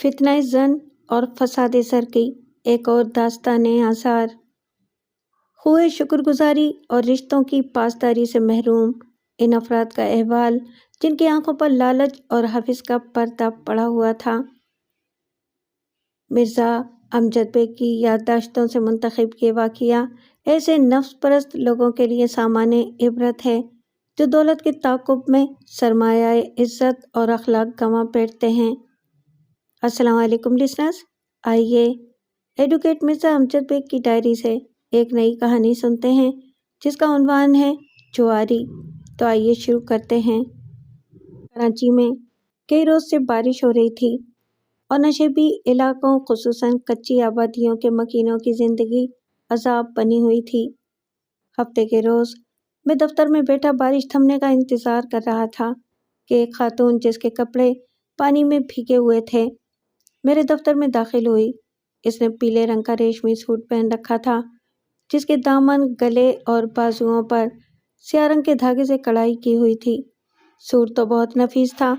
فتنہ زن اور فساد سر کی ایک اور داستان آثار۔ خوئے شکر گزاری اور رشتوں کی پاسداری سے محروم ان افراد کا احوال جن کی آنکھوں پر لالچ اور حفظ کا پردہ پڑا ہوا تھا۔ مرزا امجد بیگ کی یادداشتوں سے منتخب یہ واقعہ ایسے نفس پرست لوگوں کے لیے سامان عبرت ہے جو دولت کے تعاقب میں سرمایہ عزت اور اخلاق گنوا بیٹھتے ہیں۔ السلام علیکم لسنرز، آئیے ایڈوکیٹ مرزا امجد بیگ کی ڈائری سے ایک نئی کہانی سنتے ہیں جس کا عنوان ہے جواری۔ تو آئیے شروع کرتے ہیں۔ کراچی میں کئی روز سے بارش ہو رہی تھی اور نشیبی علاقوں خصوصاً کچی آبادیوں کے مکینوں کی زندگی عذاب بنی ہوئی تھی۔ ہفتے کے روز میں دفتر میں بیٹھا بارش تھمنے کا انتظار کر رہا تھا کہ ایک خاتون جس کے کپڑے پانی میں بھیگے ہوئے تھے میرے دفتر میں داخل ہوئی۔ اس نے پیلے رنگ کا ریشمی سوٹ پہن رکھا تھا جس کے دامن، گلے اور بازوؤں پر سیاہ رنگ کے دھاگے سے کڑھائی کی ہوئی تھی۔ سوٹ تو بہت نفیس تھا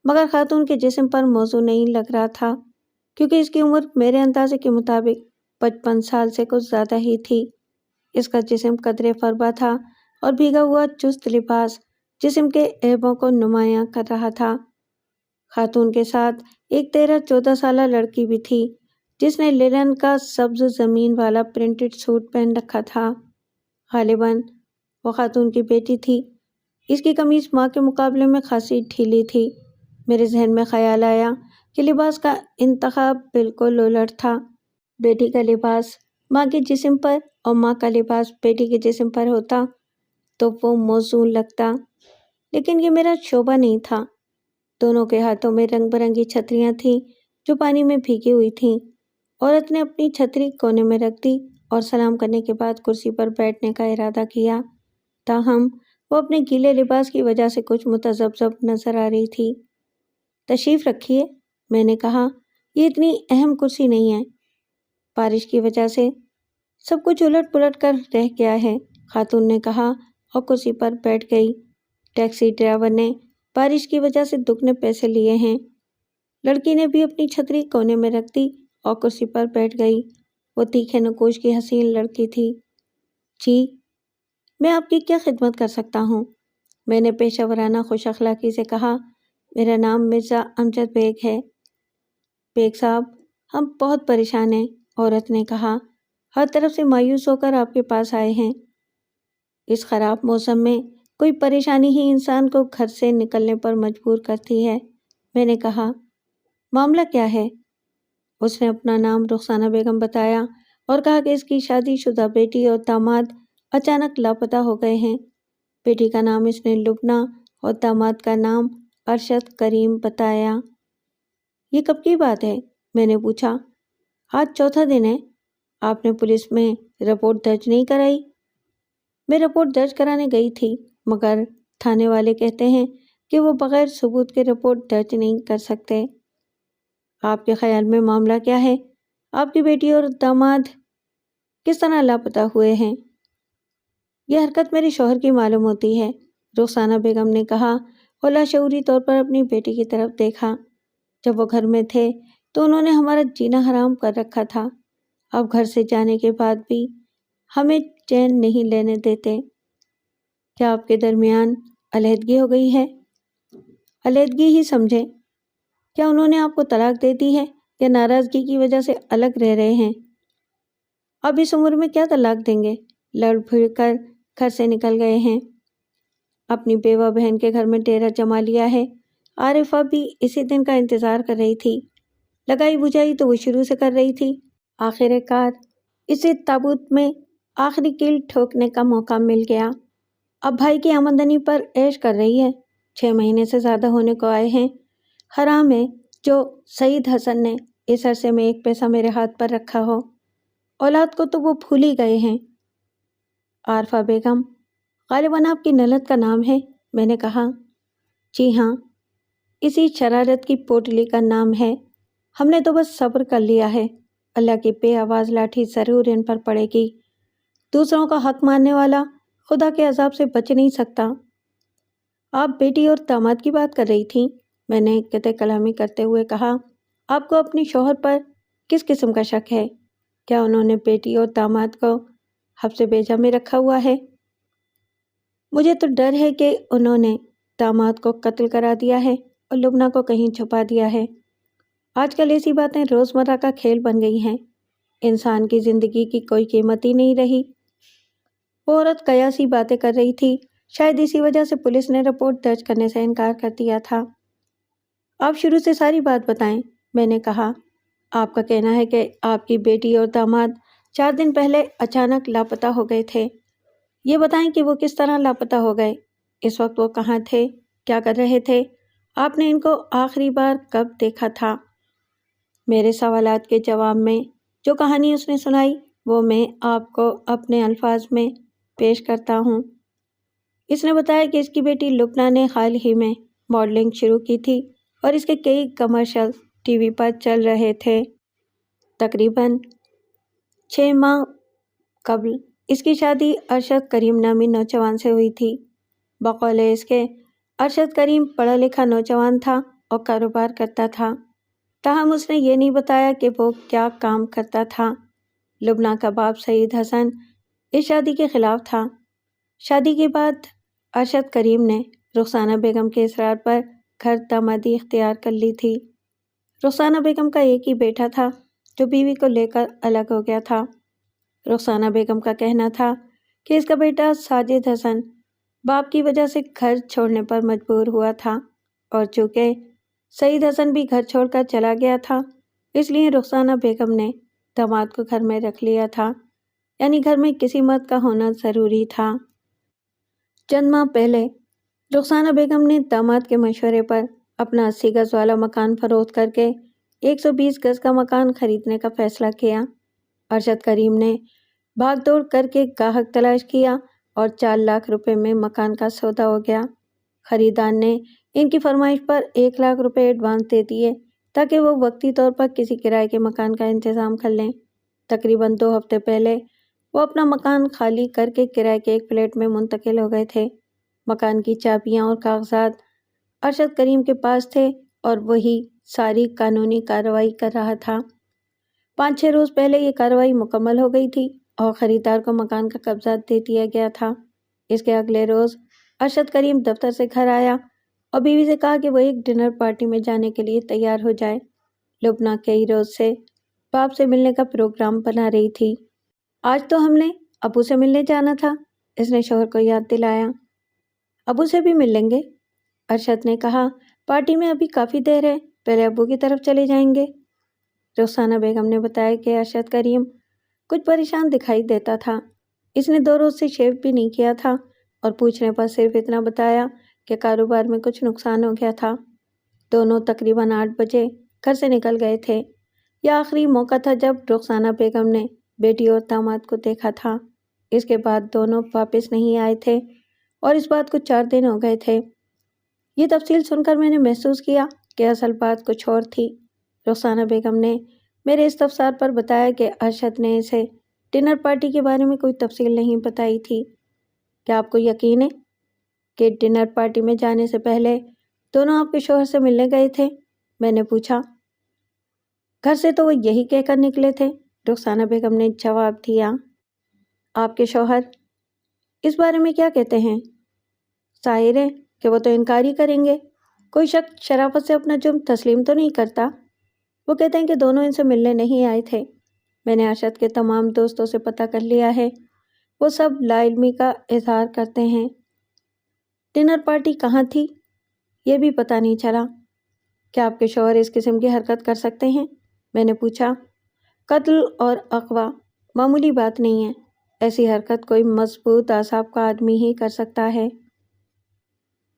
مگر خاتون کے جسم پر موزوں نہیں لگ رہا تھا کیونکہ اس کی عمر میرے اندازے کے مطابق 55 سال سے کچھ زیادہ ہی تھی۔ اس کا جسم قدرے فربا تھا اور بھیگا ہوا چست لباس جسم کے عیبوں کو نمایاں کر رہا تھا۔ خاتون کے ساتھ ایک 13-14 سالہ لڑکی بھی تھی جس نے لینن کا سبز زمین والا پرنٹڈ سوٹ پہن رکھا تھا۔ غالباً وہ خاتون کی بیٹی تھی۔ اس کی قمیض ماں کے مقابلے میں خاصی ڈھیلی تھی۔ میرے ذہن میں خیال آیا کہ لباس کا انتخاب بالکل الٹ تھا۔ بیٹی کا لباس ماں کے جسم پر اور ماں کا لباس بیٹی کے جسم پر ہوتا تو وہ موزوں لگتا، لیکن یہ میرا شعبہ نہیں تھا۔ دونوں کے ہاتھوں میں رنگ برنگی چھتریاں تھیں جو پانی میں بھیگی ہوئی تھیں۔ عورت نے اپنی چھتری کونے میں رکھ دی اور سلام کرنے کے بعد کرسی پر بیٹھنے کا ارادہ کیا، تاہم وہ اپنے گیلے لباس کی وجہ سے کچھ متذبذب نظر آ رہی تھی۔ تشریف رکھیے، میں نے کہا، یہ اتنی اہم کرسی نہیں ہے۔ بارش کی وجہ سے سب کچھ الٹ پلٹ کر رہ گیا ہے، خاتون نے کہا اور کرسی پر بیٹھ گئی۔ ٹیکسی ڈرائیور نے بارش کی وجہ سے دگنے پیسے لیے ہیں۔ لڑکی نے بھی اپنی چھتری کونے میں رکھ دی اور کرسی پر بیٹھ گئی۔ وہ تیکھے نکوش کی حسین لڑکی تھی۔ جی، میں آپ کی کیا خدمت کر سکتا ہوں؟ میں نے پیشہ ورانہ خوش اخلاقی سے کہا۔ میرا نام مرزا امجد بیگ ہے۔ بیگ صاحب، ہم بہت پریشان ہیں، عورت نے کہا، ہر طرف سے مایوس ہو کر آپ کے پاس آئے ہیں۔ اس خراب موسم میں کوئی پریشانی ہی انسان کو گھر سے نکلنے پر مجبور کرتی ہے، میں نے کہا۔ معاملہ کیا ہے؟ اس نے اپنا نام رخسانہ بیگم بتایا اور کہا کہ اس کی شادی شدہ بیٹی اور داماد اچانک لاپتہ ہو گئے ہیں۔ بیٹی کا نام اس نے لبنہ اور داماد کا نام ارشد کریم بتایا۔ یہ کب کی بات ہے؟ میں نے پوچھا۔ آج چوتھا دن ہے۔ آپ نے پولیس میں رپورٹ درج نہیں کرائی؟ میں رپورٹ درج کرانے گئی تھی مگر تھانے والے کہتے ہیں کہ وہ بغیر ثبوت کے رپورٹ درج نہیں کر سکتے۔ آپ کے خیال میں معاملہ کیا ہے؟ آپ کی بیٹی اور داماد کس طرح لاپتہ ہوئے ہیں؟ یہ حرکت میرے شوہر کی معلوم ہوتی ہے، رخسانہ بیگم نے کہا اور لاشعوری طور پر اپنی بیٹی کی طرف دیکھا۔ جب وہ گھر میں تھے تو انہوں نے ہمارا جینا حرام کر رکھا تھا، اب گھر سے جانے کے بعد بھی ہمیں چین نہیں لینے دیتے۔ کیا آپ کے درمیان علیحدگی ہو گئی ہے؟ علیحدگی ہی سمجھیں۔ کیا انہوں نے آپ کو طلاق دے دی ہے یا ناراضگی کی وجہ سے الگ رہ رہے ہیں؟ اب اس عمر میں کیا طلاق دیں گے، لڑ بھڑ کر گھر سے نکل گئے ہیں۔ اپنی بیوہ بہن کے گھر میں ڈیرا جما لیا ہے۔ عارفہ بھی اسی دن کا انتظار کر رہی تھی۔ لگائی بجھائی تو وہ شروع سے کر رہی تھی۔ آخر کار اسے تابوت میں آخری کیل ٹھوکنے کا موقع مل گیا۔ اب بھائی کی آمدنی پر عیش کر رہی ہے۔ 6 مہینے سے زیادہ ہونے کو آئے ہیں۔ حرام ہے جو سعید حسن نے اس عرصے میں ایک پیسہ میرے ہاتھ پر رکھا ہو۔ اولاد کو تو وہ بھول ہی گئے ہیں۔ عارفہ بیگم، غالباً آپ کی نند کا نام ہے، میں نے کہا۔ جی ہاں، اسی شرارت کی پوٹلی کا نام ہے۔ ہم نے تو بس صبر کر لیا ہے، اللہ کی بے آواز لاٹھی ضرور ان پر پڑے گی۔ دوسروں کا حق ماننے والا خدا کے عذاب سے بچ نہیں سکتا۔ آپ بیٹی اور داماد کی بات کر رہی تھیں، میں نے قطع کلامی کرتے ہوئے کہا۔ آپ کو اپنے شوہر پر کس قسم کا شک ہے؟ کیا انہوں نے بیٹی اور داماد کو حبس بیجا میں رکھا ہوا ہے؟ مجھے تو ڈر ہے کہ انہوں نے داماد کو قتل کرا دیا ہے اور لبنہ کو کہیں چھپا دیا ہے۔ آج کل ایسی باتیں روزمرہ کا کھیل بن گئی ہیں۔ انسان کی زندگی کی کوئی قیمت ہی نہیں رہی۔ وہ عورت قیاسی باتیں کر رہی تھی۔ شاید اسی وجہ سے پولیس نے رپورٹ درج کرنے سے انکار کر دیا تھا۔ آپ شروع سے ساری بات بتائیں، میں نے کہا۔ آپ کا کہنا ہے کہ آپ کی بیٹی اور داماد 4 دن پہلے اچانک لاپتہ ہو گئے تھے۔ یہ بتائیں کہ وہ کس طرح لاپتہ ہو گئے؟ اس وقت وہ کہاں تھے؟ کیا کر رہے تھے؟ آپ نے ان کو آخری بار کب دیکھا تھا؟ میرے سوالات کے جواب میں جو کہانی اس نے سنائی وہ میں آپ کو اپنے الفاظ میں پیش کرتا ہوں۔ اس نے بتایا کہ اس کی بیٹی لبنہ نے حال ہی میں ماڈلنگ شروع کی تھی اور اس کے کئی کمرشل ٹی وی پر چل رہے تھے۔ تقریباً 6 ماہ قبل اس کی شادی ارشد کریم نامی نوجوان سے ہوئی تھی۔ بقول اس کے ارشد کریم پڑھا لکھا نوجوان تھا اور کاروبار کرتا تھا، تاہم اس نے یہ نہیں بتایا کہ وہ کیا کام کرتا تھا۔ لبنہ کا باپ سعید حسن اس شادی کے خلاف تھا۔ شادی کے بعد ارشد کریم نے رخسانہ بیگم کے اصرار پر گھر دامادی اختیار کر لی تھی۔ رخسانہ بیگم کا ایک ہی بیٹا تھا جو بیوی کو لے کر الگ ہو گیا تھا۔ رخسانہ بیگم کا کہنا تھا کہ اس کا بیٹا ساجد حسن باپ کی وجہ سے گھر چھوڑنے پر مجبور ہوا تھا، اور چونکہ سعید حسن بھی گھر چھوڑ کر چلا گیا تھا اس لیے رخسانہ بیگم نے داماد کو گھر میں رکھ لیا تھا، یعنی گھر میں کسی مرد کا ہونا ضروری تھا۔ چند ماہ پہلے رخسانہ بیگم نے داماد کے مشورے پر اپنا 80 گز والا مکان فروخت کر کے 120 گز کا مکان خریدنے کا فیصلہ کیا۔ ارشد کریم نے بھاگ دوڑ کر کے گاہک تلاش کیا اور 4 لاکھ روپے میں مکان کا سودا ہو گیا۔ خریدار نے ان کی فرمائش پر 1 لاکھ روپے ایڈوانس دے دیے تاکہ وہ وقتی طور پر کسی کرائے کے مکان کا انتظام کر لیں۔ تقریباً 2 ہفتے پہلے وہ اپنا مکان خالی کر کے کرائے کے ایک فلیٹ میں منتقل ہو گئے تھے۔ مکان کی چابیاں اور کاغذات ارشد کریم کے پاس تھے اور وہی ساری قانونی کارروائی کر رہا تھا۔ 5-6 روز پہلے یہ کارروائی مکمل ہو گئی تھی اور خریدار کو مکان کا قبضہ دے دیا گیا تھا۔ اس کے اگلے روز ارشد کریم دفتر سے گھر آیا اور بیوی سے کہا کہ وہ ایک ڈنر پارٹی میں جانے کے لیے تیار ہو جائے۔ لبنہ کئی روز سے باپ سے ملنے کا پروگرام بنا رہی تھی۔ آج تو ہم نے ابو سے ملنے جانا تھا، اس نے شوہر کو یاد دلایا۔ ابو سے بھی مل لیں گے، ارشد نے کہا۔ پارٹی میں ابھی کافی دیر ہے، پہلے ابو کی طرف چلے جائیں گے۔ رخسانہ بیگم نے بتایا کہ ارشد کریم کچھ پریشان دکھائی دیتا تھا۔ اس نے 2 روز سے شیو بھی نہیں کیا تھا اور پوچھنے پر صرف اتنا بتایا کہ کاروبار میں کچھ نقصان ہو گیا تھا۔ دونوں تقریباً 8 بجے گھر سے نکل گئے تھے۔ یہ آخری موقع تھا جب رخسانہ بیگم نے بیٹی اور داماد کو دیکھا تھا۔ اس کے بعد دونوں واپس نہیں آئے تھے اور اس بات کو 4 دن ہو گئے تھے۔ یہ تفصیل سن کر میں نے محسوس کیا کہ اصل بات کچھ اور تھی۔ رخسانہ بیگم نے میرے استفسار پر بتایا کہ ارشد نے اسے ڈنر پارٹی کے بارے میں کوئی تفصیل نہیں بتائی تھی۔ کیا آپ کو یقین ہے کہ ڈنر پارٹی میں جانے سے پہلے دونوں آپ کے شوہر سے ملنے گئے تھے؟ میں نے پوچھا۔ گھر سے تو وہ یہی کہہ کر نکلے تھے، رخسانہ بیگم نے جواب دیا۔ آپ کے شوہر اس بارے میں کیا کہتے ہیں؟ ظاہر ہے کہ وہ تو انکار ہی کریں گے۔ کوئی شخص شرافت سے اپنا جرم تسلیم تو نہیں کرتا۔ وہ کہتے ہیں کہ دونوں ان سے ملنے نہیں آئے تھے۔ میں نے ارشد کے تمام دوستوں سے پتہ کر لیا ہے، وہ سب لا علمی کا اظہار کرتے ہیں۔ ڈنر پارٹی کہاں تھی یہ بھی پتہ نہیں چلا۔ کیا آپ کے شوہر اس قسم کی حرکت کر سکتے ہیں؟ میں نے پوچھا۔ قتل اور اغوا معمولی بات نہیں ہے، ایسی حرکت کوئی مضبوط اعصاب کا آدمی ہی کر سکتا ہے۔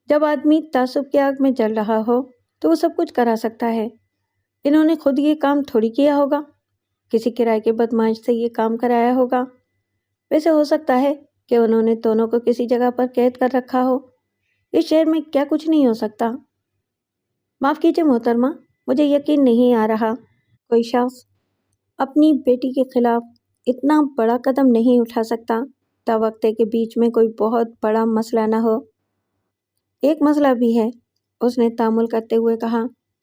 جب آدمی تعصب کی آگ میں جل رہا ہو تو وہ سب کچھ کرا سکتا ہے۔ انہوں نے خود یہ کام تھوڑی کیا ہوگا، کسی کرائے کے بدمعاش سے یہ کام کرایا ہوگا۔ ویسے ہو سکتا ہے کہ انہوں نے دونوں کو کسی جگہ پر قید کر رکھا ہو۔ اس شہر میں کیا کچھ نہیں ہو سکتا۔ معاف کیجیے محترمہ، مجھے یقین نہیں آ رہا کوئی شخص اپنی بیٹی کے خلاف اتنا بڑا قدم نہیں اٹھا سکتا تاوقتے کے بیچ میں کوئی بہت بڑا مسئلہ نہ ہو۔ ایک مسئلہ بھی ہے، اس نے تامل کرتے ہوئے کہا۔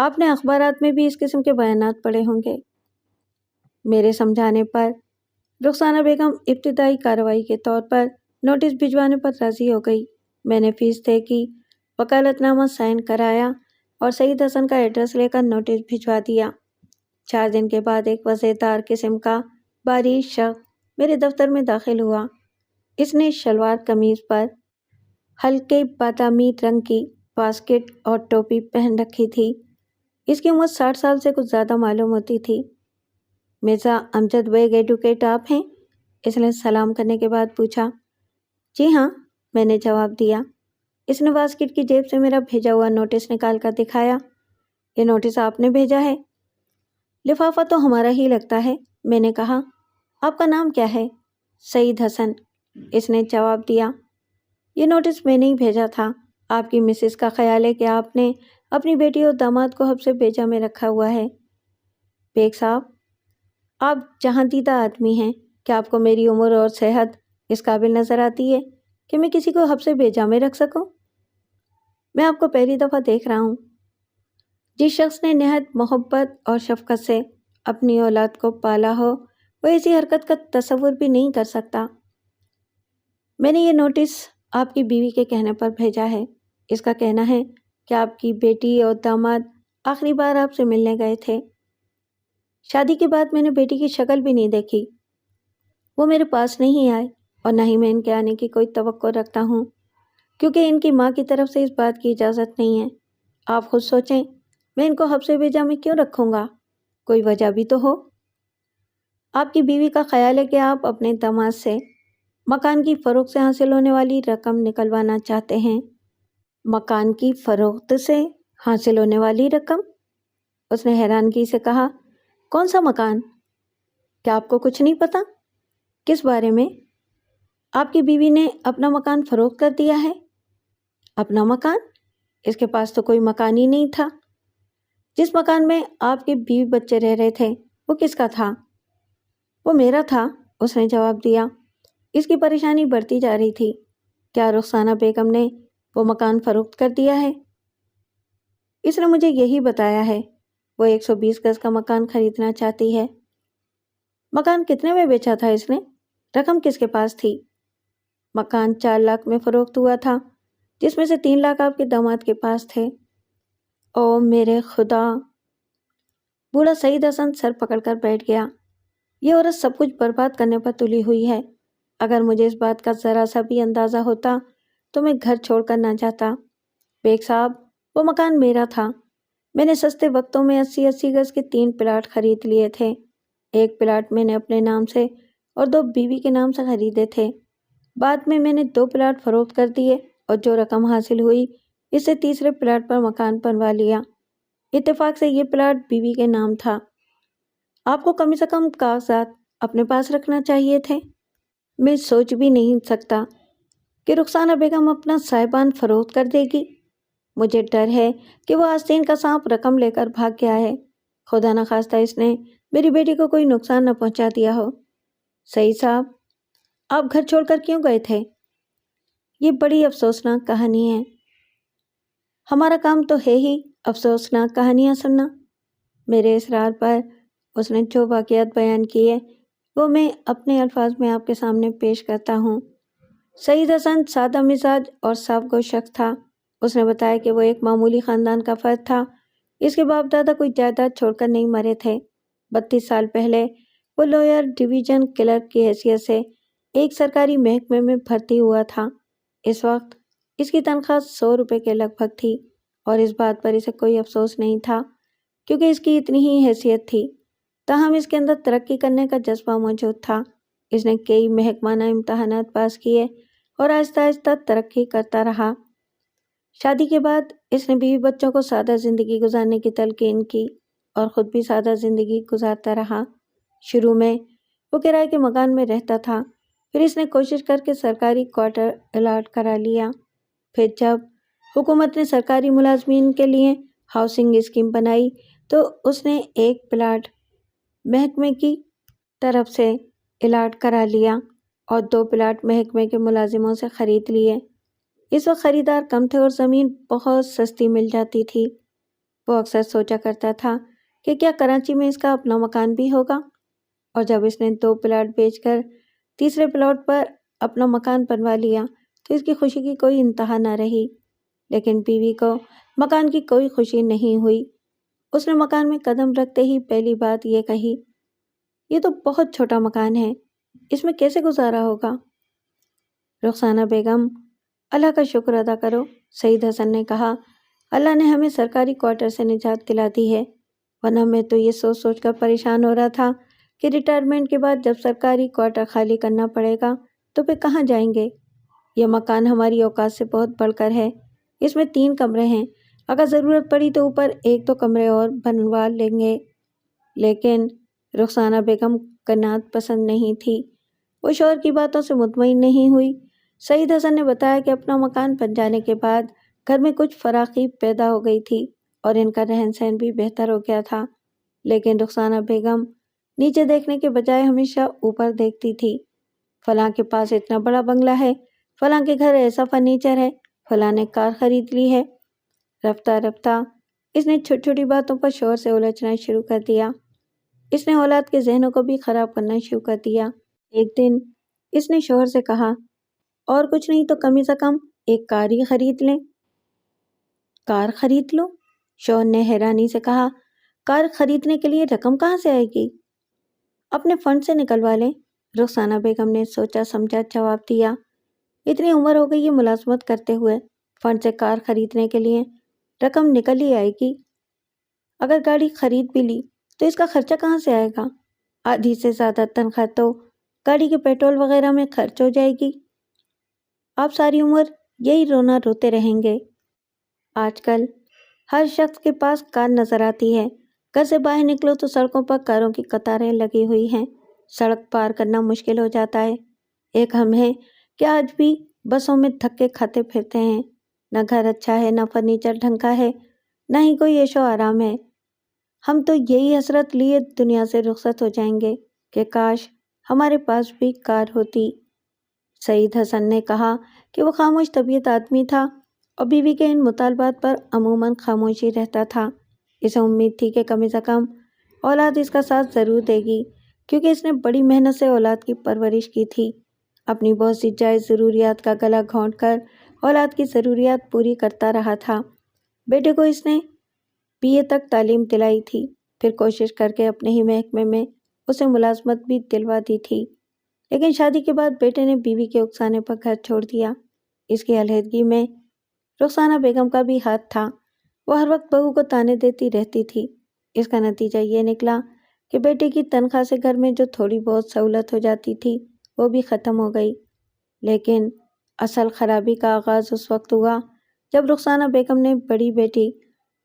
آپ نے اخبارات میں بھی اس قسم کے بیانات پڑھے ہوں گے۔ میرے سمجھانے پر رخسانہ بیگم ابتدائی کارروائی کے طور پر نوٹس بھجوانے پر راضی ہو گئی۔ میں نے فیس طے کی، وکالت نامہ سائن کرایا اور سعید حسن کا ایڈریس لے کر نوٹس بھجوا دیا۔ 4 دن کے بعد ایک وضعیدار قسم کا باریک شخص میرے دفتر میں داخل ہوا۔ اس نے شلوار قمیض پر ہلکے بادامی رنگ کی واسکٹ اور ٹوپی پہن رکھی تھی۔ اس کی عمر 60 سال سے کچھ زیادہ معلوم ہوتی تھی۔ مرزا امجد بیگ ایڈوکیٹ آپ ہیں؟ اس نے سلام کرنے کے بعد پوچھا۔ جی ہاں، میں نے جواب دیا۔ اس نے واسکٹ کی جیب سے میرا بھیجا ہوا نوٹس نکال کر دکھایا۔ یہ نوٹس آپ نے بھیجا ہے؟ لفافہ تو ہمارا ہی لگتا ہے، میں نے کہا۔ آپ کا نام کیا ہے؟ سعید حسن، اس نے جواب دیا۔ یہ نوٹس میں نے ہی بھیجا تھا۔ آپ کی مسز کا خیال ہے کہ آپ نے اپنی بیٹی اور داماد کو حبس بیجا میں رکھا ہوا ہے۔ بیگ صاحب، آپ جہاں دیدہ آدمی ہیں، کیا آپ کو میری عمر اور صحت اس قابل نظر آتی ہے کہ میں کسی کو حبس بیجا میں رکھ سکوں؟ میں آپ کو پہلی دفعہ دیکھ رہا ہوں۔ جس شخص نے نہایت محبت اور شفقت سے اپنی اولاد کو پالا ہو، وہ ایسی حرکت کا تصور بھی نہیں کر سکتا۔ میں نے یہ نوٹس آپ کی بیوی کے کہنے پر بھیجا ہے۔ اس کا کہنا ہے کہ آپ کی بیٹی اور داماد آخری بار آپ سے ملنے گئے تھے۔ شادی کے بعد میں نے بیٹی کی شکل بھی نہیں دیکھی۔ وہ میرے پاس نہیں آئے اور نہ ہی میں ان کے آنے کی کوئی توقع رکھتا ہوں، کیونکہ ان کی ماں کی طرف سے اس بات کی اجازت نہیں ہے۔ آپ خود سوچیں، میں ان کو حبس بیجا میں کیوں رکھوں گا؟ کوئی وجہ بھی تو ہو۔ آپ کی بیوی کا خیال ہے کہ آپ اپنے داماد سے مکان کی فروخت سے حاصل ہونے والی رقم نکلوانا چاہتے ہیں۔ مکان کی فروخت سے حاصل ہونے والی رقم؟ اس نے حیرانگی سے کہا۔ کون سا مکان؟ کیا آپ کو کچھ نہیں پتا؟ کس بارے میں؟ آپ کی بیوی نے اپنا مکان فروخت کر دیا ہے۔ اپنا مکان؟ اس کے پاس تو کوئی مکان ہی نہیں تھا۔ جس مکان میں آپ کے بیوی بچے رہ رہے تھے، وہ کس کا تھا؟ وہ میرا تھا، اس نے جواب دیا۔ اس کی پریشانی بڑھتی جا رہی تھی۔ کیا رخسانہ بیگم نے وہ مکان فروخت کر دیا ہے؟ اس نے مجھے یہی بتایا ہے۔ وہ 120 گز کا مکان خریدنا چاہتی ہے۔ مکان کتنے میں بیچا تھا اس نے؟ رقم کس کے پاس تھی؟ مکان 4 لاکھ میں فروخت ہوا تھا، جس میں سے 3 لاکھ آپ کے داماد کے پاس تھے۔ او میرے خدا! بوڑھا سعید حسن سر پکڑ کر بیٹھ گیا۔ یہ عورت سب کچھ برباد کرنے پر تلی ہوئی ہے۔ اگر مجھے اس بات کا ذرا سا بھی اندازہ ہوتا تو میں گھر چھوڑ کر نہ جاتا۔ بیگ صاحب، وہ مکان میرا تھا۔ میں نے سستے وقتوں میں 80 گز کے 3 پلاٹ خرید لیے تھے۔ ایک پلاٹ میں نے اپنے نام سے اور 2 بیوی کے نام سے خریدے تھے۔ بعد میں نے 2 پلاٹ فروخت کر دیے اور جو رقم حاصل ہوئی اس سے تیسرے پلاٹ پر مکان بنوا لیا۔ اتفاق سے یہ پلاٹ بیوی کے نام تھا۔ آپ کو کم سے کم کاغذات اپنے پاس رکھنا چاہیے تھے۔ میں سوچ بھی نہیں سکتا کہ رخسانہ بیگم اپنا سائبان فروخت کر دے گی۔ مجھے ڈر ہے کہ وہ آستین کا سانپ رقم لے کر بھاگ گیا ہے۔ خدا نخواستہ اس نے میری بیٹی کو کوئی نقصان نہ پہنچا دیا ہو۔ سعید صاحب، آپ گھر چھوڑ کر کیوں گئے تھے؟ یہ بڑی افسوسناک کہانی ہے۔ ہمارا کام تو ہے ہی افسوسناک کہانیاں سننا۔ میرے اصرار پر اس نے جو واقعات بیان کیے وہ میں اپنے الفاظ میں آپ کے سامنے پیش کرتا ہوں۔ سعید حسن سادہ مزاج اور صاف گو شخص تھا۔ اس نے بتایا کہ وہ ایک معمولی خاندان کا فرد تھا۔ اس کے باپ دادا کوئی جائیداد چھوڑ کر نہیں مرے تھے۔ 32 سال پہلے وہ لوئر ڈویژن کلرک کی حیثیت سے ایک سرکاری محکمے میں بھرتی ہوا تھا۔ اس وقت اس کی تنخواہ 100 روپے کے لگ بھگ تھی اور اس بات پر اسے کوئی افسوس نہیں تھا کیونکہ اس کی اتنی ہی حیثیت تھی۔ تاہم اس کے اندر ترقی کرنے کا جذبہ موجود تھا۔ اس نے کئی محکمانہ امتحانات پاس کیے اور آہستہ آہستہ ترقی کرتا رہا۔ شادی کے بعد اس نے بیوی بچوں کو سادہ زندگی گزارنے کی تلقین کی اور خود بھی سادہ زندگی گزارتا رہا۔ شروع میں وہ کرائے کے مکان میں رہتا تھا، پھر اس نے کوشش کر کے سرکاری کوارٹر الاٹ کرا لیا۔ پھر جب حکومت نے سرکاری ملازمین کے لیے ہاؤسنگ اسکیم بنائی تو اس نے ایک پلاٹ محکمے کی طرف سے الاٹ کرا لیا اور 2 پلاٹ محکمے کے ملازموں سے خرید لیے۔ اس وقت خریدار کم تھے اور زمین بہت سستی مل جاتی تھی۔ وہ اکثر سوچا کرتا تھا کہ کیا کراچی میں اس کا اپنا مکان بھی ہوگا، اور جب اس نے 2 پلاٹ بیچ کر تیسرے پلاٹ پر اپنا مکان بنوا لیا تو اس کی خوشی کی کوئی انتہا نہ رہی۔ لیکن بیوی کو مکان کی کوئی خوشی نہیں ہوئی۔ اس نے مکان میں قدم رکھتے ہی پہلی بات یہ کہی، یہ تو بہت چھوٹا مکان ہے، اس میں کیسے گزارا ہوگا؟ رخسانہ بیگم، اللہ کا شکر ادا کرو، سعید حسن نے کہا، اللہ نے ہمیں سرکاری کوارٹر سے نجات دلا دی ہے، ورنہ میں تو یہ سوچ سوچ کر پریشان ہو رہا تھا کہ ریٹائرمنٹ کے بعد جب سرکاری کوارٹر خالی کرنا پڑے گا تو پھر کہاں جائیں گے؟ یہ مکان ہماری اوقات سے بہت بڑھ کر ہے، اس میں 3 کمرے ہیں، اگر ضرورت پڑی تو اوپر 1-2 کمرے اور بنوا لیں گے۔ لیکن رخسانہ بیگم کنات پسند نہیں تھی، وہ شوہر کی باتوں سے مطمئن نہیں ہوئی۔ سعید حسن نے بتایا کہ اپنا مکان بن جانے کے بعد گھر میں کچھ فراخی پیدا ہو گئی تھی اور ان کا رہن سہن بھی بہتر ہو گیا تھا، لیکن رخسانہ بیگم نیچے دیکھنے کے بجائے ہمیشہ اوپر دیکھتی تھی۔ فلاں کے پاس اتنا بڑا بنگلہ ہے، فلاں کے گھر ایسا فرنیچر ہے، فلاں نے کار خرید لی ہے۔ رفتہ رفتہ اس نے چھوٹی چھوٹی باتوں پر شوہر سے الجھنا شروع کر دیا۔ اس نے اولاد کے ذہنوں کو بھی خراب کرنا شروع کر دیا۔ ایک دن اس نے شوہر سے کہا، اور کچھ نہیں تو کم سے کم ایک کار ہی خرید لیں۔ کار خرید لوں؟ شوہر نے حیرانی سے کہا، کار خریدنے کے لیے رقم کہاں سے آئے گی؟ اپنے فنڈ سے نکلوا لیں۔ رخسانہ بیگم نے سوچا سمجھا جواب دیا، اتنی عمر ہو گئی ہے ملازمت کرتے ہوئے، فنڈ سے کار خریدنے کے لیے رقم نکل ہی آئے گی۔ اگر گاڑی خرید بھی لی تو اس کا خرچہ کہاں سے آئے گا؟ آدھی سے زیادہ تنخواہ تو گاڑی کے پیٹرول وغیرہ میں خرچ ہو جائے گی۔ آپ ساری عمر یہی رونا روتے رہیں گے۔ آج کل ہر شخص کے پاس کار نظر آتی ہے، گھر سے باہر نکلو تو سڑکوں پر کاروں کی قطاریں لگی ہوئی ہیں، سڑک پار کرنا مشکل ہو جاتا ہے۔ ایک ہم ہیں کہ آج بھی بسوں میں دھکے کھاتے پھرتے ہیں، نہ گھر اچھا ہے، نہ فرنیچر ڈھنگ کا ہے، نہ ہی کوئی عیش و آرام ہے۔ ہم تو یہی حسرت لیے دنیا سے رخصت ہو جائیں گے کہ کاش ہمارے پاس بھی کار ہوتی۔ سعید حسن نے کہا کہ وہ خاموش طبیعت آدمی تھا اور بیوی کے ان مطالبات پر عموماً خاموشی رہتا تھا۔ اسے امید تھی کہ کم سے کم اولاد اس کا ساتھ ضرور دے گی، کیونکہ اس نے بڑی محنت سے اولاد کی پرورش کی تھی، اپنی بہت سی جائز ضروریات کا گلا گھونٹ کر اولاد کی ضروریات پوری کرتا رہا تھا۔ بیٹے کو اس نے BA تک تعلیم دلائی تھی، پھر کوشش کر کے اپنے ہی محکمے میں اسے ملازمت بھی دلوا دی تھی، لیکن شادی کے بعد بیٹے نے بیوی کے اکسانے پر گھر چھوڑ دیا۔ اس کی علیحدگی میں رخسانہ بیگم کا بھی ہاتھ تھا، وہ ہر وقت بہو کو طعنے دیتی رہتی تھی۔ اس کا نتیجہ یہ نکلا کہ بیٹے کی تنخواہ سے گھر میں جو تھوڑی بہت سہولت ہو جاتی تھی وہ بھی ختم ہو گئی۔ لیکن اصل خرابی کا آغاز اس وقت ہوا جب رخسانہ بیگم نے بڑی بیٹی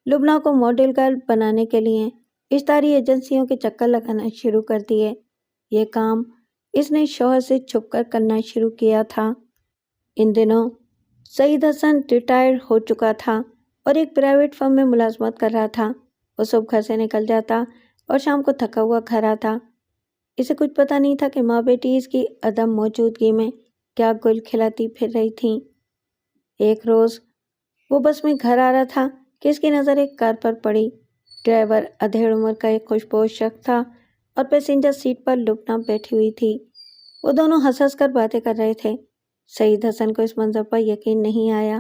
لبنہ کو ماڈل گرل بنانے کے لیے اشتہاری ایجنسیوں کے چکر لگانا شروع کر دیے۔ یہ کام اس نے شوہر سے چھپ کر کرنا شروع کیا تھا۔ ان دنوں سعید حسن ریٹائر ہو چکا تھا اور ایک پرائیویٹ فرم میں ملازمت کر رہا تھا۔ وہ صبح گھر سے نکل جاتا اور شام کو تھکا ہوا گھر آتا۔ اسے کچھ پتہ نہیں تھا کہ ماں بیٹی اس کی عدم موجودگی میں کیا گل کھلاتی پھر رہی تھیں۔ ایک روز وہ بس میں گھر آ رہا تھا کہ اس کی نظر ایک کار پر پڑی۔ ڈرائیور ادھیڑ عمر کا ایک خوشبوش شخص تھا اور پیسنجر سیٹ پر لبنہ بیٹھی ہوئی تھی۔ وہ دونوں ہنس ہنس کر باتیں کر رہے تھے۔ سعید حسن کو اس منظر پر یقین نہیں آیا،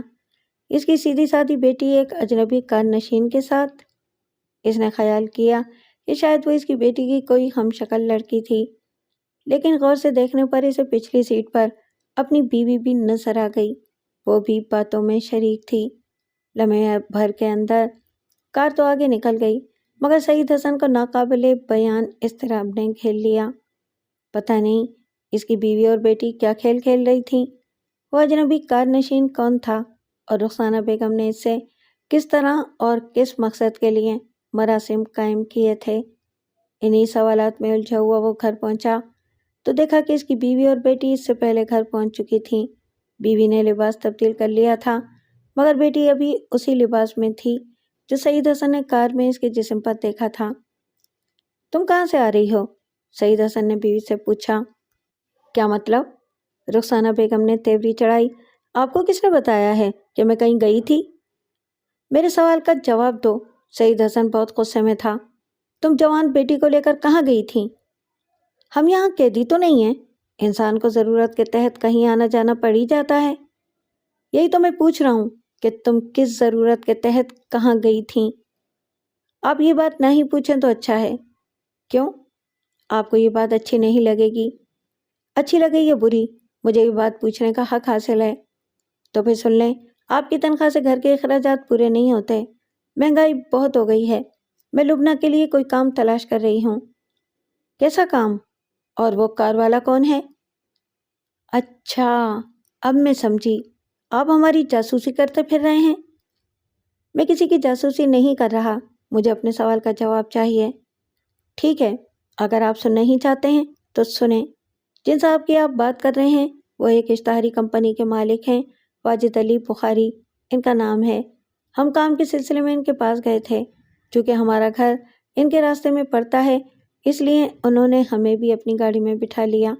اس کی سیدھی سادھی بیٹی ایک اجنبی کار نشین کے ساتھ۔ اس نے خیال کیا کہ شاید وہ اس کی بیٹی کی کوئی ہم شکل لڑکی تھی، لیکن غور سے دیکھنے پر اسے پچھلی سیٹ پر اپنی بیوی بھی نظر آ گئی، وہ بھی باتوں میں شریک تھی۔ لمحے بھر کے اندر کار تو آگے نکل گئی، مگر سعید حسن کو ناقابل بیان اضطراب نے گھیر لیا۔ پتہ نہیں اس کی بیوی اور بیٹی کیا کھیل کھیل رہی تھیں۔ وہ اجنبی کار نشین کون تھا اور رخسانہ بیگم نے اس سے کس طرح اور کس مقصد کے لیے مراسم قائم کیے تھے؟ انہی سوالات میں الجھا ہوا وہ گھر پہنچا تو دیکھا کہ اس کی بیوی اور بیٹی اس سے پہلے گھر پہنچ چکی تھیں۔ بیوی نے لباس تبدیل کر لیا تھا، مگر بیٹی ابھی اسی لباس میں تھی جو سعید حسن نے کار میں اس کے جسم پر دیکھا تھا۔ تم کہاں سے آ رہی ہو؟ سعید حسن نے بیوی سے پوچھا۔ کیا مطلب؟ رخسانہ بیگم نے تیوری چڑھائی، آپ کو کس نے بتایا ہے کہ میں کہیں گئی تھی؟ میرے سوال کا جواب دو، سعید حسن بہت غصے میں تھا۔ تم جوان بیٹی کو لے کر کہاں گئی تھی؟ ہم یہاں قیدی تو نہیں ہیں، انسان کو ضرورت کے تحت کہیں آنا جانا پڑ ہی جاتا ہے۔ یہی تو میں پوچھ رہا ہوں کہ تم کس ضرورت کے تحت کہاں گئی تھیں؟ آپ یہ بات نہ ہی پوچھیں تو اچھا ہے۔ کیوں؟ آپ کو یہ بات اچھی نہیں لگے گی؟ اچھی لگے یا بری، مجھے یہ بات پوچھنے کا حق حاصل ہے۔ تو پھر سن لیں، آپ کی تنخواہ سے گھر کے اخراجات پورے نہیں ہوتے، مہنگائی بہت ہو گئی ہے، میں لبنہ کے لیے کوئی کام تلاش کر رہی ہوں۔ کیسا کام؟ اور وہ کار والا کون ہے؟ اچھا، اب میں سمجھی، آپ ہماری جاسوسی کرتے پھر رہے ہیں۔ میں کسی کی جاسوسی نہیں کر رہا، مجھے اپنے سوال کا جواب چاہیے۔ ٹھیک ہے، اگر آپ سننا ہی چاہتے ہیں تو سنیں۔ جن صاحب کی آپ بات کر رہے ہیں وہ ایک اشتہاری کمپنی کے مالک ہیں، واجد علی بخاری ان کا نام ہے۔ ہم کام کے سلسلے میں ان کے پاس گئے تھے، چونکہ ہمارا گھر ان کے راستے میں پڑتا ہے اس لیے انہوں نے ہمیں بھی اپنی گاڑی میں بٹھا لیا۔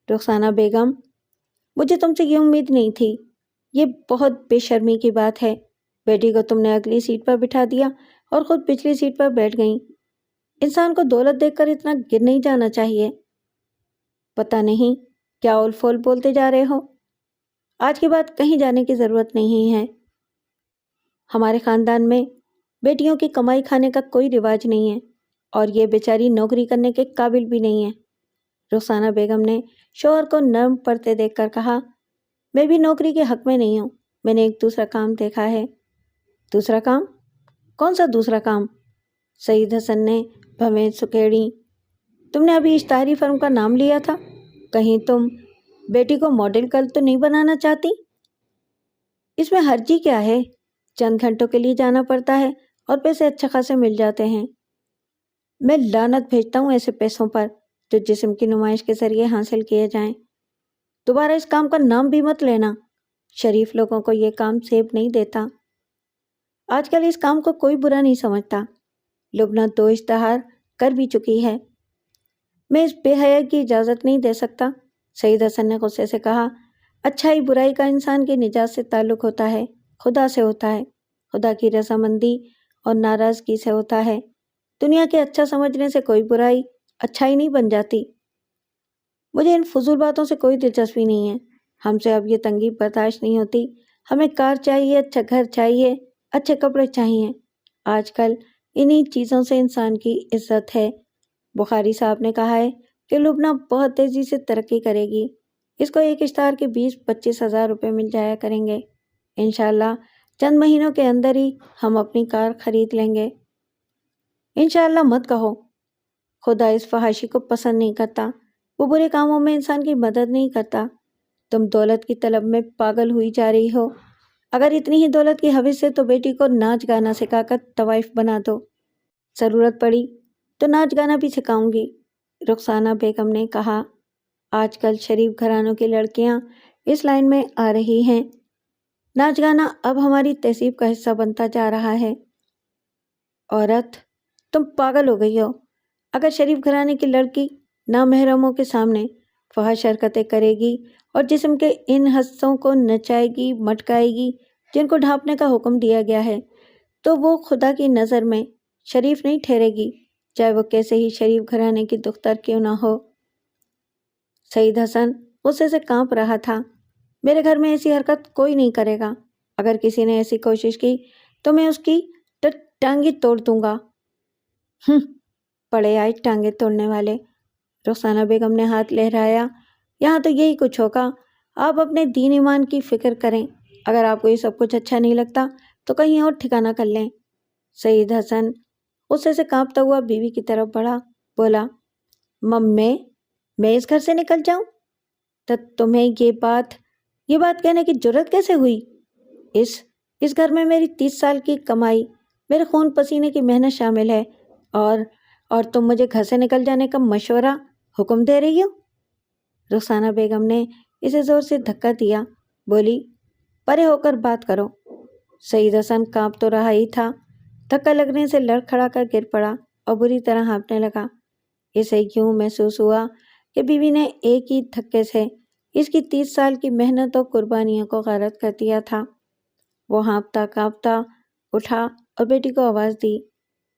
رخسانہ بیگم، مجھے تم سے یہ امید نہیں تھی، یہ بہت بے شرمی کی بات ہے۔ بیٹی کو تم نے اگلی سیٹ پر بٹھا دیا اور خود پچھلی سیٹ پر بیٹھ گئیں۔ انسان کو دولت دیکھ کر اتنا گر نہیں جانا چاہیے۔ پتہ نہیں کیا اول فول بولتے جا رہے ہو؟ آج کے بعد کہیں جانے کی ضرورت نہیں ہے۔ ہمارے خاندان میں بیٹیوں کی کمائی کھانے کا کوئی رواج نہیں ہے، اور یہ بیچاری نوکری کرنے کے قابل بھی نہیں ہے۔ رخسانہ بیگم نے شوہر کو نرم پڑتے دیکھ کر کہا، میں بھی نوکری کے حق میں نہیں ہوں، میں نے ایک دوسرا کام دیکھا ہے۔ دوسرا کام؟ کون سا دوسرا کام؟ سعید حسن نے بھویں سکیڑی۔ تم نے ابھی اشتہاری فرم کا نام لیا تھا، کہیں تم بیٹی کو ماڈل گرل تو نہیں بنانا چاہتی؟ اس میں حرجی کیا ہے؟ چند گھنٹوں کے لیے جانا پڑتا ہے اور پیسے اچھے خاصے مل جاتے ہیں۔ میں لعنت بھیجتا ہوں ایسے پیسوں پر جو جسم کی نمائش کے ذریعے حاصل کیے جائیں۔ دوبارہ اس کام کا نام بھی مت لینا، شریف لوگوں کو یہ کام سیب نہیں دیتا۔ آج کل اس کام کو کوئی برا نہیں سمجھتا، لبنہ 2 اشتہار کر بھی چکی ہے۔ میں اس بے حیائی کی اجازت نہیں دے سکتا، سعید حسن نے غصے سے کہا۔ اچھائی برائی کا انسان کی نجات سے تعلق ہوتا ہے، خدا سے ہوتا ہے، خدا کی رضامندی اور ناراضگی سے ہوتا ہے۔ دنیا کے اچھا سمجھنے سے کوئی برائی اچھائی نہیں بن جاتی۔ مجھے ان فضول باتوں سے کوئی دلچسپی نہیں ہے، ہم سے اب یہ تنگی برداشت نہیں ہوتی۔ ہمیں کار چاہیے، اچھا گھر چاہیے، اچھے کپڑے چاہیے۔ آج کل انہی چیزوں سے انسان کی عزت ہے۔ بخاری صاحب نے کہا ہے کہ لبنہ بہت تیزی سے ترقی کرے گی، اس کو ایک اشتہار کے 20-25 ہزار روپے مل جایا کریں گے۔ انشاءاللہ چند مہینوں کے اندر ہی ہم اپنی کار خرید لیں گے۔ انشاءاللہ مت کہو، خدا اس فحاشی کو پسند نہیں کرتا، وہ برے کاموں میں انسان کی مدد نہیں کرتا۔ تم دولت کی طلب میں پاگل ہوئی جا رہی ہو۔ اگر اتنی ہی دولت کی حوث ہے تو بیٹی کو ناچ گانا سکھا کر طوائف بنا دو، ضرورت پڑی تو ناچ گانا بھی سکھاؤں گی۔ رخسانہ بیگم نے کہا، آج کل شریف گھرانوں کی لڑکیاں اس لائن میں آ رہی ہیں، ناچ گانا اب ہماری تہذیب کا حصہ بنتا جا رہا ہے۔ عورت، تم پاگل ہو گئی ہو۔ اگر شریف گھرانے کی لڑکی نامحرموں کے سامنے فحش حرکتیں کرے گی اور جسم کے ان حصوں کو نچائے گی، مٹکائے گی جن کو ڈھانپنے کا حکم دیا گیا ہے، تو وہ خدا کی نظر میں شریف نہیں ٹھہرے گی، چاہے وہ کیسے ہی شریف گھرانے کی دختر کیوں نہ ہو۔ سعید حسن غصے سے کانپ رہا تھا۔ میرے گھر میں ایسی حرکت کوئی نہیں کرے گا، اگر کسی نے ایسی کوشش کی تو میں اس کی ٹانگیں توڑ دوں گا۔ پڑے آئے ٹانگیں توڑنے والے۔ رخسانہ بیگم نے ہاتھ لہرایا، یہاں تو یہی کچھ ہوگا۔ آپ اپنے دین ایمان کی فکر کریں، اگر آپ کو یہ سب کچھ اچھا نہیں لگتا تو کہیں اور ٹھکانہ کر لیں۔ سعید حسن غصے سے کانپتا ہوا بیوی کی طرف بڑھا، بولا، میں اس گھر سے نکل جاؤں؟ تو تمہیں یہ بات کہنے کی جرت کیسے ہوئی؟ اس گھر میں میری 30 سال کی کمائی، میرے خون پسینے کی محنت شامل ہے، اور تم مجھے گھر سے نکل جانے کا مشورہ، حکم دے رہی ہو؟ رخسانہ بیگم نے اسے زور سے دھکا دیا، بولی، پرے ہو کر بات کرو۔ سعید حسن کانپ تو رہا ہی تھا، دھکا لگنے سے لڑکھڑا کر گر پڑا اور بری طرح ہانپنے لگا۔ اسے یوں محسوس ہوا کہ بیوی نے ایک ہی دھکے سے اس کی 30 سال کی محنت اور قربانیوں کو غارت کر دیا تھا۔ وہ ہانپتا کانپتا اٹھا اور بیٹی کو آواز دی۔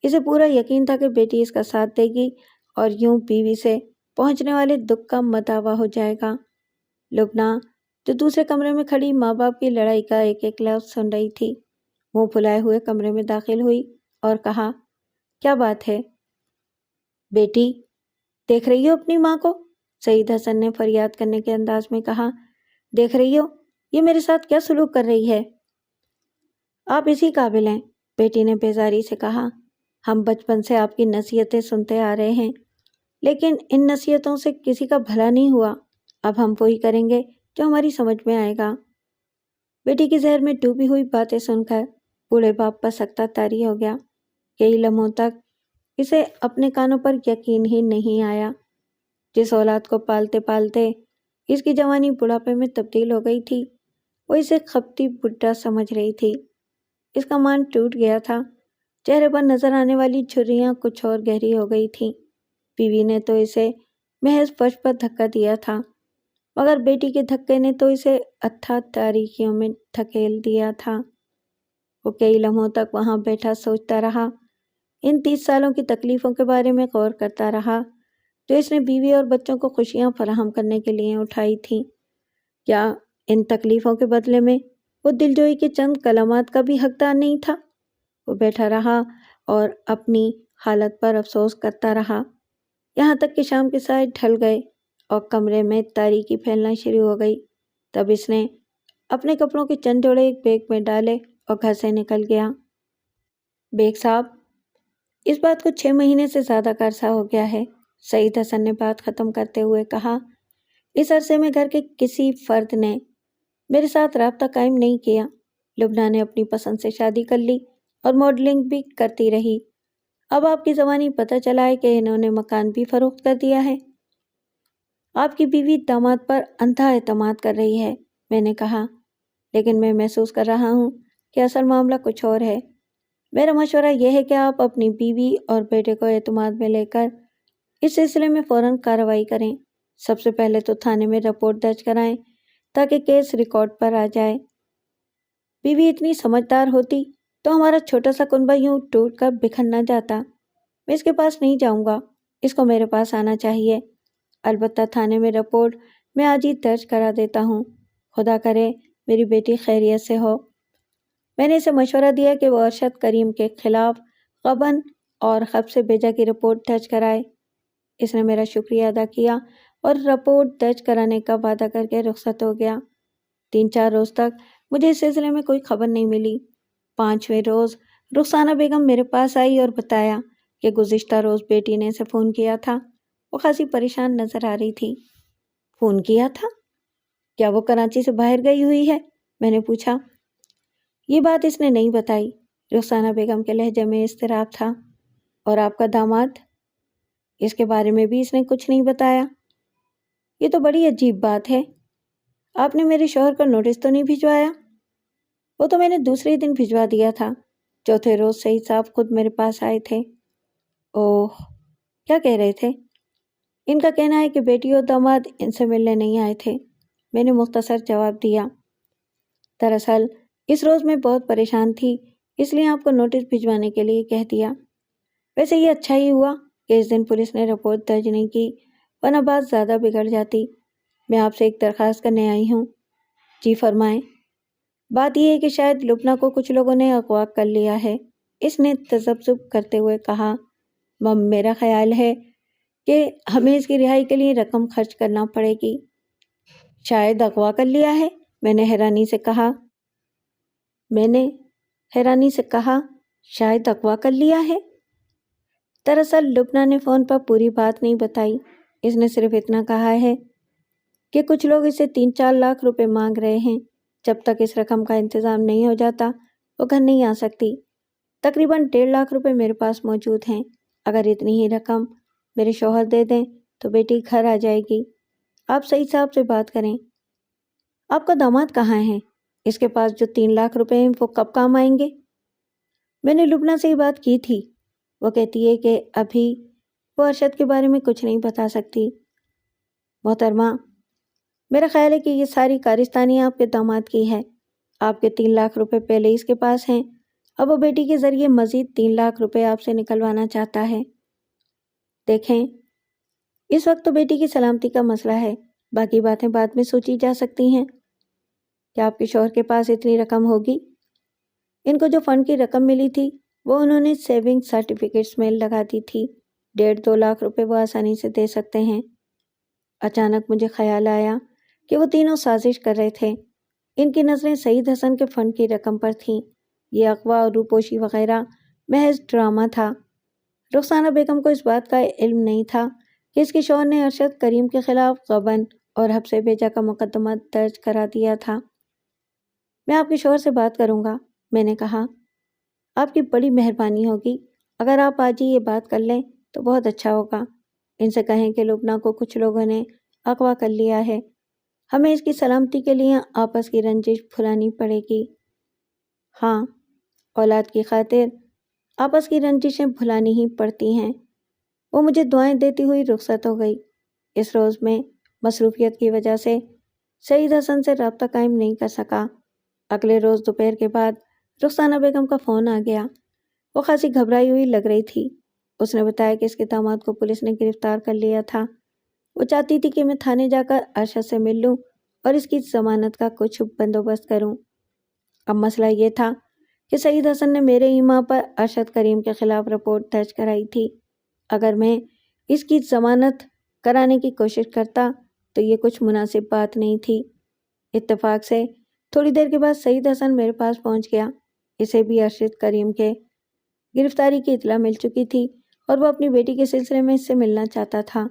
اسے پورا یقین تھا کہ بیٹی اس کا ساتھ دے گی اور یوں بیوی سے پہنچنے والے دکھ کا مداوع ہو جائے گا۔ لبنہ جو دوسرے کمرے میں کھڑی ماں باپ کی لڑائی کا ایک ایک لفظ سن رہی تھی، منہ پھلائے ہوئے کمرے میں داخل ہوئی اور کہا، کیا بات ہے بیٹی، دیکھ رہی ہو اپنی ماں کو؟ سعید حسن نے فریاد کرنے کے انداز میں کہا، دیکھ رہی ہو یہ میرے ساتھ کیا سلوک کر رہی ہے؟ آپ اسی قابل ہیں، بیٹی نے بیزاری سے کہا۔ ہم بچپن سے آپ کی نصیحتیں سنتے آ رہے ہیں، لیکن ان نصیحتوں سے کسی کا بھلا نہیں ہوا۔ اب ہم وہی کریں گے جو ہماری سمجھ میں آئے گا۔ بیٹی کی زہر میں ڈوبی ہوئی باتیں سن کر بوڑھے باپ پر سکتہ طاری ہو گیا۔ کئی لمحوں تک اسے اپنے کانوں پر یقین ہی نہیں آیا۔ جس اولاد کو پالتے پالتے اس کی جوانی بڑھاپے میں تبدیل ہو گئی تھی، وہ اسے خپتی بڈھا سمجھ رہی تھی۔ اس کا مان ٹوٹ گیا تھا، چہرے پر نظر آنے والی جھریاں کچھ اور گہری ہو گئی تھیں۔ بیوی نے تو اسے محض فرش پر دھکا دیا تھا، مگر بیٹی کے دھکے نے تو اسے اتھاہ تاریکیوں میں دھکیل دیا تھا۔ وہ کئی لمحوں تک وہاں بیٹھا سوچتا رہا، ان 30 سالوں کی تکلیفوں کے بارے میں غور کرتا رہا جو اس نے بیوی اور بچوں کو خوشیاں فراہم کرنے کے لیے اٹھائی تھیں۔ کیا ان تکلیفوں کے بدلے میں وہ دلجوئی کے چند کلمات کا بھی حقدار نہیں تھا؟ وہ بیٹھا رہا اور اپنی حالت پر افسوس کرتا رہا، یہاں تک کہ شام کے سائے ڈھل گئے اور کمرے میں تاریکی پھیلنا شروع ہو گئی۔ تب اس نے اپنے کپڑوں کے چند جوڑے ایک بیگ میں ڈالے اور گھر سے نکل گیا۔ بیگ صاحب، اس بات کو 6 مہینے سے زیادہ کا عرصہ ہو گیا ہے، سعید حسن نے بات ختم کرتے ہوئے کہا۔ اس عرصے میں گھر کے کسی فرد نے میرے ساتھ رابطہ قائم نہیں کیا۔ لبنہ نے اپنی پسند سے شادی کر لی اور ماڈلنگ بھی کرتی رہی۔ اب آپ کی زبانی پتہ چلا ہے کہ انہوں نے مکان بھی فروخت کر دیا ہے۔ آپ کی بیوی داماد پر اندھا اعتماد کر رہی ہے، میں نے کہا، لیکن میں محسوس کر رہا ہوں کہ اصل معاملہ کچھ اور ہے۔ میرا مشورہ یہ ہے کہ آپ اپنی بیوی اور بیٹے کو اعتماد میں لے کر اس سلسلے میں فوراً کارروائی کریں۔ سب سے پہلے تو تھانے میں رپورٹ درج کرائیں تاکہ کیس ریکارڈ پر آ جائے۔ بیوی اتنی سمجھدار ہوتی تو ہمارا چھوٹا سا کنبہ یوں ٹوٹ کر بکھر نہ جاتا۔ میں اس کے پاس نہیں جاؤں گا، اس کو میرے پاس آنا چاہیے۔ البتہ تھانے میں رپورٹ میں آج ہی درج کرا دیتا ہوں، خدا کرے میری بیٹی خیریت سے ہو۔ میں نے اسے مشورہ دیا کہ وہ ارشد کریم کے خلاف غبن اور خب سے بیجا کی رپورٹ درج کرائے۔ اس نے میرا شکریہ ادا کیا اور رپورٹ درج کرانے کا وعدہ کر کے رخصت ہو گیا۔ 3-4 روز تک مجھے اس سلسلے میں کوئی خبر نہیں ملی۔ 5ویں روز رخسانہ بیگم میرے پاس آئی اور بتایا کہ گزشتہ روز بیٹی نے اسے فون کیا تھا۔ وہ خاصی پریشان نظر آ رہی تھی۔ فون کیا تھا؟ کیا وہ کراچی سے باہر گئی ہوئی ہے؟ میں نے پوچھا۔ یہ بات اس نے نہیں بتائی، رخسانہ بیگم کے لہجے میں اضطراب تھا۔ اور آپ کا داماد؟ اس کے بارے میں بھی اس نے کچھ نہیں بتایا۔ یہ تو بڑی عجیب بات ہے، آپ نے میرے شوہر کو نوٹس تو نہیں بھجوایا؟ وہ تو میں نے دوسرے ہی دن بھجوا دیا تھا۔ 4تھے روز سعید صاحب خود میرے پاس آئے تھے۔ اوہ، کیا کہہ رہے تھے؟ ان کا کہنا ہے کہ بیٹی اور داماد ان سے ملنے نہیں آئے تھے، میں نے مختصر جواب دیا۔ دراصل اس روز میں بہت پریشان تھی، اس لیے آپ کو نوٹس بھجوانے کے لیے کہہ دیا۔ ویسے یہ اچھا ہی ہوا کہ اس دن پولیس نے رپورٹ درج نہیں کی، ورنہ بات زیادہ بگڑ جاتی۔ میں آپ سے ایک درخواست کرنے آئی ہوں۔ جی فرمائیں۔ بات یہ ہے کہ شاید لبنہ کو کچھ لوگوں نے اغوا کر لیا ہے، اس نے تذبذب کرتے ہوئے کہا۔ میرا خیال ہے کہ ہمیں اس کی رہائی کے لیے رقم خرچ کرنا پڑے گی۔ شاید اغوا کر لیا ہے؟ میں نے حیرانی سے کہا، شاید اغوا کر لیا ہے؟ دراصل لبنہ نے فون پر پوری بات نہیں بتائی، اس نے صرف اتنا کہا ہے کہ کچھ لوگ اسے 3-4 لاکھ روپے مانگ رہے ہیں۔ جب تک اس رقم کا انتظام نہیں ہو جاتا وہ گھر نہیں آ سکتی۔ تقریباً 1.5 لاکھ روپے میرے پاس موجود ہیں، اگر اتنی ہی رقم میرے شوہر دے دیں تو بیٹی گھر آ جائے گی۔ آپ سعید صاحب سے بات کریں۔ آپ کا داماد کہاں ہے؟ اس کے پاس جو 3 لاکھ روپے ہیں وہ کب کام آئیں گے؟ میں نے لبنہ سے ہی بات کی تھی، وہ کہتی ہے کہ ابھی وہ ارشد کے بارے میں کچھ نہیں بتا سکتی۔ محترمہ، میرا خیال ہے کہ یہ ساری کارستانی آپ کے داماد کی ہے۔ آپ کے 3 لاکھ روپے پہلے اس کے پاس ہیں، اب وہ بیٹی کے ذریعے مزید 3 لاکھ روپے آپ سے نکلوانا چاہتا ہے۔ دیکھیں، اس وقت تو بیٹی کی سلامتی کا مسئلہ ہے، باقی باتیں بعد میں سوچی جا سکتی ہیں۔ کیا آپ کے شوہر کے پاس اتنی رقم ہوگی؟ ان کو جو فنڈ کی رقم ملی تھی وہ انہوں نے سیونگ سرٹیفکیٹس میں لگا دی تھی۔ 1.5-2 لاکھ روپے وہ آسانی سے دے سکتے ہیں۔ اچانک مجھے خیال آیا کہ وہ تینوں سازش کر رہے تھے۔ ان کی نظریں سعید حسن کے فنڈ کی رقم پر تھیں۔ یہ اغوا اور روپوشی وغیرہ محض ڈرامہ تھا۔ رخسانہ بیگم کو اس بات کا علم نہیں تھا کہ اس کے شوہر نے ارشد کریم کے خلاف غبن اور حبس بیجا کا مقدمہ درج کرا دیا تھا۔ میں آپ کے شوہر سے بات کروں گا، میں نے کہا۔ آپ کی بڑی مہربانی ہوگی، اگر آپ آج ہی یہ بات کر لیں تو بہت اچھا ہوگا۔ ان سے کہیں کہ لبنہ کو کچھ لوگوں نے اغوا کر لیا ہے، ہمیں اس کی سلامتی کے لیے آپس کی رنجش بھلانی پڑے گی۔ ہاں، اولاد کی خاطر آپس کی رنجشیں بھلانی ہی پڑتی ہیں۔ وہ مجھے دعائیں دیتی ہوئی رخصت ہو گئی۔ اس روز میں مصروفیت کی وجہ سے سعید حسن سے رابطہ قائم نہیں کر سکا۔ اگلے روز دوپہر کے بعد رخسانہ بیگم کا فون آ گیا۔ وہ خاصی گھبرائی ہوئی لگ رہی تھی۔ اس نے بتایا کہ اس کے داماد کو پولیس نے گرفتار کر لیا تھا۔ وہ چاہتی تھی کہ میں تھانے جا کر ارشد سے مل لوں اور اس کی ضمانت کا کچھ بندوبست کروں۔ اب مسئلہ یہ تھا کہ سعید حسن نے میرے ایما پر ارشد کریم کے خلاف رپورٹ درج کرائی تھی۔ اگر میں اس کی ضمانت کرانے کی کوشش کرتا تو یہ کچھ مناسب بات نہیں تھی۔ اتفاق سے تھوڑی دیر کے بعد سعید حسن میرے پاس پہنچ گیا۔ اسے بھی ارشد کریم کے گرفتاری کی اطلاع مل چکی تھی اور وہ اپنی بیٹی کے سلسلے میں اس سے ملنا چاہتا تھا،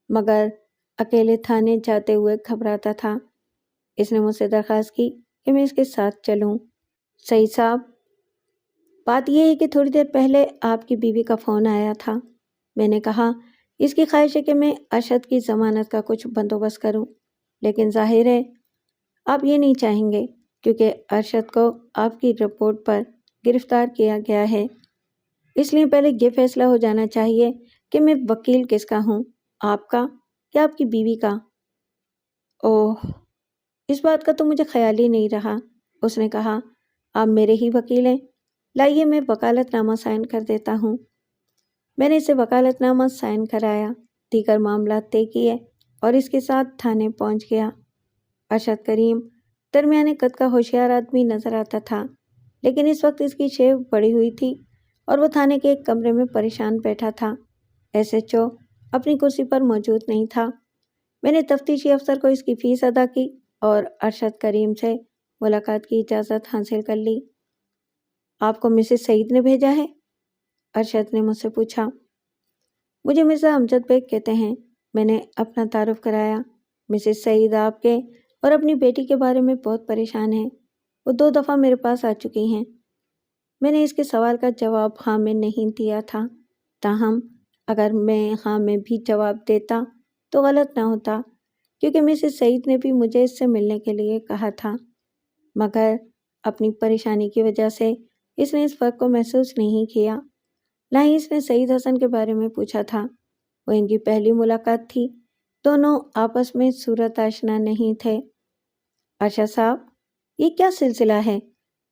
مگر اکیلے تھانے جاتے ہوئے گھبراتا تھا۔ اس نے مجھ سے درخواست کی کہ میں اس کے ساتھ چلوں۔ سعید صاحب، بات یہ ہے کہ تھوڑی دیر پہلے آپ کی بیوی کا فون آیا تھا۔ میں نے کہا اس کی خواہش ہے کہ میں ارشد کی ضمانت کا کچھ بندوبست کروں، لیکن ظاہر ہے آپ یہ نہیں چاہیں گے کیونکہ ارشد کو آپ کی رپورٹ پر گرفتار کیا گیا ہے۔ اس لیے پہلے یہ فیصلہ ہو جانا چاہیے کہ میں وکیل کس کا ہوں، آپ کا یا آپ کی بیوی کا؟ اوہ، اس بات کا تو مجھے خیال ہی نہیں رہا۔ اس نے کہا، آپ میرے ہی وکیل ہیں، لائیے میں وکالت نامہ سائن کر دیتا ہوں۔ میں نے اسے وکالت نامہ سائن کرایا، دیگر معاملات طے کیے اور اس کے ساتھ تھانے پہنچ گیا۔ ارشد کریم درمیانے قد کا ہوشیار آدمی نظر آتا تھا، لیکن اس وقت اس کی شیو بڑی ہوئی تھی اور وہ تھانے کے ایک کمرے میں پریشان بیٹھا تھا۔ ایس ایچ او اپنی کرسی پر موجود نہیں تھا۔ میں نے تفتیشی افسر کو اس کی فیس ادا کی اور ارشد کریم سے ملاقات کی اجازت حاصل کر لی۔ آپ کو مسز سعید نے بھیجا ہے؟ ارشد نے مجھ سے پوچھا۔ مجھے مرزا امجد بیگ کہتے ہیں، میں نے اپنا تعارف کرایا۔ مسز سعید آپ کے اور اپنی بیٹی کے بارے میں بہت پریشان ہیں، وہ 2 دفعہ میرے پاس آ چکی ہیں۔ میں نے اس کے سوال کا جواب ہاں میں نہیں دیا تھا، تاہم اگر میں ہاں میں بھی جواب دیتا تو غلط نہ ہوتا، کیونکہ مسز سعید نے بھی مجھے اس سے ملنے کے لیے کہا تھا، مگر اپنی پریشانی کی وجہ سے اس نے اس فرق کو محسوس نہیں کیا۔ نہ ہی اس نے سعید حسن کے بارے میں پوچھا تھا۔ وہ ان کی پہلی ملاقات تھی، دونوں آپس میں صورت آشنا نہیں تھے۔ ارشد صاحب، یہ کیا سلسلہ ہے؟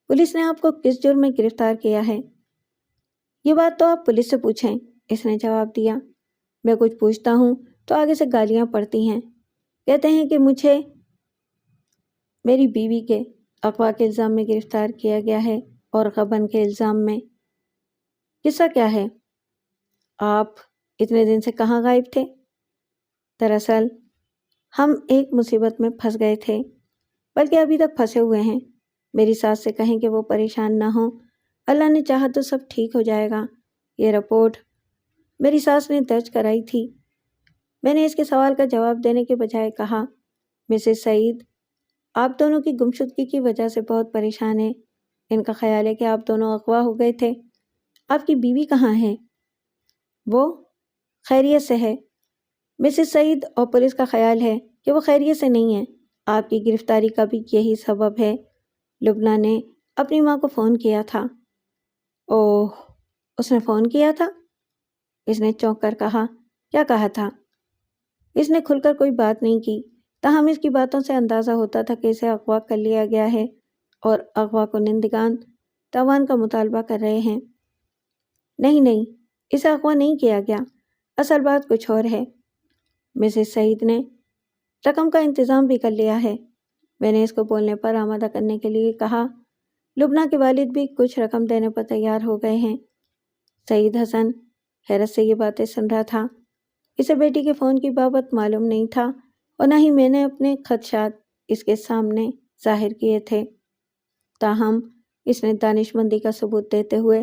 پولیس نے آپ کو کس جرم میں گرفتار کیا ہے؟ یہ بات تو آپ پولیس سے پوچھیں، اس نے جواب دیا۔ میں کچھ پوچھتا ہوں تو آگے سے گالیاں پڑتی ہیں، کہتے ہیں کہ مجھے میری بیوی کے اغوا کے الزام میں گرفتار کیا گیا ہے اور غبن کے الزام میں۔ قصہ کیا ہے؟ آپ اتنے دن سے کہاں غائب تھے؟ دراصل ہم ایک مصیبت میں پھنس گئے تھے، بلکہ ابھی تک پھنسے ہوئے ہیں۔ میری ساس سے کہیں کہ وہ پریشان نہ ہوں، اللہ نے چاہا تو سب ٹھیک ہو جائے گا۔ یہ رپورٹ میری ساس نے درج کرائی تھی۔ میں نے اس کے سوال کا جواب دینے کے بجائے کہا، مسز سعید آپ دونوں کی گمشدگی کی وجہ سے بہت پریشان ہیں۔ ان کا خیال ہے کہ آپ دونوں اغوا ہو گئے تھے۔ آپ کی بیوی کہاں ہے؟ وہ خیریت سے ہے۔ مسز سعید اور پولیس کا خیال ہے کہ وہ خیریت سے نہیں ہے۔ آپ کی گرفتاری کا بھی یہی سبب ہے۔ لبنہ نے اپنی ماں کو فون کیا تھا۔ اوہ، اس نے فون کیا تھا؟ اس نے چونک کر کہا، کیا کہا تھا؟ اس نے کھل کر کوئی بات نہیں کی، تاہم اس کی باتوں سے اندازہ ہوتا تھا کہ اسے اغوا کر لیا گیا ہے اور اغوا کنندگان تاوان کا مطالبہ کر رہے ہیں۔ نہیں، اسے اغوا نہیں کیا گیا، اصل بات کچھ اور ہے۔ مسز سعید نے رقم کا انتظام بھی کر لیا ہے۔ میں نے اس کو بولنے پر آمادہ کرنے کے لیے کہا۔ لبنہ کے والد بھی کچھ رقم دینے پر تیار ہو گئے ہیں۔ سعید حسن حیرت سے یہ باتیں سن رہا تھا۔ اسے بیٹی کے فون کی بابت معلوم نہیں تھا اور نہ ہی میں نے اپنے خدشات اس کے سامنے ظاہر کیے تھے۔ تاہم اس نے دانش مندی کا ثبوت دیتے ہوئے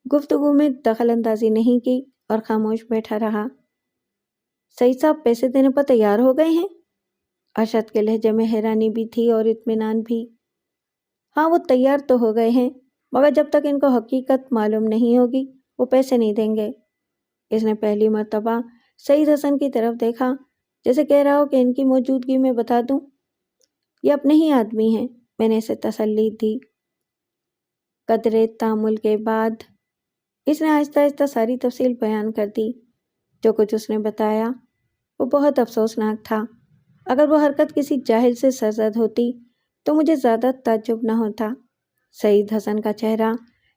گفتگو میں دخل اندازی نہیں کی اور خاموش بیٹھا رہا۔ سعید صاحب پیسے دینے پر تیار ہو گئے ہیں؟ ارشد کے لہجے میں حیرانی بھی تھی اور اطمینان بھی۔ ہاں، وہ تیار تو ہو گئے ہیں، مگر جب تک ان کو حقیقت معلوم نہیں ہوگی وہ پیسے نہیں دیں گے۔ اس نے پہلی مرتبہ سعید حسن کی طرف دیکھا، جیسے کہہ رہا ہو کہ ان کی موجودگی میں بتا دوں۔ یہ اپنے ہی آدمی ہیں، میں نے اسے تسلی دی۔ قدرے تامل کے بعد اس نے آہستہ آہستہ ساری تفصیل بیان کر دی۔ جو کچھ اس نے بتایا وہ بہت افسوسناک تھا۔ اگر وہ حرکت کسی جاہل سے سرزد ہوتی تو مجھے زیادہ تعجب نہ ہوتا۔ سعید حسن کا چہرہ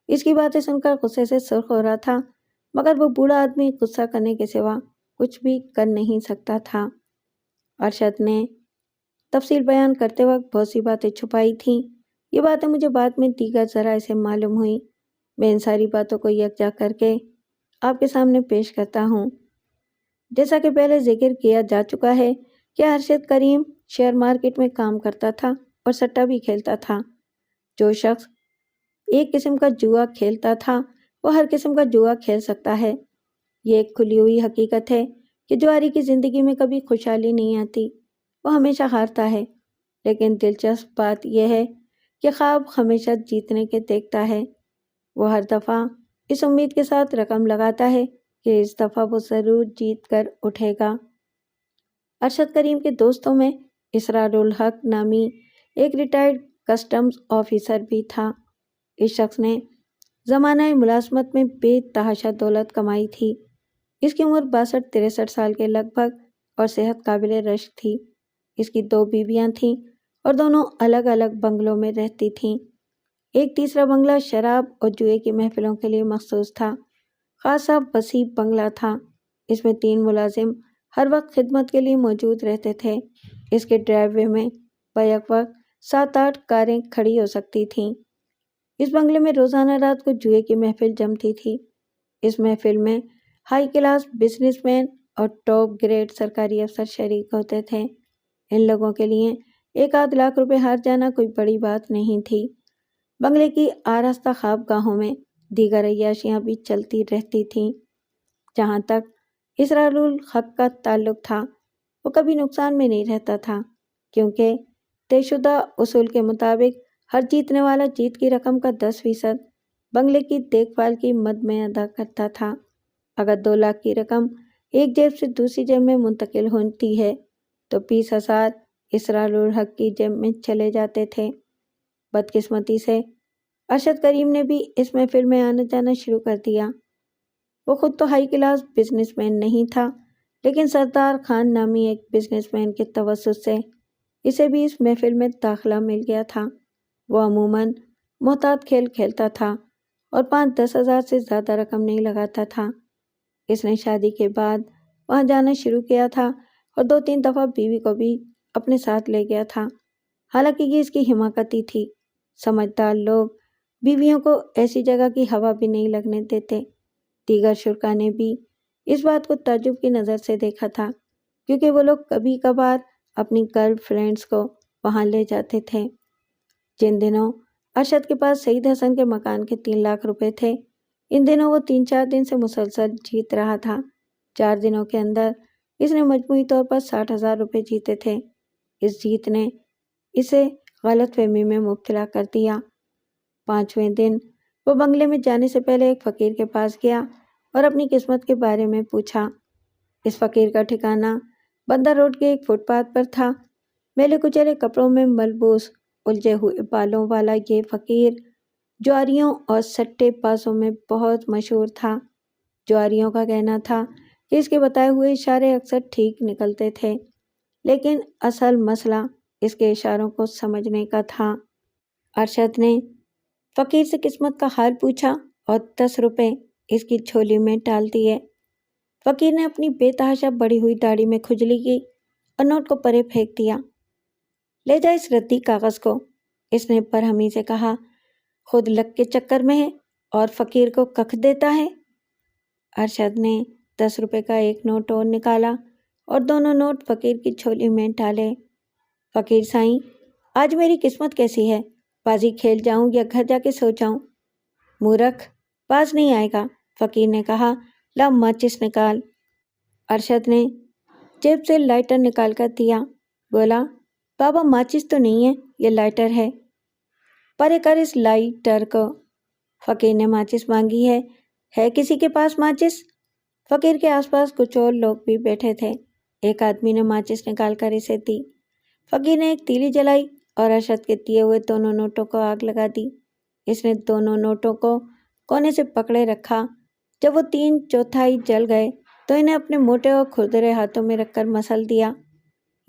اس کی باتیں سن کر غصے سے سرخ ہو رہا تھا، مگر وہ بوڑھا آدمی غصہ کرنے کے سوا کچھ بھی کر نہیں سکتا تھا۔ ارشد نے تفصیل بیان کرتے وقت بہت سی باتیں چھپائی تھیں۔ یہ باتیں مجھے بعد میں دیگر ذرائع سے معلوم ہوئی۔ میں ان ساری باتوں کو یکجا کر کے آپ کے سامنے پیش کرتا ہوں۔ جیسا کہ پہلے ذکر کیا جا چکا ہے کہ ارشد کریم شیئر مارکیٹ میں کام کرتا تھا اور سٹہ بھی کھیلتا تھا۔ جو شخص ایک قسم کا جوا کھیلتا تھا وہ ہر قسم کا جوا کھیل سکتا ہے۔ یہ ایک کھلی ہوئی حقیقت ہے کہ جواری کی زندگی میں کبھی خوشحالی نہیں آتی، وہ ہمیشہ ہارتا ہے۔ لیکن دلچسپ بات یہ ہے کہ خواب ہمیشہ جیتنے کے دیکھتا ہے۔ وہ ہر دفعہ اس امید کے ساتھ رقم لگاتا ہے کہ اس دفعہ وہ ضرور جیت کر اٹھے گا۔ ارشد کریم کے دوستوں میں اسرار الحق نامی ایک ریٹائرڈ کسٹمز آفیسر بھی تھا۔ اس شخص نے زمانہ ملازمت میں بے تحاشا دولت کمائی تھی۔ اس کی عمر 62-63 سال کے لگ بھگ اور صحت قابل رشک تھی۔ اس کی 2 بیویاں تھیں اور دونوں الگ الگ بنگلوں میں رہتی تھیں۔ ایک تیسرا بنگلہ شراب اور جوئے کی محفلوں کے لیے مخصوص تھا۔ خاصا وسیع بنگلہ تھا۔ اس میں 3 ملازم ہر وقت خدمت کے لیے موجود رہتے تھے۔ اس کے ڈرائیو وے میں بیک وقت 7-8 کاریں کھڑی ہو سکتی تھیں۔ اس بنگلے میں روزانہ رات کو جوئے کی محفل جمتی تھی۔ اس محفل میں ہائی کلاس بزنس مین اور ٹاپ گریڈ سرکاری افسر شریک ہوتے تھے۔ ان لوگوں کے لیے 1-8 لاکھ روپے ہار جانا کوئی بڑی بات نہیں تھی۔ بنگلے کی آراستہ خوابگاہوں میں دیگر عیاشیاں بھی چلتی رہتی تھیں۔ جہاں تک اسرار الحق کا تعلق تھا وہ کبھی نقصان میں نہیں رہتا تھا، کیونکہ طے شدہ اصول کے مطابق ہر جیتنے والا جیت کی رقم کا 10% بنگلے کی دیکھ بھال کی مد میں ادا کرتا تھا۔ اگر 2 لاکھ کی رقم ایک جیب سے دوسری جیب میں منتقل ہوتی ہے تو 20,000 اسرار الحق کی جیب میں چلے جاتے تھے۔ بدقسمتی سے ارشد کریم نے بھی اس محفل میں آنا جانا شروع کر دیا۔ وہ خود تو ہائی کلاس بزنس مین نہیں تھا، لیکن سردار خان نامی ایک بزنس مین کے توسط سے اسے بھی اس محفل میں داخلہ مل گیا تھا۔ وہ عموماً محتاط کھیل کھیلتا تھا اور 5-10 ہزار سے زیادہ رقم نہیں لگاتا تھا۔ اس نے شادی کے بعد وہاں جانا شروع کیا تھا اور 2-3 دفعہ بیوی کو بھی اپنے ساتھ لے گیا تھا۔ حالانکہ یہ اس کی حماقتی تھی۔ سمجھدار لوگ بیویوں کو ایسی جگہ کی ہوا بھی نہیں لگنے دیتے۔ دیگر شرکاء نے بھی اس بات کو تعجب کی نظر سے دیکھا تھا، کیونکہ وہ لوگ کبھی کبھار اپنی گرل فرینڈز کو وہاں لے جاتے تھے۔ جن دنوں ارشد کے پاس سعید حسن کے مکان کے 3 لاکھ روپے تھے، ان دنوں وہ 3-4 دن سے مسلسل جیت رہا تھا۔ 4 دنوں کے اندر اس نے مجموعی طور پر 60,000 روپے جیتے تھے۔ اس جیت نے اسے غلط فہمی میں مبتلا کر دیا۔ 5ویں دن وہ بنگلے میں جانے سے پہلے ایک فقیر کے پاس گیا اور اپنی قسمت کے بارے میں پوچھا۔ اس فقیر کا ٹھکانہ بندر روڈ کے ایک فٹ پاتھ پر تھا۔ میلے کچیلے کپڑوں میں ملبوس الجھے ہوئے بالوں والا یہ فقیر جواریوں اور سٹے بازوں میں بہت مشہور تھا۔ جواریوں کا کہنا تھا کہ اس کے بتائے ہوئے اشارے اکثر ٹھیک نکلتے تھے، لیکن اصل مسئلہ اس کے اشاروں کو سمجھنے کا تھا۔ ارشد نے فقیر سے قسمت کا حال پوچھا اور 10 روپے اس کی جھولی میں ڈال دیے۔ فقیر نے اپنی بے تحاشا بڑھی ہوئی داڑھی میں کھجلی کی اور نوٹ کو پرے پھینک دیا۔ لے جا اس ردی کاغذ کو، اس نے برہمی سے کہا، خود لک کے چکر میں ہے اور فقیر کو ککھ دیتا ہے۔ ارشد نے 10 روپے کا ایک نوٹ اور نکالا اور دونوں نوٹ فقیر کی جھولی میں ڈالے۔ فقیر سائیں، آج میری قسمت کیسی ہے؟ بازی کھیل جاؤں یا گھر جا کے سو جاؤں؟ مورکھ، باز نہیں آئے گا، فقیر نے کہا، لا ماچس نکال۔ ارشد نے جیب سے لائٹر نکال کر دیا، بولا، بابا ماچس تو نہیں ہے، یہ لائٹر ہے، پرے کر اس لائٹر کو۔ فقیر نے ماچس مانگی ہے کسی کے پاس ماچس؟ فقیر کے آس پاس کچھ اور لوگ بھی بیٹھے تھے۔ ایک آدمی نے ماچس نکال کر اسے دی۔ فقیر نے ایک تیلی جلائی اور ارشد کے دیے ہوئے دونوں نوٹوں کو آگ لگا دی۔ اس نے دونوں نوٹوں کو کونے سے پکڑے رکھا۔ جب وہ 3/4 جل گئے تو انہیں اپنے موٹے اور کھردرے ہاتھوں میں رکھ کر مسل دیا۔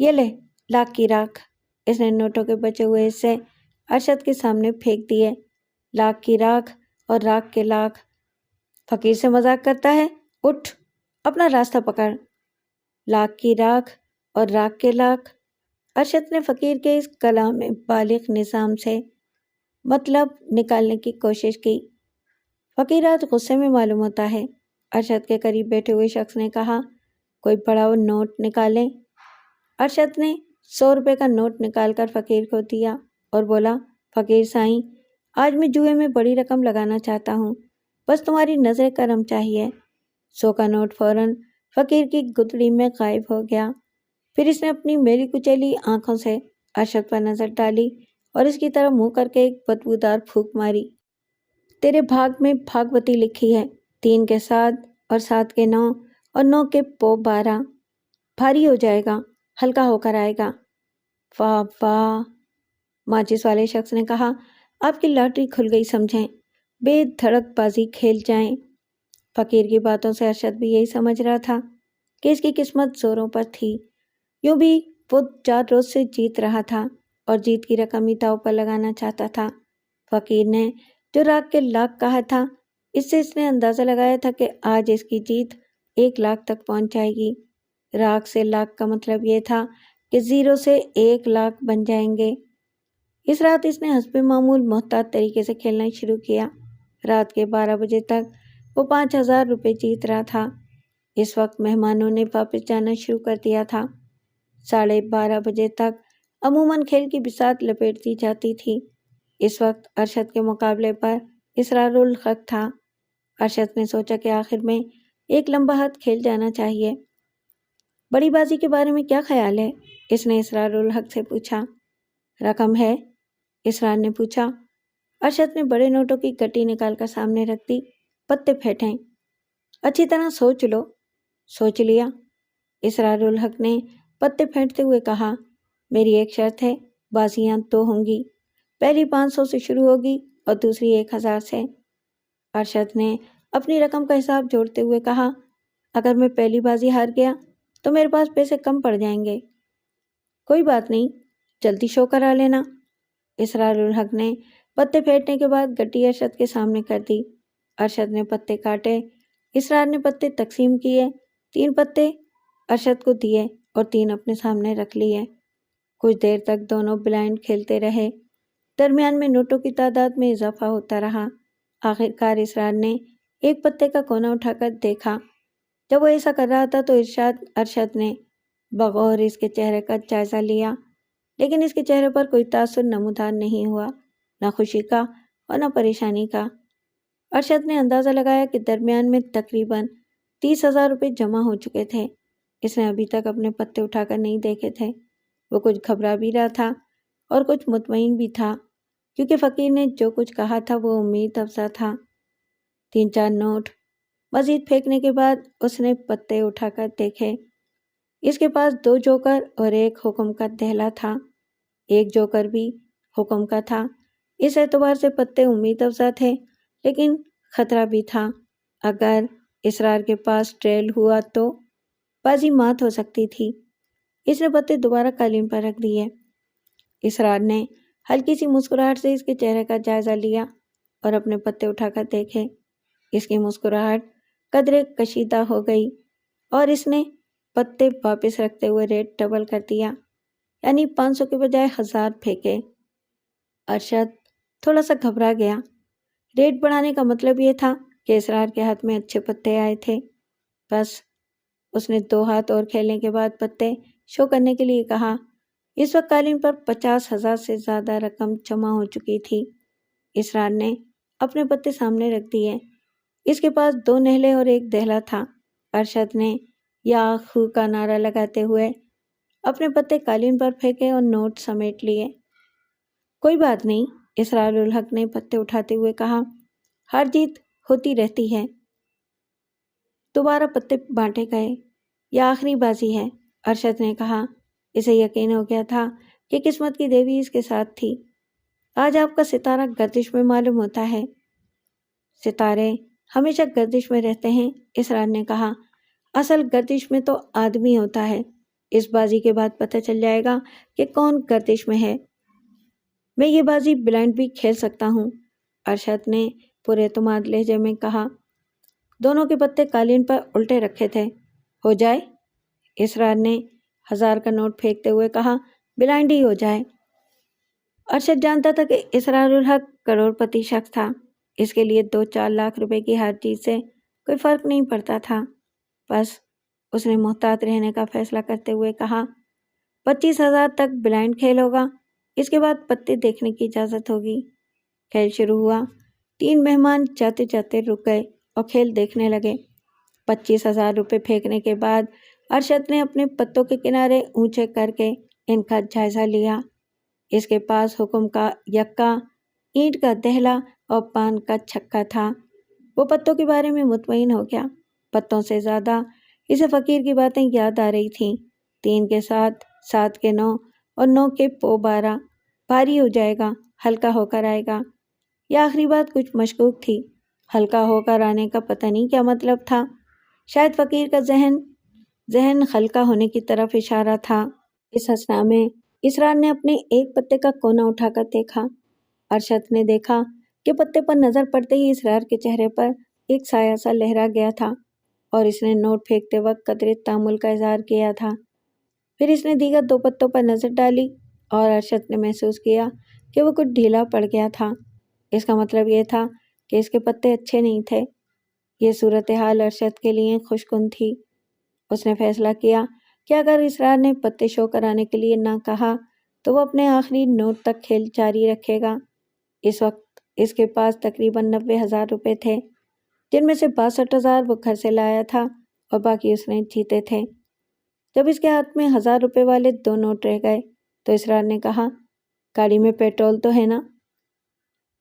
یہ لے، لاکھ کی راکھ۔ اس نے نوٹوں کے بچے ہوئے حصے ارشد کے سامنے پھینک دیے۔ لاکھ کی راکھ اور راکھ کے لاکھ۔ فقیر سے مذاق کرتا ہے؟ اٹھ، اپنا راستہ پکڑ۔ لاکھ کی راکھ اور راکھ کے لاکھ۔ ارشد نے فقیر کے اس کلام بالغ نظام سے مطلب نکالنے کی کوشش کی۔ فقیر آج غصے میں معلوم ہوتا ہے۔ ارشد کے قریب بیٹھے ہوئے شخص نے کہا، کوئی بڑا نوٹ نکالیں۔ ارشد نے 100 روپے کا نوٹ نکال کر فقیر کو دیا اور بولا، فقیر سائیں، آج میں جوئے میں بڑی رقم لگانا چاہتا ہوں، بس تمہاری نظر کرم چاہیے۔ 100 کا نوٹ فوراً فقیر کی گدڑی میں غائب ہو گیا۔ پھر اس نے اپنی میلی کچیلی آنکھوں سے ارشد پر نظر ڈالی اور اس کی طرف منہ کر کے ایک بدبودار پھونک ماری۔ تیرے بھاگ میں بھاگوتی لکھی ہے، 3 کے 7 اور 7 کے 9 اور 9 کے پو 12۔ بھاری ہو جائے گا، ہلکا ہو کر آئے گا۔ واہ واہ، ماچس والے شخص نے کہا، آپ کی لاٹری کھل گئی سمجھیں، بے دھڑک بازی کھیل جائیں۔ فقیر کی باتوں سے ارشد بھی یہی سمجھ رہا تھا کہ اس کی قسمت زوروں پر تھی۔ یوں بھی وہ 4 روز سے جیت رہا تھا اور جیت کی رقم ہی داؤ پر لگانا چاہتا تھا۔ فقیر نے جو راکھ کے لاکھ کہا تھا، اس سے اس نے اندازہ لگایا تھا کہ آج اس کی جیت 1 لاکھ تک پہنچ جائے گی۔ راکھ سے لاکھ کا مطلب یہ تھا کہ 0 سے 1 لاکھ بن جائیں گے۔ اس رات اس نے حسب معمول محتاط طریقے سے کھیلنا شروع کیا۔ رات کے 12 بجے تک وہ 5000 روپے جیت رہا تھا۔ اس وقت مہمانوں نے واپس جانا شروع کر دیا تھا۔ 12:30 بجے تک عموماً کھیل کی بساط لپیٹ دی جاتی تھی۔ اس وقت ارشد کے مقابلے پر اسرار الحق تھا۔ ارشد نے سوچا کہ آخر میں ایک لمبا حد کھیل جانا چاہیے۔ بڑی بازی کے بارے میں کیا خیال ہے؟ اس نے اسرار الحق سے پوچھا۔ رقم ہے؟ اسرار نے پوچھا۔ ارشد نے بڑے نوٹوں کی گٹی نکال کر سامنے رکھ دی۔ پتے پھیٹیں، اچھی طرح سوچ لو۔ سوچ لیا۔ اسرار الحق نے پتے پھینٹتے ہوئے کہا، میری ایک شرط ہے، بازیاں 2 ہوں گی، پہلی 500 سے شروع ہوگی اور دوسری 1000 سے۔ ارشد نے اپنی رقم کا حساب جوڑتے ہوئے کہا، اگر میں پہلی بازی ہار گیا تو میرے پاس پیسے کم پڑ جائیں گے۔ کوئی بات نہیں، جلدی شو کرا لینا۔ اسرار الحق نے پتے پھینٹنے کے بعد گٹی ارشد کے سامنے کر دی۔ ارشد نے پتے کاٹے، اسرار نے پتے تقسیم کیے، 3 پتے ارشد کو دیے اور 3 اپنے سامنے رکھ لیے۔ کچھ دیر تک دونوں بلائنڈ کھیلتے رہے۔ درمیان میں نوٹوں کی تعداد میں اضافہ ہوتا رہا۔ آخر کار اسرار نے ایک پتے کا کونا اٹھا کر دیکھا۔ جب وہ ایسا کر رہا تھا تو ارشد نے بغور اس کے چہرے کا جائزہ لیا، لیکن اس کے چہرے پر کوئی تاثر نمودار نہیں ہوا، نہ خوشی کا اور نہ پریشانی کا۔ ارشد نے اندازہ لگایا کہ درمیان میں تقریباً 30,000 روپے جمع ہو چکے تھے۔ اس نے ابھی تک اپنے پتے اٹھا کر نہیں دیکھے تھے۔ وہ کچھ گھبرا بھی رہا تھا اور کچھ مطمئن بھی تھا، کیونکہ فقیر نے جو کچھ کہا تھا وہ امید افزا تھا۔ 3-4 نوٹ مزید پھینکنے کے بعد اس نے پتے اٹھا کر دیکھے۔ اس کے پاس 2 جوکر اور 1 حکم کا دہلا تھا۔ 1 جوکر بھی حکم کا تھا۔ اس اعتبار سے پتے امید افزا تھے، لیکن خطرہ بھی تھا۔ اگر اسرار کے پاس ٹریل ہوا تو بازی مات ہو سکتی تھی۔ اس نے پتے دوبارہ قالین پر رکھ دیے۔ اسرار نے ہلکی سی مسکراہٹ سے اس کے چہرے کا جائزہ لیا اور اپنے پتے اٹھا کر دیکھے۔ اس کی مسکراہٹ قدرے کشیدہ ہو گئی اور اس نے پتے واپس رکھتے ہوئے ریٹ ڈبل کر دیا، یعنی 500 کے بجائے 1000 پھینکے۔ ارشد تھوڑا سا گھبرا گیا۔ ریٹ بڑھانے کا مطلب یہ تھا کہ اسرار کے ہاتھ میں اچھے پتے آئے تھے۔ بس اس نے 2 ہاتھ اور کھیلنے کے بعد پتے شو کرنے کے لیے کہا۔ اس وقت قالین پر 50,000 سے زیادہ رقم جمع ہو چکی تھی۔ اسرار نے اپنے پتے سامنے رکھ دیے۔ اس کے پاس 2 نہلے اور 1 دہلا تھا۔ ارشد نے یا خو کا نعرہ لگاتے ہوئے اپنے پتے قالین پر پھینکے اور نوٹ سمیٹ لیے۔ کوئی بات نہیں، اسرار الحق نے پتے اٹھاتے ہوئے کہا، ہار جیت ہوتی رہتی ہے۔ دوبارہ پتے بانٹے گئے۔ یہ آخری بازی ہے، ارشد نے کہا۔ اسے یقین ہو گیا تھا کہ قسمت کی دیوی اس کے ساتھ تھی۔ آج آپ کا ستارہ گردش میں معلوم ہوتا ہے۔ ستارے ہمیشہ گردش میں رہتے ہیں، اسرار نے کہا۔ اصل گردش میں تو آدمی ہوتا ہے۔ اس بازی کے بعد پتہ چل جائے گا کہ کون گردش میں ہے۔ میں یہ بازی بلائنڈ بھی کھیل سکتا ہوں، ارشد نے پورے اعتماد لہجے میں کہا۔ دونوں کے پتے قالین پر الٹے رکھے تھے۔ ہو جائے؟ اسرار نے 1000 کا نوٹ پھینکتے ہوئے کہا، بلائنڈ ہی ہو جائے۔ ارشد جانتا تھا کہ اسرار الحق کروڑ پتی شخص تھا۔ اس کے لیے 2-4 لاکھ روپے کی ہار جیت سے کوئی فرق نہیں پڑتا تھا۔ بس اس نے محتاط رہنے کا فیصلہ کرتے ہوئے کہا، 25,000 تک بلائنڈ کھیل ہوگا، اس کے بعد پتے دیکھنے کی اجازت ہوگی۔ کھیل شروع ہوا۔ 3 مہمان جاتے جاتے رک گئے اور کھیل دیکھنے لگے۔ 25,000 روپے پھینکنے کے بعد ارشد نے اپنے پتوں کے کنارے اونچے کر کے ان کا جائزہ لیا۔ اس کے پاس حکم کا یکا، اینٹ کا دہلا اور پان کا چھکا تھا۔ وہ پتوں کے بارے میں مطمئن ہو گیا۔ پتوں سے زیادہ اسے فقیر کی باتیں یاد آ رہی تھیں۔ 3 کے 7، 7 کے 9 اور 9 کے پو 12۔ بھاری ہو جائے گا، ہلکا ہو کر آئے گا۔ یہ آخری بات کچھ مشکوک تھی۔ ہلکا ہو کر آنے کا پتہ نہیں کیا مطلب تھا۔ شاید فقیر کا ذہن ہلکا ہونے کی طرف اشارہ تھا۔ اس اثنا میں اسرار نے اپنے ایک پتے کا کونا اٹھا کر دیکھا۔ ارشد نے دیکھا کہ پتے پر نظر پڑتے ہی اسرار کے چہرے پر ایک سایہ سا لہرا گیا تھا اور اس نے نوٹ پھینکتے وقت قدرے تامل کا اظہار کیا تھا۔ پھر اس نے دیگر 2 پتوں پر نظر ڈالی اور ارشد نے محسوس کیا کہ وہ کچھ ڈھیلا پڑ گیا تھا۔ اس کا مطلب یہ تھا کہ اس کے پتے اچھے نہیں تھے۔ یہ صورتحال ارشد کے لیے خوش کن تھی۔ اس نے فیصلہ کیا کہ اگر اسرار نے پتے شو کرانے کے لیے نہ کہا تو وہ اپنے آخری نوٹ تک کھیل جاری رکھے گا۔ اس وقت اس کے پاس تقریباً 90,000 روپے تھے، جن میں سے 62,000 وہ گھر سے لایا تھا اور باقی اس نے جیتے تھے۔ جب اس کے ہاتھ میں 1000 روپے والے 2 نوٹ رہ گئے تو اسرار نے کہا، گاڑی میں پیٹرول تو ہے نا؟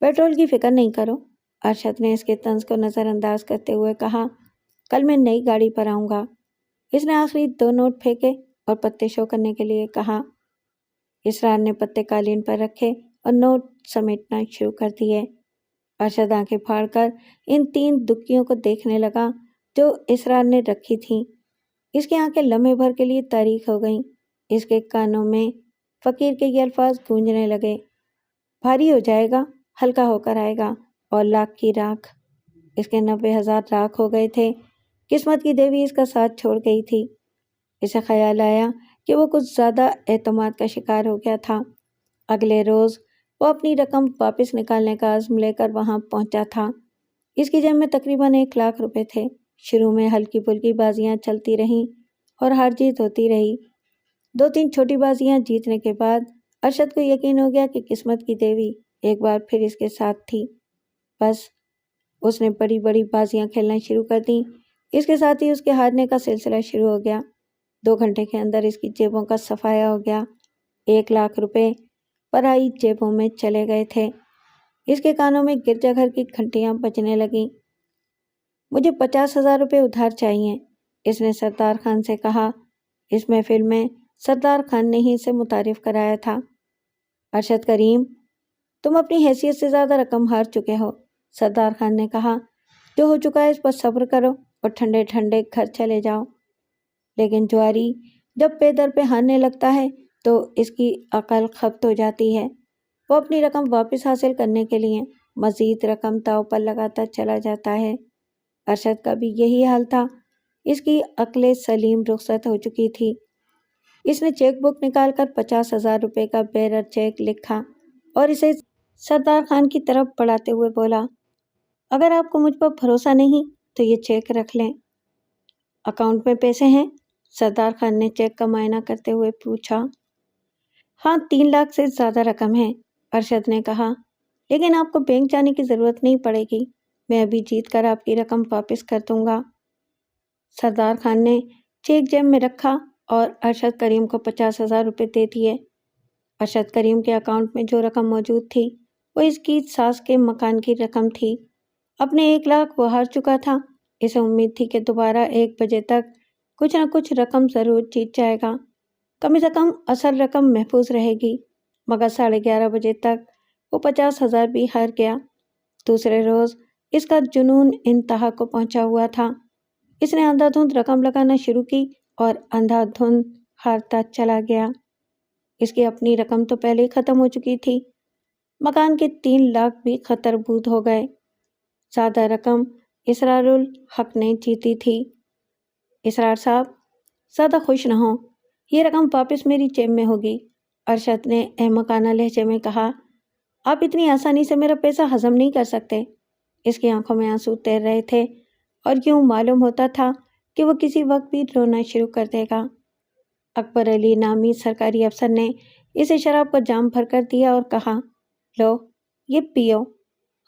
پیٹرول کی فکر نہیں کرو، ارشد نے اس کے طنز کو نظر انداز کرتے ہوئے کہا، کل میں نئی گاڑی پر آؤں گا۔ اس نے آخری 2 نوٹ پھینکے اور پتے شو کرنے کے لیے کہا۔ اسرار نے پتے قالین پر رکھے اور نوٹ سمیٹنا شروع کر دیے۔ ارشد آنکھیں پھاڑ کر ان 3 دکیوں کو دیکھنے لگا جو اسرار نے رکھی تھیں۔ اس کی آنکھیں لمحے بھر کے لیے تاریک ہو گئیں۔ اس کے کانوں میں فقیر کے یہ الفاظ گونجنے لگے، بھاری ہو جائے گا، ہلکا ہو کر آئے گا اور لاکھ کی راکھ۔ اس کے 90,000 راکھ ہو گئے تھے۔ قسمت کی دیوی اس کا ساتھ چھوڑ گئی تھی۔ اسے خیال آیا کہ وہ کچھ زیادہ اعتماد کا شکار ہو گیا تھا۔ اگلے روز وہ اپنی رقم واپس نکالنے کا عزم لے کر وہاں پہنچا تھا۔ اس کی جیب میں تقریباً 1 لاکھ روپے تھے۔ شروع میں ہلکی پھلکی بازیاں چلتی رہیں اور ہار جیت ہوتی رہی۔ 2-3 چھوٹی بازیاں جیتنے کے بعد ارشد کو یقین ہو گیا کہ قسمت کی دیوی ایک بار پھر اس کے ساتھ تھی۔ بس اس نے بڑی بڑی بازیاں کھیلنا شروع کر دیں۔ اس کے ساتھ ہی اس کے ہارنے کا سلسلہ شروع ہو گیا۔ 2 گھنٹے کے اندر اس کی جیبوں کا صفایا ہو گیا۔ 1 لاکھ روپے پرائی جیبوں میں چلے گئے تھے۔ اس کے کانوں میں گرجا گھر کی گھنٹیاں بجنے لگیں۔ مجھے 50,000 روپے ادھار چاہیے، اس نے سردار خان سے کہا۔ اس محفل میں سردار خان نے ہی اسے متعارف کرایا تھا۔ ارشد کریم، تم اپنی حیثیت سے زیادہ رقم ہار چکے ہو، سردار خان نے کہا۔ جو ہو چکا ہے اس پر صبر کرو اور ٹھنڈے ٹھنڈے گھر چلے جاؤ۔ لیکن جواری جب پے در پہ ہارنے لگتا ہے تو اس کی عقل خبت ہو جاتی ہے۔ وہ اپنی رقم واپس حاصل کرنے کے لیے مزید رقم داؤ پر لگاتا چلا جاتا ہے۔ ارشد کا بھی یہی حال تھا۔ اس کی عقل سلیم رخصت ہو چکی تھی۔ اس نے چیک بک نکال کر 50,000 روپے کا بیرر چیک لکھا اور اسے سردار خان کی طرف بڑھاتے ہوئے بولا، اگر آپ کو مجھ پر بھروسہ نہیں تو یہ چیک رکھ لیں۔ اکاؤنٹ میں پیسے ہیں؟ سردار خان نے چیک کا معائنہ کرتے ہوئے پوچھا۔ ہاں، 3 لاکھ سے زیادہ رقم ہے، ارشد نے کہا، لیکن آپ کو بینک جانے کی ضرورت نہیں پڑے گی، میں ابھی جیت کر آپ کی رقم واپس کر دوں گا۔ سردار خان نے چیک جیب میں رکھا اور ارشد کریم کو 50,000 روپے دے دیے۔ ارشد کریم کے اکاؤنٹ میں جو رقم موجود تھی وہ اس کی ساس کے مکان کی رقم تھی۔ اپنے 1 لاکھ وہ ہار چکا تھا۔ اسے امید تھی کہ دوبارہ 1 بجے تک کچھ نہ کچھ رقم ضرور جیت جائے گا، کم سے کم اصل رقم محفوظ رہے گی، مگر 11:30 بجے تک وہ 50,000 بھی ہار گیا۔ دوسرے روز اس کا جنون انتہا کو پہنچا ہوا تھا۔ اس نے اندھا دھند رقم لگانا شروع کی اور اندھا دھند ہارتا چلا گیا۔ اس کی اپنی رقم تو پہلے ہی ختم ہو چکی تھی، مکان کے 3 لاکھ بھی خطر بود ہو گئے۔ زیادہ رقم اسرار الحق نے جیتی تھی۔ اسرار صاحب، زیادہ خوش نہ ہوں، یہ رقم واپس میری جیب میں ہوگی، ارشد نے احمقانہ لہجے میں کہا۔ آپ اتنی آسانی سے میرا پیسہ ہضم نہیں کر سکتے۔ اس کی آنکھوں میں آنسو تیر رہے تھے اور یوں معلوم ہوتا تھا کہ وہ کسی وقت بھی رونا شروع کر دے گا۔ اکبر علی نامی سرکاری افسر نے اسے شراب کا جام بھر کر دیا اور کہا، لو، یہ پیو،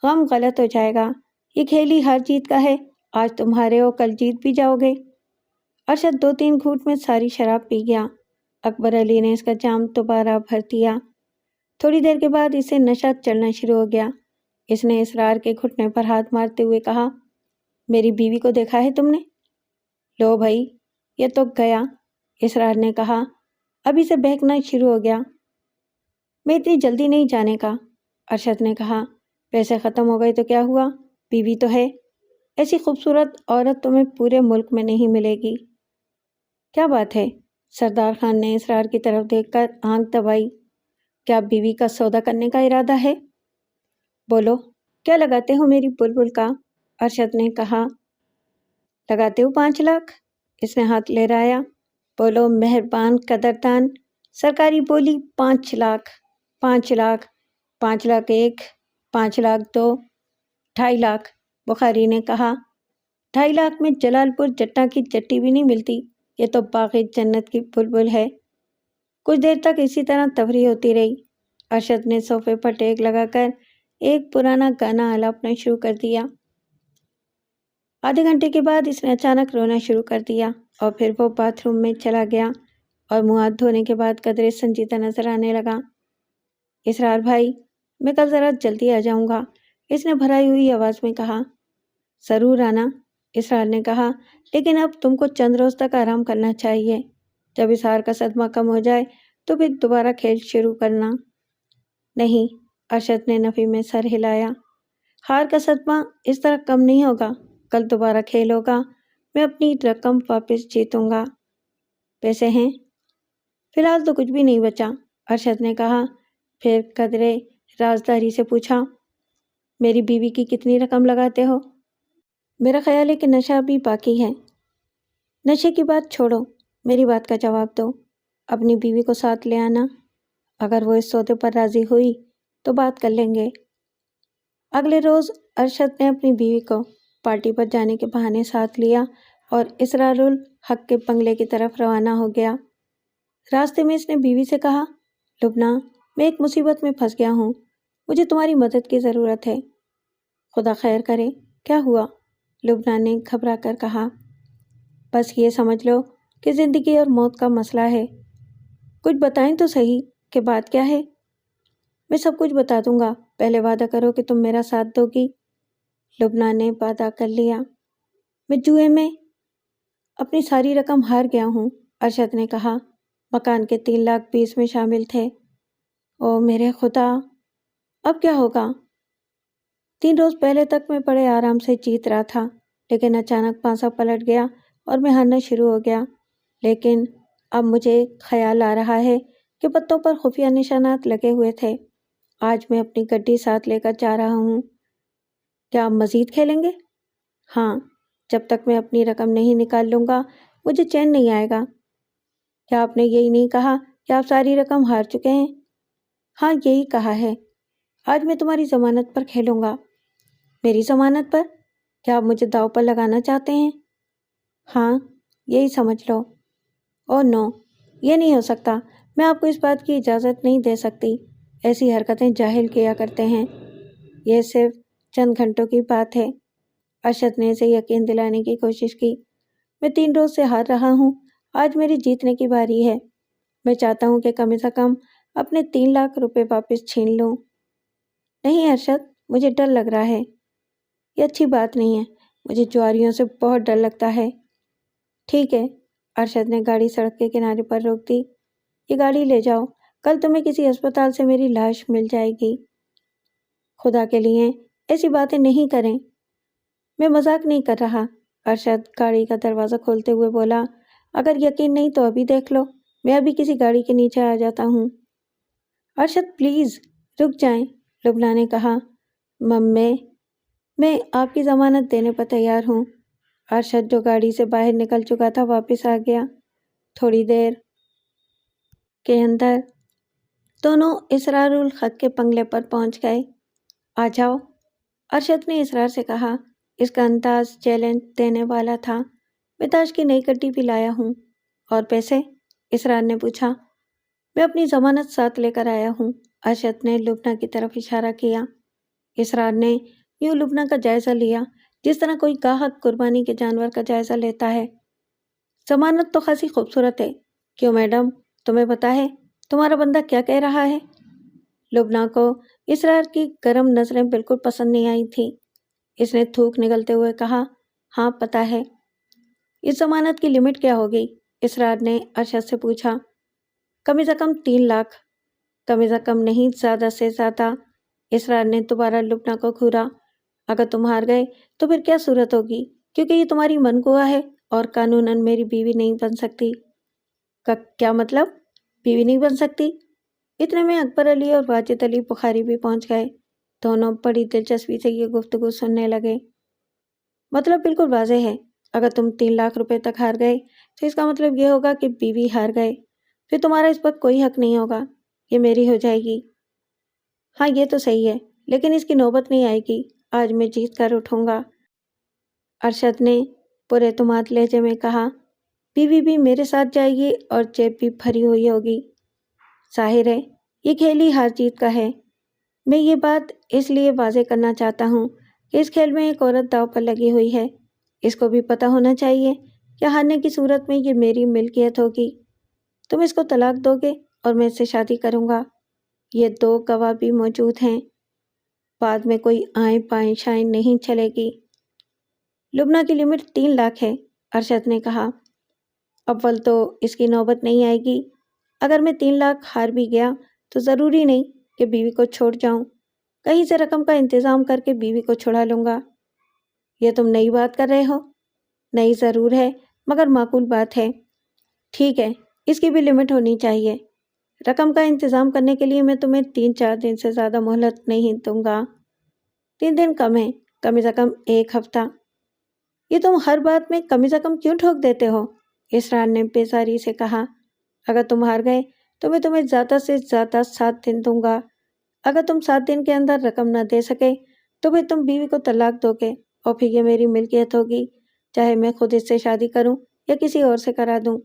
غم غلط ہو جائے گا، یہ کھیل ہی ہار جیت کا ہے، آج تم ہارے ہو کل جیت بھی جاؤ گے۔ ارشد 2-3 گھونٹ میں ساری شراب پی گیا۔ اکبر علی نے اس کا جام دوبارہ بھر دیا۔ تھوڑی دیر کے بعد اسے نشہ چڑھنا شروع ہو گیا۔ اس نے اسرار کے گھٹنے پر ہاتھ مارتے ہوئے کہا، میری بیوی کو دیکھا ہے تم نے؟ لو بھائی، یہ تو گیا، اسرار نے کہا۔ اب اسے بہکنا شروع ہو گیا۔ میں اتنی جلدی نہیں جانے کا، ارشد نے کہا۔ پیسے ختم ہو گئے تو کیا ہوا، بیوی تو ہے، ایسی خوبصورت عورت تمہیں پورے ملک میں نہیں ملے گی۔ کیا بات ہے؟ سردار خان نے اسرار کی طرف دیکھ کر آنکھ دبائی۔ کیا بیوی کا سودا کرنے کا ارادہ ہے؟ بولو، کیا لگاتے ہو میری بلبل کا؟ ارشد نے کہا۔ لگاتے ہو 5 لاکھ؟ اس نے ہاتھ لہرایا۔ بولو مہربان قدردان، سرکاری بولی 5 لاکھ، 5 لاکھ، 5 لاکھ 1، 5 لاکھ 2، 2.5 لاکھ، بخاری نے کہا۔ 2.5 لاکھ میں جلال پور جٹا کی چٹی بھی نہیں ملتی، یہ تو باغ جنت کی بلبل ہے۔ کچھ دیر تک اسی طرح تفریح ہوتی رہی۔ ارشد نے صوفے پر ٹیک لگا کر ایک پرانا گانا الاپنا شروع کر دیا۔ آدھے گھنٹے کے بعد اس نے اچانک رونا شروع کر دیا اور پھر وہ باتھ روم میں چلا گیا اور منہ ہاتھ دھونے کے بعد قدرے سنجیدہ نظر آنے لگا۔ اسرار بھائی، میں کل ذرا جلدی آ جاؤں گا، اس نے بھرائی ہوئی آواز میں کہا۔ ضرور آنا، اسرار نے کہا، لیکن اب تم کو چند روز تک آرام کرنا چاہیے۔ جب اس ہار کا صدمہ کم ہو جائے تو پھر دوبارہ کھیل شروع کرنا۔ نہیں، ارشد نے نفی میں سر ہلایا۔ ہار کا صدمہ اس طرح کم نہیں ہوگا، کل دوبارہ کھیل ہوگا، میں اپنی رقم واپس جیتوں گا۔ پیسے ہیں؟ فی الحال تو کچھ بھی نہیں بچا، ارشد نے کہا، پھر قدرے رازداری سے پوچھا، میری بیوی کی کتنی رقم لگاتے ہو؟ میرا خیال ہے کہ نشہ بھی باقی ہے۔ نشے کی بات چھوڑو، میری بات کا جواب دو، اپنی بیوی کو ساتھ لے آنا، اگر وہ اس سودے پر راضی ہوئی تو بات کر لیں گے۔ اگلے روز ارشد نے اپنی بیوی کو پارٹی پر جانے کے بہانے ساتھ لیا اور اسرار الحق کے بنگلے کی طرف روانہ ہو گیا۔ راستے میں اس نے بیوی سے کہا، لبنہ، میں ایک مصیبت میں پھنس گیا ہوں، مجھے تمہاری مدد کی ضرورت ہے۔ خدا خیر کرے، کیا ہوا؟ لبنہ نے گھبرا کر کہا۔ بس یہ سمجھ لو کہ زندگی اور موت کا مسئلہ ہے۔ کچھ بتائیں تو صحیح کہ بات کیا ہے؟ میں سب کچھ بتا دوں گا، پہلے وعدہ کرو کہ تم میرا ساتھ دو گی۔ لبنہ نے وعدہ کر لیا۔ میں جوئے میں اپنی ساری رقم ہار گیا ہوں، ارشد نے کہا۔ مکان کے 3 لاکھ بھی اس میں شامل تھے۔ او میرے خدا، اب کیا ہوگا؟ 3 روز پہلے تک میں بڑے آرام سے جیت رہا تھا، لیکن اچانک پانسا پلٹ گیا اور میں ہارنا شروع ہو گیا۔ لیکن اب مجھے خیال آ رہا ہے کہ پتوں پر خفیہ نشانات لگے ہوئے تھے۔ آج میں اپنی گڈی ساتھ لے کر جا رہا ہوں، کیا آپ مزید کھیلیں گے؟ ہاں، جب تک میں اپنی رقم نہیں نکال لوں گا مجھے چین نہیں آئے گا۔ کیا آپ نے یہی نہیں کہا کہ آپ ساری رقم ہار چکے ہیں؟ ہاں، یہی کہا ہے۔ آج میں تمہاری ضمانت پر کھیلوں گا۔ میری ضمانت پر؟ کیا آپ مجھے داؤ پر لگانا چاہتے ہیں؟ ہاں، یہی سمجھ لو۔ اوہ نو، یہ نہیں ہو سکتا۔ میں آپ کو اس بات کی اجازت نہیں دے سکتی۔ ایسی حرکتیں جاہل کیا کرتے ہیں۔ یہ صرف چند گھنٹوں کی بات ہے۔ ارشد نے اسے یقین دلانے کی کوشش کی۔ میں 3 روز سے ہار رہا ہوں، آج میری جیتنے کی باری ہے۔ میں چاہتا ہوں کہ کم از کم اپنے 3 لاکھ روپے واپس چھین لوں۔ نہیں ارشد، مجھے ڈر لگ رہا ہے۔ یہ اچھی بات نہیں ہے، مجھے جواریوں سے بہت ڈر لگتا ہے۔ ٹھیک ہے، ارشد نے گاڑی سڑک کے کنارے پر روک دی۔ یہ گاڑی لے جاؤ، کل تمہیں کسی ہسپتال سے میری لاش مل جائے گی۔ خدا کے لیے ایسی باتیں نہیں کریں۔ میں مذاق نہیں کر رہا، ارشد گاڑی کا دروازہ کھولتے ہوئے بولا۔ اگر یقین نہیں تو ابھی دیکھ لو، میں ابھی کسی گاڑی کے نیچے آ جاتا ہوں۔ ارشد پلیز رک جائیں، لبنہ نے کہا۔ میں آپ کی ضمانت دینے پر تیار ہوں۔ ارشد جو گاڑی سے باہر نکل چکا تھا واپس آ گیا۔ تھوڑی دیر کے اندر دونوں اسرار الحق کے بنگلے پر پہنچ گئے۔ آ جاؤ، ارشد نے اسرار سے کہا۔ اس کا انداز چیلنج دینے والا تھا۔ میں تاش کی نئی کٹی بھی لایا ہوں۔ اور پیسے؟ اسرار نے پوچھا۔ میں اپنی ضمانت ساتھ لے کر آیا ہوں، ارشد نے لبنہ کی طرف اشارہ کیا۔ اسرار نے یوں لبنہ کا جائزہ لیا جس طرح کوئی گاہک قربانی کے جانور کا جائزہ لیتا ہے۔ ضمانت تو خاصی خوبصورت ہے۔ کیوں میڈم، تمہیں پتہ ہے تمہارا بندہ کیا کہہ رہا ہے؟ لبنہ کو اسرار کی گرم نظریں بالکل پسند نہیں آئی تھیں۔ اس نے تھوک نگلتے ہوئے کہا، ہاں پتہ ہے۔ اس ضمانت کی لمٹ کیا ہوگی؟ اسرار نے ارشد سے پوچھا۔ کم از کم 3 لاکھ۔ کم از کم نہیں، زیادہ سے زیادہ۔ اسرار نے دوبارہ لبنہ کو گھورا۔ اگر تم ہار گئے تو پھر کیا صورت ہوگی؟ کیونکہ یہ تمہاری منگوا ہے اور قانوناً میری بیوی نہیں بن سکتی۔ کیا مطلب؟ بیوی نہیں بن سکتی؟ اتنے میں اکبر علی اور واجد علی بخاری بھی پہنچ گئے۔ دونوں بڑی دلچسپی سے یہ گفتگو سننے لگے۔ مطلب بالکل واضح ہے، اگر تم 3 لاکھ روپے تک ہار گئے تو اس کا مطلب یہ ہوگا کہ بیوی ہار گئے، پھر تمہارا اس پر کوئی حق نہیں ہوگا، یہ میری ہو جائے گی۔ ہاں یہ تو صحیح ہے، لیکن اس کی نوبت نہیں آئے گی، آج میں جیت کر اٹھوں گا، ارشد نے پورے اعتماد لہجے میں کہا۔ بیوی بھی میرے ساتھ جائے گی اور جیب بھی بھری ہوئی ہوگی۔ ظاہر ہے یہ کھیل ہی ہار جیت کا ہے۔ میں یہ بات اس لیے واضح کرنا چاہتا ہوں کہ اس کھیل میں ایک عورت داؤ پر لگی ہوئی ہے۔ اس کو بھی پتہ ہونا چاہیے کہ ہارنے کی صورت میں یہ میری ملکیت ہوگی۔ تم اس کو طلاق دو گے اور میں اس سے شادی کروں گا۔ یہ 2 گواہ بھی موجود ہیں۔ بعد میں کوئی آئیں پائیں شائیں نہیں چلے گی۔ لبنہ کی لمٹ 3 لاکھ ہے، ارشد نے کہا۔ اول تو اس کی نوبت نہیں آئے گی۔ اگر میں 3 لاکھ ہار بھی گیا تو ضروری نہیں کہ بیوی کو چھوڑ جاؤں، کہیں سے رقم کا انتظام کر کے بیوی کو چھڑا لوں گا۔ یہ تم نئی بات کر رہے ہو؟ نئی ضرور ہے، مگر معقول بات ہے۔ ٹھیک ہے، اس کی بھی لمٹ ہونی چاہیے۔ رقم کا انتظام کرنے کے لیے میں تمہیں 3-4 دن سے زیادہ مہلت نہیں دوں گا۔ 3 دن کم ہے، کم از کم 1 ہفتہ۔ یہ تم ہر بات میں کم از کم کیوں ٹھوک دیتے ہو؟ اسرار نے بیزاری سے کہا۔ اگر تم ہار گئے تو میں تمہیں زیادہ سے زیادہ 7 دن دوں گا۔ اگر تم 7 دن کے اندر رقم نہ دے سکے تو پھر تم بیوی کو طلاق دو گے اور پھر یہ میری ملکیت ہوگی، چاہے میں خود اس سے شادی کروں یا کسی اور سے کرا دوں۔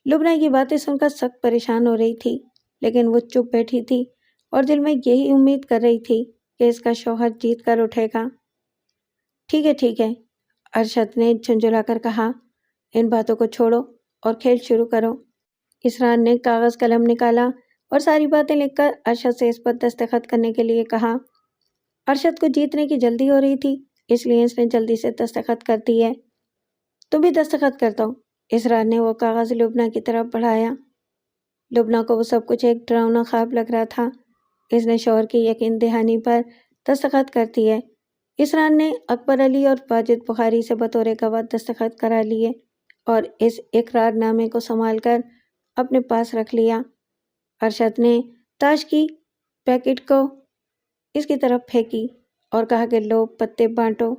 لبنہ یہ باتیں سن کر سخت پریشان ہو رہی تھی، لیکن وہ چپ بیٹھی تھی اور دل میں یہی امید کر رہی تھی کہ اس کا شوہر جیت کر اٹھے گا۔ ٹھیک ہے، ارشد نے جھنجھلا کر کہا۔ ان باتوں کو چھوڑو اور کھیل شروع کرو۔ اسرار نے کاغذ قلم نکالا اور ساری باتیں لکھ کر ارشد سے اس پر دستخط کرنے کے لیے کہا۔ ارشد کو جیتنے کی جلدی ہو رہی تھی، اس لیے اس نے جلدی سے دستخط کر دیے۔ تم بھی دستخط کر دو، اسرار نے وہ کاغذ لبنہ کی طرف بڑھایا۔ لبنہ کو وہ سب کچھ ایک ڈراؤنا خواب لگ رہا تھا۔ اس نے شوہر کی یقین دہانی پر دستخط کر دیے۔ اسرار نے اکبر علی اور واجد بخاری سے بطور گواہ دستخط کرا لیے اور اس اقرار نامے کو سنبھال کر اپنے پاس رکھ لیا۔ ارشد نے تاش کی پیکٹ کو اس کی طرف پھینکی اور کہا کہ لو پتے بانٹو۔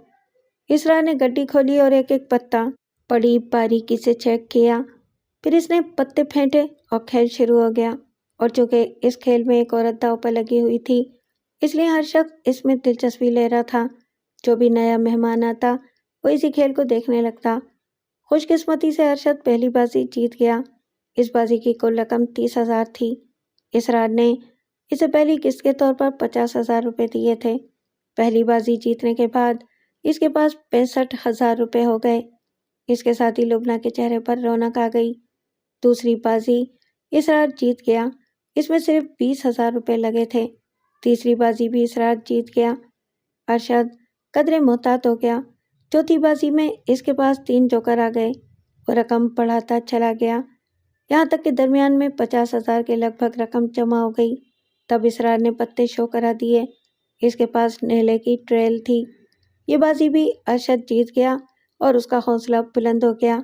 اسرا نے گڈی کھولی اور ایک ایک پتا بڑی باریکی سے چیک کیا، پھر اس نے پتے پھینٹے اور کھیل شروع ہو گیا۔ اور چونکہ اس کھیل میں ایک عورت داؤ پر لگی ہوئی تھی، اس لیے ہر شخص اس میں دلچسپی لے رہا تھا۔ جو بھی نیا مہمان آتا وہ اسی کھیل کو دیکھنے لگتا۔ خوش قسمتی سے ارشد پہلی بازی جیت گیا۔ اس بازی کی کل رقم 30,000 تھی۔ اسرار نے اسے پہلی قسط کے طور پر 50,000 روپے دیے تھے۔ پہلی بازی جیتنے کے بعد اس کے پاس 65,000 روپے ہو گئے۔ اس کے ساتھ ہی لبنہ کے چہرے پر رونق آ گئی۔ دوسری بازی اسرار جیت گیا، اس میں صرف 20,000 روپے لگے تھے۔ تیسری بازی بھی اسرار جیت گیا۔ ارشد قدرے محتاط ہو گیا۔ چوتھی بازی میں اس کے پاس 3 جوکر آ گئے۔ وہ رقم بڑھاتا چلا گیا، یہاں تک کہ درمیان میں 50,000 کے لگ بھگ رقم جمع ہو گئی۔ تب اسرار نے پتے شو کرا دیے۔ اس کے پاس نیلے کی ٹریل تھی۔ یہ بازی بھی ارشد جیت گیا اور اس کا حوصلہ بلند ہو گیا،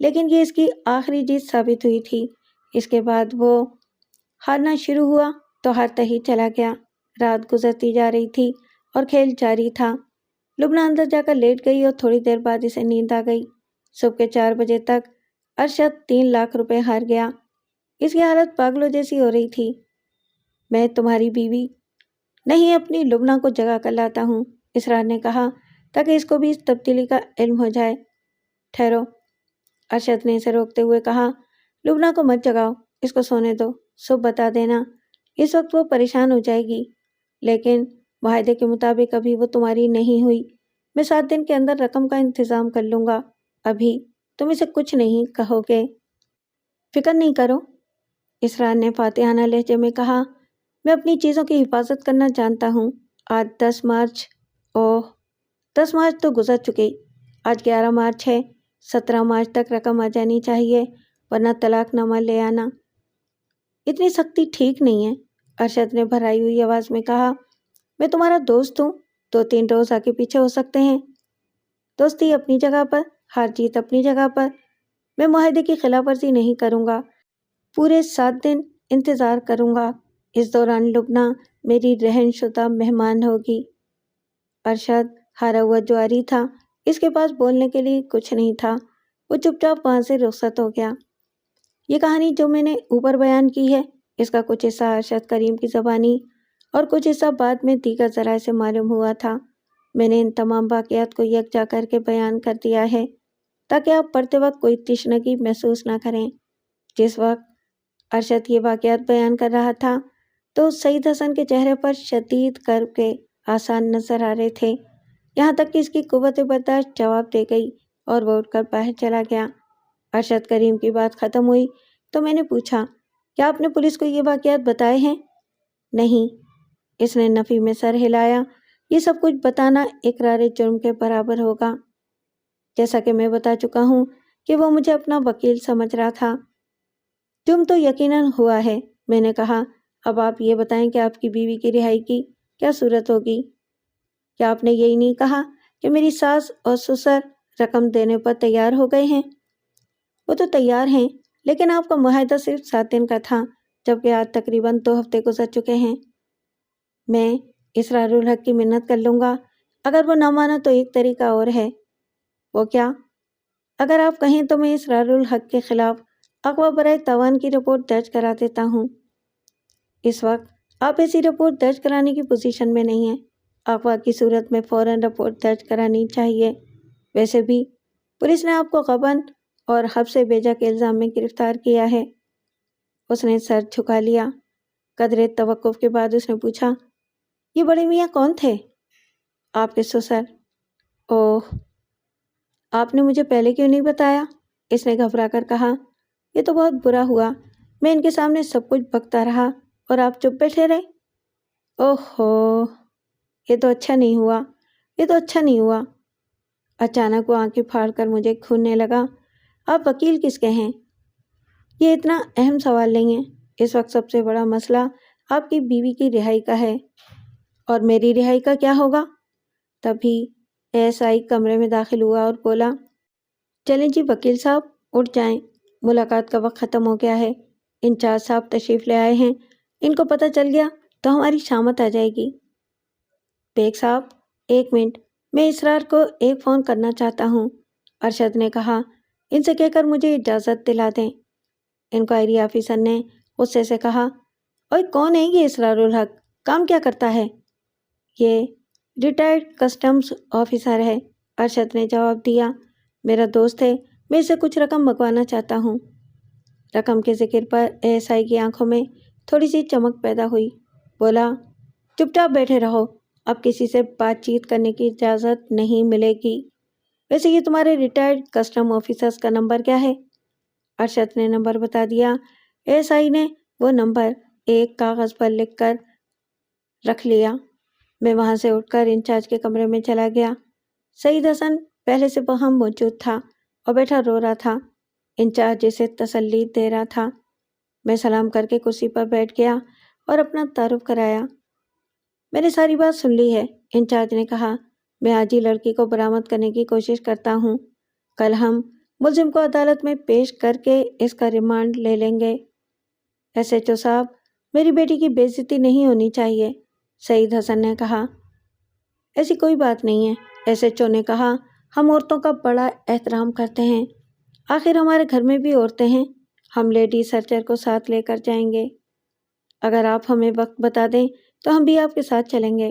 لیکن یہ اس کی آخری جیت ثابت ہوئی تھی۔ اس کے بعد وہ ہارنا شروع ہوا تو ہارتا ہی چلا گیا۔ رات گزرتی جا رہی تھی اور کھیل جاری تھا۔ لبنہ اندر جا کر لیٹ گئی اور تھوڑی دیر بعد اسے نیند آ گئی۔ صبح کے 4 بجے تک ارشد 3 لاکھ روپے ہار گیا۔ اس کی حالت پاگلوں جیسی ہو رہی تھی۔ میں تمہاری بیوی نہیں، اپنی لبنہ کو جگا کر لاتا ہوں، اسرار نے کہا، تاکہ اس کو بھی اس تبدیلی کا علم ہو جائے۔ ٹھہرو، ارشد نے اسے روکتے ہوئے کہا، لبنہ کو مت جگاؤ، اس کو سونے دو، صبح بتا دینا۔ اس وقت وہ پریشان ہو جائے گی، لیکن معاہدے کے مطابق ابھی وہ تمہاری نہیں ہوئی۔ میں 7 دن کے اندر رقم کا انتظام کر لوں گا۔ ابھی تم اسے کچھ نہیں کہو گے۔ فکر نہیں کرو، اسرار نے فاتحانہ لہجے میں کہا، میں اپنی چیزوں کی حفاظت کرنا جانتا ہوں۔ آج 10 مارچ، اوہ 10 مارچ تو گزر چکی، آج 11 مارچ ہے۔ 17 مارچ تک رقم آ جانی چاہیے، ورنہ طلاق نامہ لے آنا۔ اتنی سختی ٹھیک نہیں ہے، ارشد نے بھرائی ہوئی آواز میں کہا، میں تمہارا دوست ہوں، 2-3 روز آگے پیچھے ہو سکتے ہیں۔ دوستی اپنی جگہ پر، ہار جیت اپنی جگہ پر۔ میں معاہدے کی خلاف ورزی نہیں کروں گا، پورے 7 دن انتظار کروں گا۔ اس دوران لبنہ میری رہن شدہ مہمان ہوگی۔ ارشد ہارا ہوا جواری تھا، اس کے پاس بولنے کے لیے کچھ نہیں تھا۔ وہ چپ چاپ وہاں سے رخصت ہو گیا۔ یہ کہانی جو میں نے اوپر بیان کی ہے، اس کا کچھ حصہ ارشد کریم کی زبانی اور کچھ حصہ بعد میں دیگر ذرائع سے معلوم ہوا تھا۔ میں نے ان تمام واقعات کو یکجا کر کے بیان کر دیا ہے تاکہ آپ پڑھتے وقت کوئی تشنگی محسوس نہ کریں۔ جس وقت ارشد یہ واقعات بیان کر رہا تھا تو سعید حسن کے چہرے پر شدید کرب کے آثار نظر آ رہے تھے، یہاں تک کہ اس کی قوت برداشت جواب دے گئی اور وہ اٹھ کر باہر چلا گیا۔ ارشد کریم کی بات ختم ہوئی تو میں نے پوچھا، کیا آپ نے پولیس کو یہ واقعات بتائے ہیں؟ نہیں، اس نے نفی میں سر ہلایا۔ یہ سب کچھ بتانا اقرار جرم کے برابر ہوگا۔ جیسا کہ میں بتا چکا ہوں کہ وہ مجھے اپنا وکیل سمجھ رہا تھا۔ جرم تو یقیناً ہوا ہے، میں نے کہا۔ اب آپ یہ بتائیں کہ آپ کی بیوی کی رہائی کی کیا صورت ہوگی؟ کیا آپ نے یہی نہیں کہا کہ میری ساس اور سسر رقم دینے پر تیار ہو گئے ہیں؟ وہ تو تیار ہیں، لیکن آپ کا معاہدہ صرف 7 دن کا تھا، جبکہ آج تقریباً 2 ہفتے گزر چکے ہیں۔ میں اسرار الحق کی منت کر لوں گا، اگر وہ نہ مانا تو ایک طریقہ اور ہے۔ وہ کیا؟ اگر آپ کہیں تو میں اسرار الحق کے خلاف اغوا برائے تاوان کی رپورٹ درج کرا دیتا ہوں۔ اس وقت آپ ایسی رپورٹ درج کرانے کی پوزیشن میں نہیں ہیں۔ اغوا کی صورت میں فوراً رپورٹ درج کرانی چاہیے۔ ویسے بھی پولیس نے آپ کو غبن اور حبس بیجا کے الزام میں گرفتار کیا ہے۔ اس نے سر جھکا لیا۔ قدرے توقف کے بعد اس نے پوچھا، یہ بڑے میاں کون تھے؟ آپ کے سسر۔ اوہ، آپ نے مجھے پہلے کیوں نہیں بتایا؟ اس نے گھبرا کر کہا، یہ تو بہت برا ہوا، میں ان کے سامنے سب کچھ بکتا رہا اور آپ چپ بیٹھے رہے۔ اوہ ہو، یہ تو اچھا نہیں ہوا، یہ تو اچھا نہیں ہوا۔ اچانک وہ آنکھیں پھاڑ کر مجھے گھورنے لگا۔ آپ وکیل کس کے ہیں؟ یہ اتنا اہم سوال نہیں ہے، اس وقت سب سے بڑا مسئلہ آپ کی بیوی کی رہائی کا ہے۔ اور میری رہائی کا کیا ہوگا؟ تبھی ASI کمرے میں داخل ہوا اور بولا، چلیں جی وکیل صاحب، اٹھ جائیں، ملاقات کا وقت ختم ہو گیا ہے۔ انچارج صاحب تشریف لے آئے ہیں، ان کو پتہ چل گیا تو ہماری شامت آ جائے گی۔ بیگ صاحب، ایک منٹ، میں اسرار کو ایک فون کرنا چاہتا ہوں، ارشد نے کہا۔ ان سے کہہ کر مجھے اجازت دلا دیں۔ انکوائری آفیسر نے غصے سے کہا، اوئے کون ہے یہ اسرار الحق؟ کام کیا کرتا ہے؟ یہ ریٹائرڈ کسٹمز آفیسر ہے، ارشد نے جواب دیا۔ میرا دوست ہے، میں اسے کچھ رقم منگوانا چاہتا ہوں۔ رقم کے ذکر پر ASI کی آنکھوں میں تھوڑی سی چمک پیدا ہوئی۔ بولا، چپ چاپ بیٹھے رہو، اب کسی سے بات چیت کرنے کی اجازت نہیں ملے گی۔ ویسے یہ تمہارے ریٹائرڈ کسٹم آفیسرز کا نمبر کیا ہے؟ ارشد نے نمبر بتا دیا۔ ASI نے وہ نمبر ایک کاغذ پر لکھ کر رکھ لیا۔ میں وہاں سے اٹھ کر انچارج کے کمرے میں چلا گیا۔ سعید حسن پہلے سے وہاں موجود تھا اور بیٹھا رو رہا تھا۔ انچارج اسے تسلی دے رہا تھا۔ میں سلام کر کے کرسی پر بیٹھ گیا اور اپنا تعارف کرایا۔ میں نے ساری بات سن لی ہے، انچارج نے کہا۔ میں آج ہی لڑکی کو برآمد کرنے کی کوشش کرتا ہوں۔ کل ہم ملزم کو عدالت میں پیش کر کے اس کا ریمانڈ لے لیں گے۔ SHO صاحب، میری بیٹی کی بے عزتی نہیں ہونی چاہیے، سعید حسن نے کہا۔ ایسی کوئی بات نہیں ہے، SHO نے کہا۔ ہم عورتوں کا بڑا احترام کرتے ہیں، آخر ہمارے گھر میں بھی عورتیں ہیں۔ ہم لیڈی سرچر کو ساتھ لے کر جائیں گے۔ اگر آپ ہمیں وقت بتا دیں تو ہم بھی آپ کے ساتھ چلیں گے۔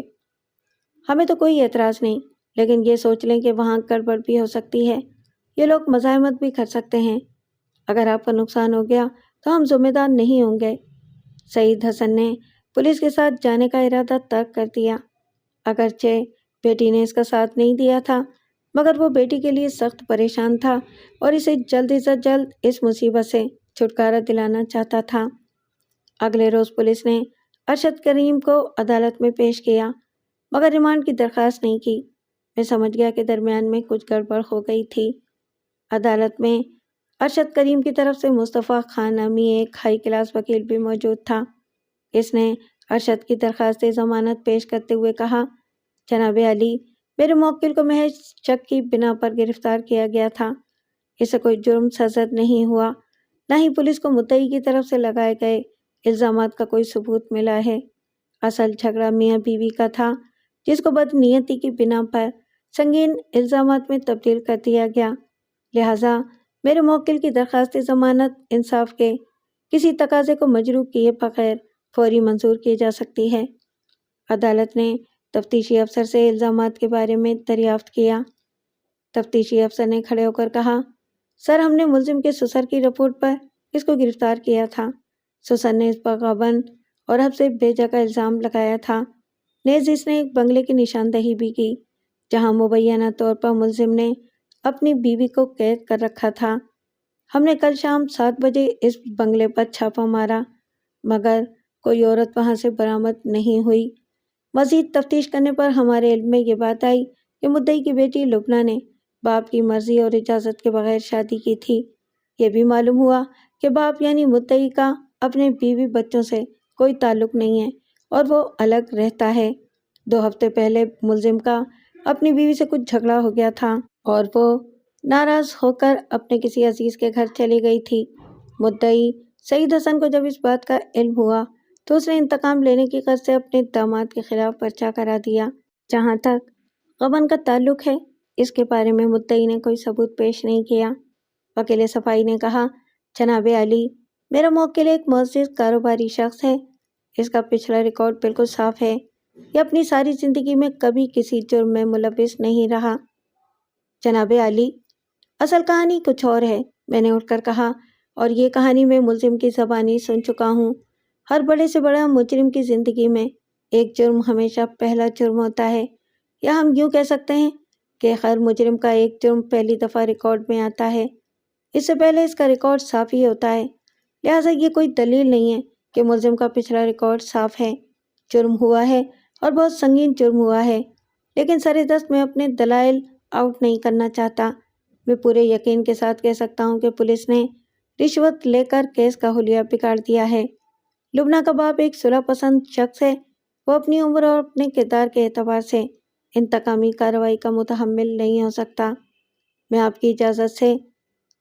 ہمیں تو کوئی اعتراض نہیں، لیکن یہ سوچ لیں کہ وہاں گڑبڑ بھی ہو سکتی ہے، یہ لوگ مزاحمت بھی کر سکتے ہیں۔ اگر آپ کا نقصان ہو گیا تو ہم ذمہ دار نہیں ہوں گے۔ سعید حسن نے پولیس کے ساتھ جانے کا ارادہ ترک کر دیا۔ اگرچہ بیٹی نے اس کا ساتھ نہیں دیا تھا، مگر وہ بیٹی کے لیے سخت پریشان تھا اور اسے جلد سے جلد اس مصیبت سے چھٹکارا دلانا چاہتا تھا۔ اگلے روز پولیس نے ارشد کریم کو عدالت میں پیش کیا، مگر ریمانڈ کی درخواست نہیں کی۔ میں سمجھ گیا کہ درمیان میں کچھ گڑبڑ ہو گئی تھی۔ عدالت میں ارشد کریم کی طرف سے مصطفیٰ خان نامی ایک ہائی کلاس وکیل بھی موجود تھا۔ اس نے ارشد کی درخواست ضمانت پیش کرتے ہوئے کہا، جناب علی، میرے موکل کو محض شک کی بنا پر گرفتار کیا گیا تھا۔ اسے کوئی جرم سرزد نہیں ہوا، نہ ہی پولیس کو مدعی کی طرف سے لگائے گئے الزامات کا کوئی ثبوت ملا ہے۔ اصل جھگڑا میاں بیوی کا تھا، جس کو بدنیتی کی بنا پر سنگین الزامات میں تبدیل کر دیا گیا۔ لہٰذا میرے موکل کی درخواست ضمانت انصاف کے کسی تقاضے کو مجروح کیے بغیر فوری منظور کی جا سکتی ہے۔ عدالت نے تفتیشی افسر سے الزامات کے بارے میں دریافت کیا۔ تفتیشی افسر نے کھڑے ہو کر کہا، سر، ہم نے ملزم کے سسر کی رپورٹ پر اس کو گرفتار کیا تھا۔ سسر نے اس پر غبن اور حب سے بے جگہ الزام لگایا تھا۔ نیز اس نے ایک بنگلے کی نشاندہی بھی کی، جہاں مبینہ طور پر ملزم نے اپنی بیوی کو قید کر رکھا تھا۔ ہم نے کل شام 7 بجے اس بنگلے پر چھاپا مارا، مگر کوئی عورت وہاں سے برآمد نہیں ہوئی۔ مزید تفتیش کرنے پر ہمارے علم میں یہ بات آئی کہ مدعی کی بیٹی لبنہ نے باپ کی مرضی اور اجازت کے بغیر شادی کی تھی۔ یہ بھی معلوم ہوا کہ باپ یعنی مدعی کا اپنے بیوی بچوں سے کوئی تعلق نہیں ہے اور وہ الگ رہتا ہے۔ 2 ہفتے پہلے ملزم کا اپنی بیوی سے کچھ جھگڑا ہو گیا تھا اور وہ ناراض ہو کر اپنے کسی عزیز کے گھر چلی گئی تھی۔ مدعی سعید حسن کو جب اس بات کا علم ہوا تو اس نے انتقام لینے کی غرض سے اپنے داماد کے خلاف پرچہ کرا دیا۔ جہاں تک غبن کا تعلق ہے، اس کے بارے میں مدعی نے کوئی ثبوت پیش نہیں کیا۔ وکیل صفائی نے کہا، جناب علی، میرا موکل ایک معزز کاروباری شخص ہے، اس کا پچھلا ریکارڈ بالکل صاف ہے، یہ اپنی ساری زندگی میں کبھی کسی جرم میں ملوث نہیں رہا۔ جناب علی، اصل کہانی کچھ اور ہے، میں نے اٹھ کر کہا، اور یہ کہانی میں ملزم کی زبانی سن چکا ہوں۔ ہر بڑے سے بڑا مجرم کی زندگی میں ایک جرم ہمیشہ پہلا جرم ہوتا ہے، یا ہم یوں کہہ سکتے ہیں کہ ہر مجرم کا ایک جرم پہلی دفعہ ریکارڈ میں آتا ہے، اس سے پہلے اس کا ریکارڈ صاف ہی ہوتا ہے۔ لہٰذا یہ کوئی دلیل نہیں ہے کہ ملزم کا پچھلا ریکارڈ صاف ہے۔ جرم ہوا ہے اور بہت سنگین جرم ہوا ہے، لیکن سر دست میں اپنے دلائل آؤٹ نہیں کرنا چاہتا۔ میں پورے یقین کے ساتھ کہہ سکتا ہوں کہ پولیس نے رشوت لے کر کیس کا حلیہ بگاڑ دیا ہے۔ لبنہ کا باپ ایک صلح پسند شخص ہے، وہ اپنی عمر اور اپنے کردار کے اعتبار سے انتقامی کارروائی کا متحمل نہیں ہو سکتا۔ میں آپ کی اجازت سے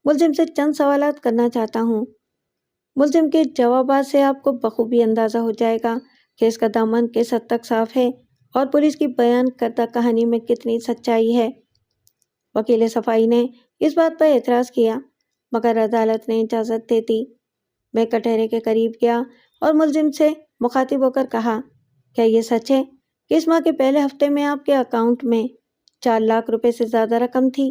ملزم سے چند سوالات کرنا چاہتا ہوں۔ ملزم کے جوابات سے آپ کو بخوبی اندازہ ہو جائے گا کہ اس کا دامن کس حد تک صاف ہے اور پولیس کی بیان کردہ کہانی میں کتنی سچائی ہے۔ وکیل صفائی نے اس بات پر اعتراض کیا، مگر عدالت نے اجازت دے دی۔ میں کٹہرے کے قریب گیا اور ملزم سے مخاطب ہو کر کہا، کیا یہ سچ ہے کہ اس ماہ کے پہلے ہفتے میں آپ کے اکاؤنٹ میں 4 لاکھ روپے سے زیادہ رقم تھی؟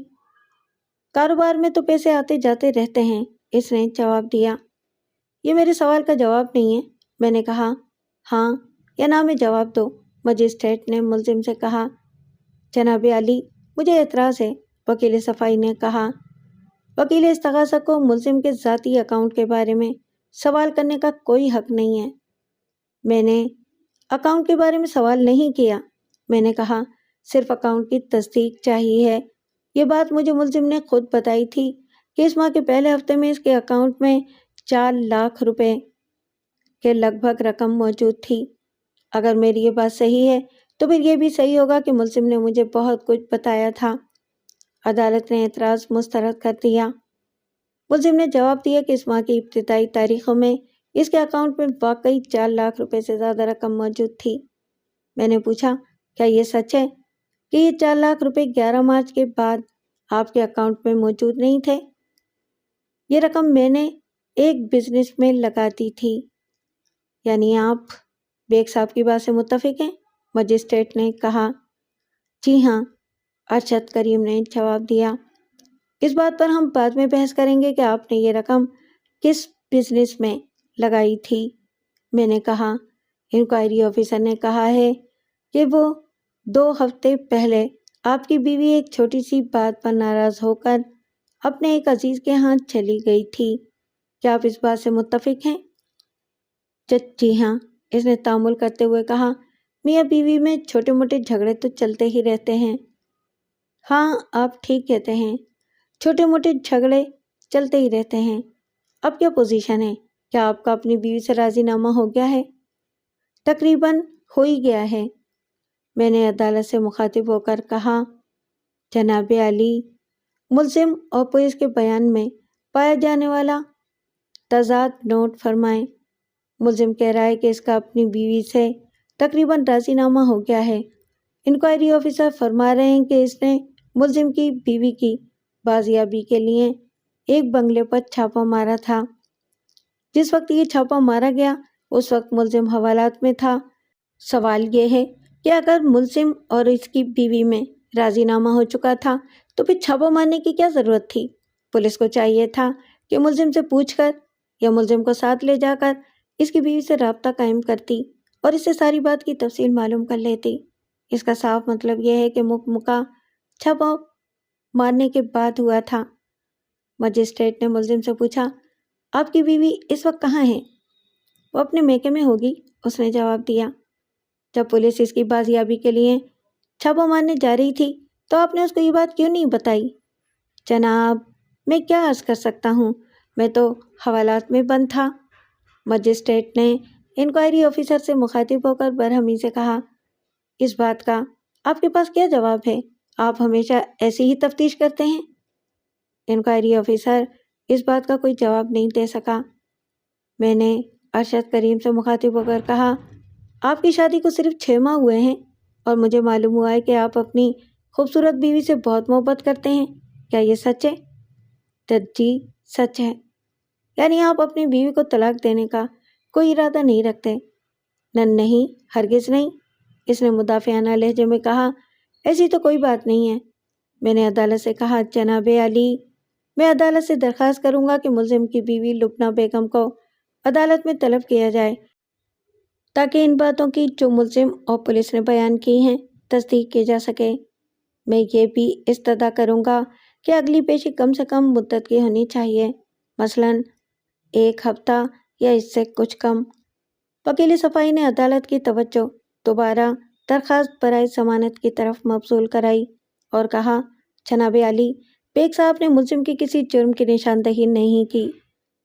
کاروبار میں تو پیسے آتے جاتے رہتے ہیں، اس نے جواب دیا۔ یہ میرے سوال کا جواب نہیں ہے، میں نے کہا۔ ہاں یا نہ میں جواب دو، مجسٹریٹ نے ملزم سے کہا۔ جناب علی، مجھے اعتراض ہے، وکیل صفائی نے کہا۔ وکیل استغاثہ کو ملزم کے ذاتی اکاؤنٹ کے بارے میں سوال کرنے کا کوئی حق نہیں ہے۔ میں نے اکاؤنٹ کے بارے میں سوال نہیں کیا، میں نے کہا، صرف اکاؤنٹ کی تصدیق چاہیے ہے۔ یہ بات مجھے ملزم نے خود بتائی تھی کہ اس ماہ کے پہلے ہفتے میں اس کے اکاؤنٹ میں 4 لاکھ روپے کے لگ بھگ رقم موجود تھی۔ اگر میری یہ بات صحیح ہے تو پھر یہ بھی صحیح ہوگا کہ ملزم نے مجھے بہت کچھ بتایا تھا۔ عدالت نے اعتراض مسترد کر دیا۔ ملزم نے جواب دیا کہ اس ماہ کی ابتدائی تاریخوں میں اس کے اکاؤنٹ میں واقعی 4 لاکھ روپے سے زیادہ رقم موجود تھی۔ میں نے پوچھا، کیا یہ سچ ہے کہ یہ 4 لاکھ روپے 11 مارچ کے بعد آپ کے اکاؤنٹ میں موجود نہیں تھے؟ یہ رقم میں نے ایک بزنس میں لگا دی تھی۔ یعنی آپ بیگ صاحب کی بات سے متفق ہیں؟ مجسٹریٹ نے کہا۔ جی ہاں، ارشد کریم نے جواب دیا۔ اس بات پر ہم بعد میں بحث کریں گے کہ آپ نے یہ رقم کس بزنس میں لگائی تھی، میں نے کہا۔ انکوائری آفیسر نے کہا ہے کہ وہ 2 ہفتے پہلے آپ کی بیوی ایک چھوٹی سی بات پر ناراض ہو کر اپنے ایک عزیز کے ہاں چلی گئی تھی۔ کیا آپ اس بات سے متفق ہیں؟ جی ہاں، اس نے تامل کرتے ہوئے کہا۔ میاں بیوی میں چھوٹے موٹے جھگڑے تو چلتے ہی رہتے ہیں۔ ہاں، آپ ٹھیک کہتے ہیں، چھوٹے موٹے جھگڑے چلتے ہی رہتے ہیں۔ اب کیا پوزیشن ہے؟ کیا آپ کا اپنی بیوی سے راضی نامہ ہو گیا ہے؟ تقریباً ہو ہی گیا ہے، میں نے عدالت سے مخاطب ہو کر کہا۔ جناب علی، ملزم اور پولیس کے بیان میں پایا جانے والا تضاد نوٹ فرمائیں۔ ملزم کہہ رہا ہے کہ اس کا اپنی بیوی سے تقریباً راضی نامہ ہو گیا ہے۔ انکوائری آفیسر فرما رہے ہیں کہ اس نے ملزم کی بیوی کی بازیابی کے لیے ایک بنگلے پر چھاپا مارا تھا۔ جس وقت یہ چھاپا مارا گیا اس وقت ملزم حوالات میں تھا۔ سوال یہ ہے کہ اگر ملزم اور اس کی بیوی میں راضی نامہ ہو چکا تھا تو پھر چھاپا مارنے کی کیا ضرورت تھی؟ پولیس کو چاہیے تھا کہ ملزم سے پوچھ کر یا ملزم کو ساتھ لے جا کر اس کی بیوی سے رابطہ قائم کرتی اور اس سے ساری بات کی تفصیل معلوم کر لیتی۔ اس کا صاف مطلب یہ ہے کہ مکہ چھاپا مارنے کے بعد ہوا تھا۔ مجسٹریٹ نے ملزم سے پوچھا، آپ کی بیوی اس وقت کہاں ہے؟ وہ اپنے میکے میں ہوگی، اس نے جواب دیا۔ جب پولیس اس کی بازیابی کے لیے چھاپا مارنے جا رہی تھی تو آپ نے اس کو یہ بات کیوں نہیں بتائی؟ جناب، میں کیا عرض کر سکتا ہوں، میں تو حوالات میں بند تھا۔ مجسٹریٹ نے انکوائری آفیسر سے مخاطب ہو کر برہمی سے کہا، اس بات کا آپ کے پاس کیا جواب ہے؟ آپ ہمیشہ ایسی ہی تفتیش کرتے ہیں؟ انکوائری آفیسر اس بات کا کوئی جواب نہیں دے سکا۔ میں نے ارشد کریم سے مخاطب ہو کر کہا، آپ کی شادی کو صرف 6 ماہ ہوئے ہیں اور مجھے معلوم ہوا ہے کہ آپ اپنی خوبصورت بیوی سے بہت محبت کرتے ہیں، کیا یہ سچ ہے؟ جی، سچ ہے۔ یعنی آپ اپنی بیوی کو طلاق دینے کا کوئی ارادہ نہیں رکھتے؟ نہیں، ہرگز نہیں، اس نے مدافعانہ لہجے میں کہا۔ ایسی تو کوئی بات نہیں ہے، میں نے عدالت سے کہا۔ جناب علی، میں عدالت سے درخواست کروں گا کہ ملزم کی بیوی لبنہ بیگم کو عدالت میں طلب کیا جائے تاکہ ان باتوں کی جو ملزم اور پولیس نے بیان کی ہیں تصدیق کی جا سکے۔ میں یہ بھی استدعا کروں گا کہ اگلی پیشی کم سے کم مدت کی ہونی چاہیے، مثلاً 1 ہفتہ یا اس سے کچھ کم۔ وکیل صفائی نے عدالت کی توجہ دوبارہ درخواست برائے ضمانت کی طرف مبذول کرائی اور کہا، جناب علی، بیگ صاحب نے ملزم کی کسی جرم کی نشاندہی نہیں کی،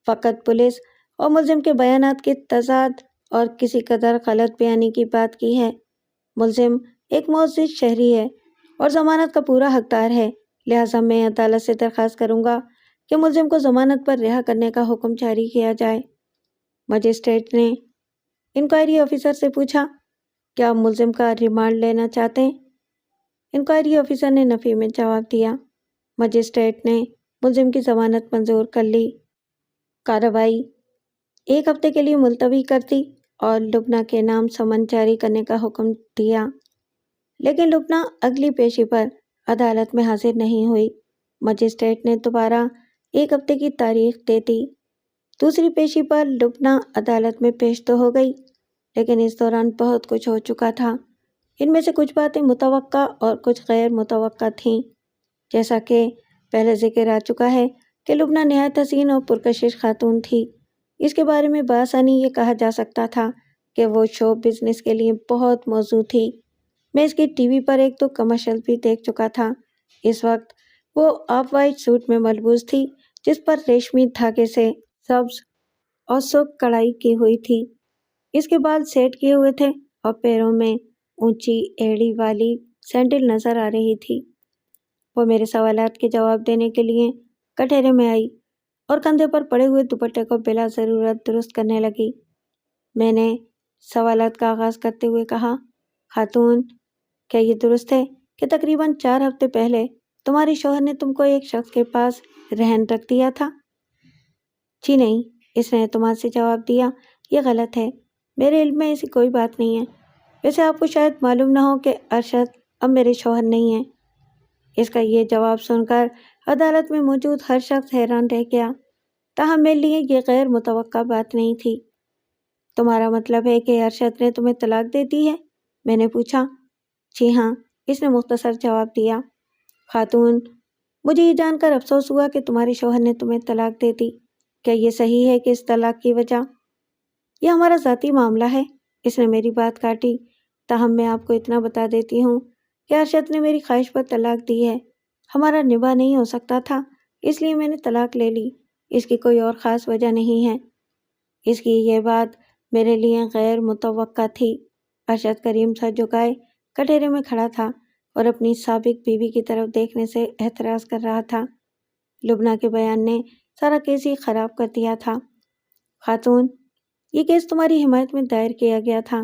فقط پولیس اور ملزم کے بیانات کے تضاد اور کسی قدر غلط بیانی کی بات کی ہے۔ ملزم ایک معزز شہری ہے اور ضمانت کا پورا حقدار ہے، لہٰذا میں عدالت سے درخواست کروں گا کہ ملزم کو ضمانت پر رہا کرنے کا حکم جاری کیا جائے۔ مجسٹریٹ نے انکوائری آفیسر سے پوچھا، کیا آپ ملزم کا ریمانڈ لینا چاہتے ہیں؟ انکوائری آفیسر نے نفی میں جواب دیا۔ مجسٹریٹ نے ملزم کی ضمانت منظور کر لی۔ کارروائی 1 ہفتے کے لیے ملتوی کر دی اور لبنہ کے نام سمن جاری کرنے کا حکم دیا، لیکن لبنہ اگلی پیشی پر عدالت میں حاضر نہیں ہوئی۔ مجسٹریٹ نے دوبارہ 1 ہفتے کی تاریخ دے دی۔ دوسری پیشی پر لبنہ عدالت میں پیش تو ہو گئی، لیکن اس دوران بہت کچھ ہو چکا تھا۔ ان میں سے کچھ باتیں متوقع اور کچھ غیر متوقع تھیں۔ جیسا کہ پہلے ذکر آ چکا ہے کہ لبنہ نہایت حسین اور پرکشش خاتون تھی۔ اس کے بارے میں بآسانی یہ کہا جا سکتا تھا کہ وہ شو بزنس کے لیے بہت موزوں تھی۔ میں اس کی ٹی وی پر 1-2 کمرشل بھی دیکھ چکا تھا۔ اس وقت وہ آف وائٹ سوٹ میں ملبوس تھی، جس پر ریشمی دھاگے سے سبز اور سرخ کڑھائی کی ہوئی تھی۔ اس کے بال سیٹ کیے ہوئے تھے اور پیروں میں اونچی ایڑی والی سینڈل نظر آ رہی تھی۔ وہ میرے سوالات کے جواب دینے کے لیے کٹہرے میں آئی اور کندھے پر پڑے ہوئے دوپٹے کو بلا ضرورت درست کرنے لگی۔ میں نے سوالات کا آغاز کرتے ہوئے کہا، خاتون، کیا یہ درست ہے کہ تقریباً 4 ہفتے پہلے تمہارے شوہر نے تم کو ایک شخص کے پاس رہن رکھ دیا تھا؟ جی نہیں، اس نے اعتماد سے جواب دیا، یہ غلط ہے، میرے علم میں ایسی کوئی بات نہیں ہے۔ ویسے آپ کو شاید معلوم نہ ہو کہ ارشد اب میرے شوہر نہیں ہیں۔ اس کا یہ جواب سن کر عدالت میں موجود ہر شخص حیران رہ گیا، تاہم میرے لیے یہ غیر متوقع بات نہیں تھی۔ تمہارا مطلب ہے کہ ارشد نے تمہیں طلاق دے دی ہے؟ میں نے پوچھا۔ جی ہاں، اس نے مختصر جواب دیا۔ خاتون، مجھے یہ جان کر افسوس ہوا کہ تمہارے شوہر نے تمہیں طلاق دے دی۔ کیا یہ صحیح ہے کہ اس طلاق کی وجہ؟ یہ ہمارا ذاتی معاملہ ہے، اس نے میری بات کاٹی، تاہم میں آپ کو اتنا بتا دیتی ہوں کہ ارشد نے میری خواہش پر طلاق دی ہے۔ ہمارا نباہ نہیں ہو سکتا تھا، اس لیے میں نے طلاق لے لی، اس کی کوئی اور خاص وجہ نہیں ہے۔ اس کی یہ بات میرے لیے غیر متوقع تھی۔ ارشد کریم سر جھکائے کٹہرے میں کھڑا تھا اور اپنی سابق بیوی کی طرف دیکھنے سے اعتراض کر رہا تھا۔ لبنہ کے بیان نے سارا کیس ہی خراب کر دیا تھا۔ خاتون، یہ کیس تمہاری حمایت میں دائر کیا گیا تھا۔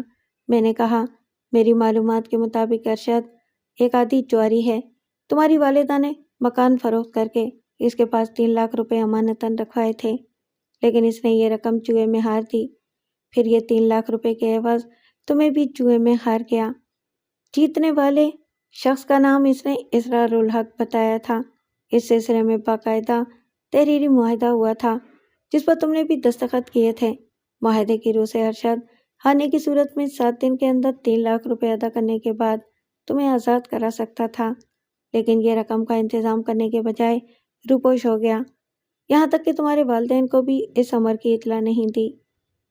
میں نے کہا، میری معلومات کے مطابق ارشد ایک عادی جواری ہے۔ تمہاری والدہ نے مکان فروخت کر کے اس کے پاس 3 لاکھ روپے امانتاً رکھوائے تھے، لیکن اس نے یہ رقم جوئے میں ہار دی۔ پھر یہ 3 لاکھ روپے کے عوض تمہیں بھی جوئے میں ہار گیا۔ جیتنے والے شخص کا نام اس نے اسرار الحق بتایا تھا۔ اس سلسلے میں باقاعدہ تحریری معاہدہ ہوا تھا، جس پر تم نے بھی دستخط کیے تھے۔ معاہدے کی روح سے ارشد ہارنے کی صورت میں 7 دن کے اندر 3 لاکھ روپے ادا کرنے کے بعد تمہیں آزاد کرا سکتا تھا، لیکن یہ رقم کا انتظام کرنے کے بجائے روپوش ہو گیا، یہاں تک کہ تمہارے والدین کو بھی اس امر کی اطلاع نہیں دی۔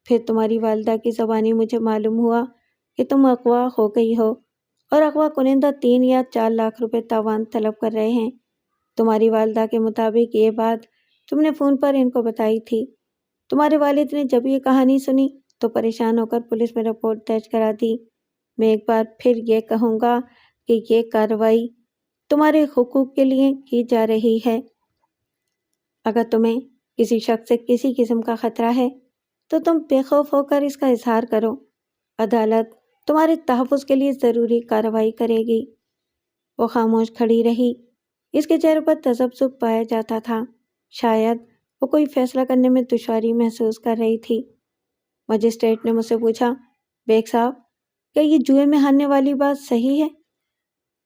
پھر تمہاری والدہ کی زبانی مجھے معلوم ہوا کہ تم اغوا ہو گئی ہو اور اغوا کنندہ 3 یا 4 لاکھ روپے تاوان طلب کر رہے ہیں۔ تمہاری والدہ کے مطابق یہ بات تم نے فون پر ان کو بتائی تھی۔ تمہارے والد نے جب یہ کہانی سنی تو پریشان ہو کر پولیس میں رپورٹ درج کرا دی۔ میں ایک بار پھر یہ کہوں گا کہ یہ کارروائی تمہارے حقوق کے لیے کی جا رہی ہے۔ اگر تمہیں کسی شخص سے کسی قسم کا خطرہ ہے تو تم بے خوف ہو کر اس کا اظہار کرو۔ عدالت تمہارے تحفظ کے لیے ضروری کارروائی کرے گی۔ وہ خاموش کھڑی رہی۔ اس کے چہرے پر تذبذب پایا جاتا تھا، شاید وہ کوئی فیصلہ کرنے میں دشواری محسوس کر رہی تھی۔ مجسٹریٹ نے مجھ سے پوچھا، بیگ صاحب، کیا یہ جوئے میں ہارنے والی بات صحیح ہے؟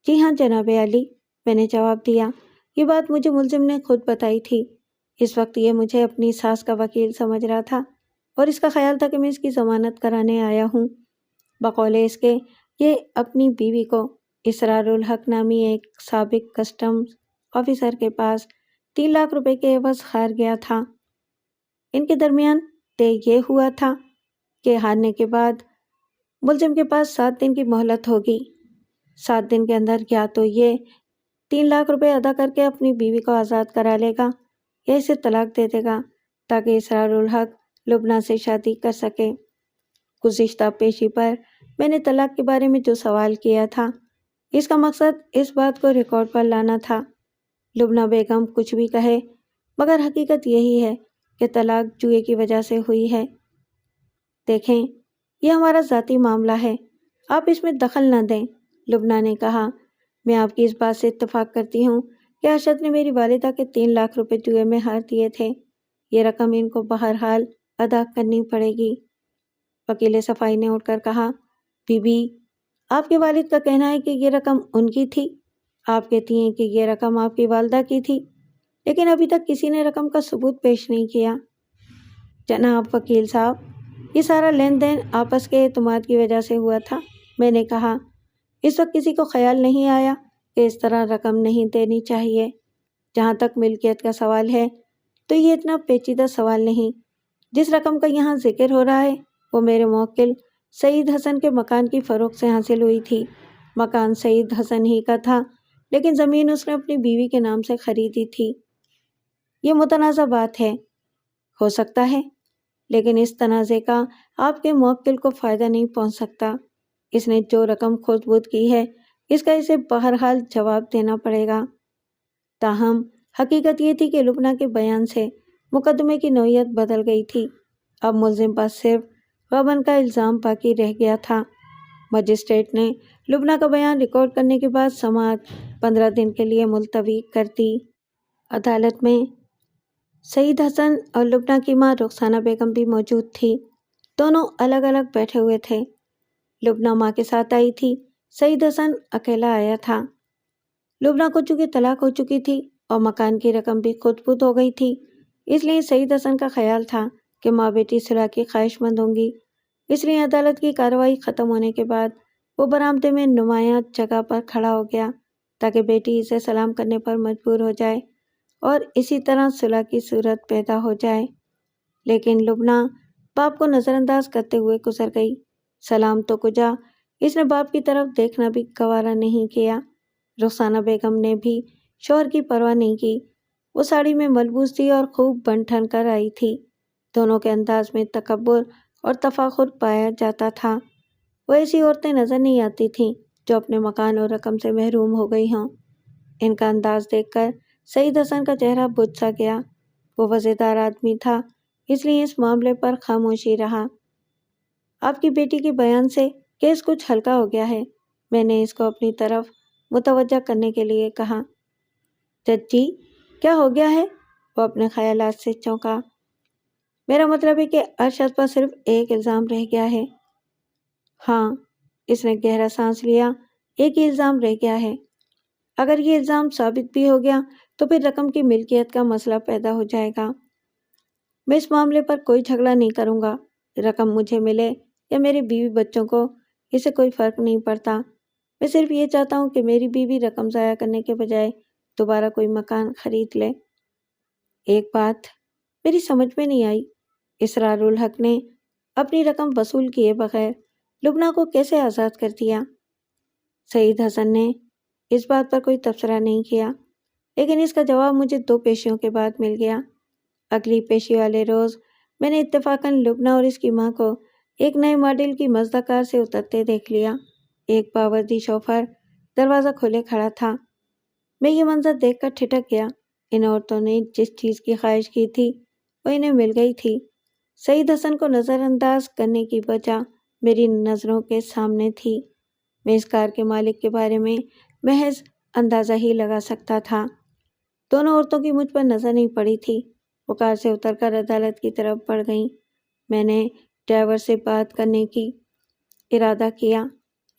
جی ہاں جناب عالی، میں نے جواب دیا، یہ بات مجھے ملزم نے خود بتائی تھی۔ اس وقت یہ مجھے اپنی ساس کا وکیل سمجھ رہا تھا اور اس کا خیال تھا کہ میں اس کی ضمانت کرانے آیا ہوں۔ بقول اس کے یہ اپنی بیوی کو اسرار الحق نامی ایک سابق کسٹمز آفیسر کے پاس 3 لاکھ روپے کے عوض ہار گیا تھا۔ ان کے درمیان طے یہ ہوا تھا کہ ہارنے کے بعد ملزم کے پاس 7 دن کی مہلت ہوگی۔ 7 دن کے اندر یا تو یہ 3 لاکھ روپے ادا کر کے اپنی بیوی کو آزاد کرا لے گا یا اسے طلاق دے دے گا تاکہ اسرار الحق لبنہ سے شادی کر سکے۔ گزشتہ پیشی پر میں نے طلاق کے بارے میں جو سوال کیا تھا، اس کا مقصد اس بات کو ریکارڈ پر لانا تھا۔ لبنہ بیگم کچھ بھی کہے، مگر حقیقت یہی ہے کہ طلاق جوئے کی وجہ سے ہوئی ہے۔ دیکھیں، یہ ہمارا ذاتی معاملہ ہے، آپ اس میں دخل نہ دیں۔ لبنہ نے کہا، میں آپ کی اس بات سے اتفاق کرتی ہوں کہ ارشد نے میری والدہ کے 3 لاکھ روپے جوئے میں ہار دیے تھے۔ یہ رقم ان کو بہرحال ادا کرنی پڑے گی۔ وکیل صفائی نے اٹھ کر کہا، بی بی، آپ کے والد کا کہنا ہے کہ یہ رقم ان کی تھی۔ آپ کہتی ہیں کہ یہ رقم آپ کی والدہ کی تھی، لیکن ابھی تک کسی نے رقم کا ثبوت پیش نہیں کیا۔ جناب وکیل صاحب، یہ سارا لین دین آپس کے اعتماد کی وجہ سے ہوا تھا۔ میں نے کہا، اس وقت کسی کو خیال نہیں آیا کہ اس طرح رقم نہیں دینی چاہیے۔ جہاں تک ملکیت کا سوال ہے تو یہ اتنا پیچیدہ سوال نہیں۔ جس رقم کا یہاں ذکر ہو رہا ہے وہ میرے موکل سعید حسن کے مکان کی فروخت سے حاصل ہوئی تھی۔ مکان سعید حسن ہی کا تھا، لیکن زمین اس نے اپنی بیوی کے نام سے خریدی تھی۔ یہ متنازع بات ہے، ہو سکتا ہے، لیکن اس تنازع کا آپ کے موکل کو فائدہ نہیں پہنچ سکتا۔ اس نے جو رقم خود بدھ کی ہے اس کا اسے بہرحال جواب دینا پڑے گا۔ تاہم حقیقت یہ تھی کہ لبنہ کے بیان سے مقدمے کی نوعیت بدل گئی تھی۔ اب ملزم پر صرف غبن کا الزام باقی رہ گیا تھا۔ مجسٹریٹ نے لبنہ کا بیان ریکارڈ کرنے کے بعد سماعت 15 دن کے لیے ملتوی کر دی۔ عدالت میں سعید حسن اور لبنہ کی ماں رخسانہ بیگم بھی موجود تھی۔ دونوں الگ الگ بیٹھے ہوئے تھے۔ لبنہ ماں کے ساتھ آئی تھی، سعید حسن اکیلا آیا تھا۔ لبنہ کو چونکہ طلاق ہو چکی تھی اور مکان کی رقم بھی خود بدھ ہو گئی تھی، اس لیے سعید حسن کا خیال تھا کہ ماں بیٹی صلح کی خواہش مند ہوں گی۔ اس لیے عدالت کی کارروائی ختم ہونے کے بعد وہ برآمدے میں نمایاں جگہ پر کھڑا ہو گیا تاکہ بیٹی اسے سلام کرنے پر مجبور ہو جائے اور اسی طرح صلح کی صورت پیدا ہو جائے۔ لیکن لبنہ باپ کو نظر انداز کرتے ہوئے گزر گئی۔ سلام تو کجا، اس نے باپ کی طرف دیکھنا بھی گوارا نہیں کیا۔ رخسانہ بیگم نے بھی شوہر کی پرواہ نہیں کی۔ وہ ساڑی میں ملبوس تھی اور خوب بن ٹھن کر آئی تھی۔ دونوں کے انداز میں تکبر اور تفاخر پایا جاتا تھا۔ وہ ایسی عورتیں نظر نہیں آتی تھیں جو اپنے مکان اور رقم سے محروم ہو گئی ہوں۔ ان کا انداز دیکھ کر سعید حسن کا چہرہ بجھ سا گیا۔ وہ وضعدار آدمی تھا، اس لیے اس معاملے پر خاموشی رہا۔ آپ کی بیٹی کے بیان سے کیس کچھ ہلکا ہو گیا ہے، میں نے اس کو اپنی طرف متوجہ کرنے کے لیے کہا۔ جج جی، کیا ہو گیا ہے؟ وہ اپنے خیالات سے چونکا۔ میرا مطلب ہے کہ ارشد پر صرف ایک الزام رہ گیا ہے۔ ہاں، اس نے گہرا سانس لیا، ایک ہی الزام رہ گیا ہے۔ اگر یہ الزام ثابت بھی ہو گیا تو پھر رقم کی ملکیت کا مسئلہ پیدا ہو جائے گا۔ میں اس معاملے پر کوئی جھگڑا نہیں کروں گا۔ رقم مجھے ملے یا میرے بیوی بچوں کو، اس سے کوئی فرق نہیں پڑتا۔ میں صرف یہ چاہتا ہوں کہ میری بیوی رقم ضائع کرنے کے بجائے دوبارہ کوئی مکان خرید لے۔ ایک بات میری سمجھ میں نہیں آئی، اسرار الحق نے اپنی رقم وصول کیے بغیر لبنہ کو کیسے آزاد کر دیا؟ سعید حسن نے اس بات پر کوئی تبصرہ نہیں کیا، لیکن اس کا جواب مجھے 2 پیشیوں کے بعد مل گیا۔ اگلی پیشی والے روز میں نے اتفاقاً لبنہ اور اس کی ماں کو ایک نئے ماڈل کی مزدہ کار سے اترتے دیکھ لیا۔ ایک باوردی شوفر دروازہ کھولے کھڑا تھا۔ میں یہ منظر دیکھ کر ٹھٹک گیا۔ ان عورتوں نے جس چیز کی خواہش کی تھی وہ انہیں مل گئی تھی۔ سعید حسن کو نظر انداز کرنے کی وجہ میری نظروں کے سامنے تھی۔ میں اس کار کے مالک کے بارے میں محض اندازہ ہی لگا سکتا تھا۔ دونوں عورتوں کی مجھ پر نظر نہیں پڑی تھی۔ وہ کار سے اتر کر عدالت کی طرف بڑھ گئیں۔ میں نے ڈرائیور سے بات کرنے کی ارادہ کیا،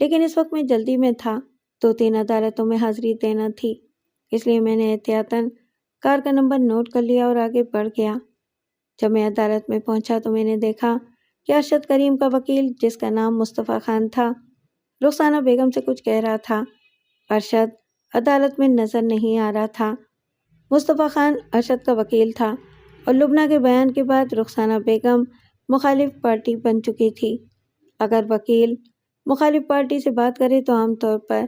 لیکن اس وقت میں جلدی میں تھا، 2-3 عدالتوں میں حاضری دینا تھی، اس لیے میں نے احتیاطاً کار کا نمبر نوٹ کر لیا اور آگے بڑھ گیا۔ جب میں عدالت میں پہنچا تو میں نے دیکھا کہ ارشد کریم کا وکیل، جس کا نام مصطفیٰ خان تھا، رخسانہ بیگم سے کچھ کہہ رہا تھا۔ ارشد عدالت میں نظر نہیں آ رہا تھا۔ مصطفیٰ خان ارشد کا وکیل تھا اور لبنہ کے بیان کے بعد رخسانہ بیگم مخالف پارٹی بن چکی تھی۔ اگر وکیل مخالف پارٹی سے بات کرے تو عام طور پر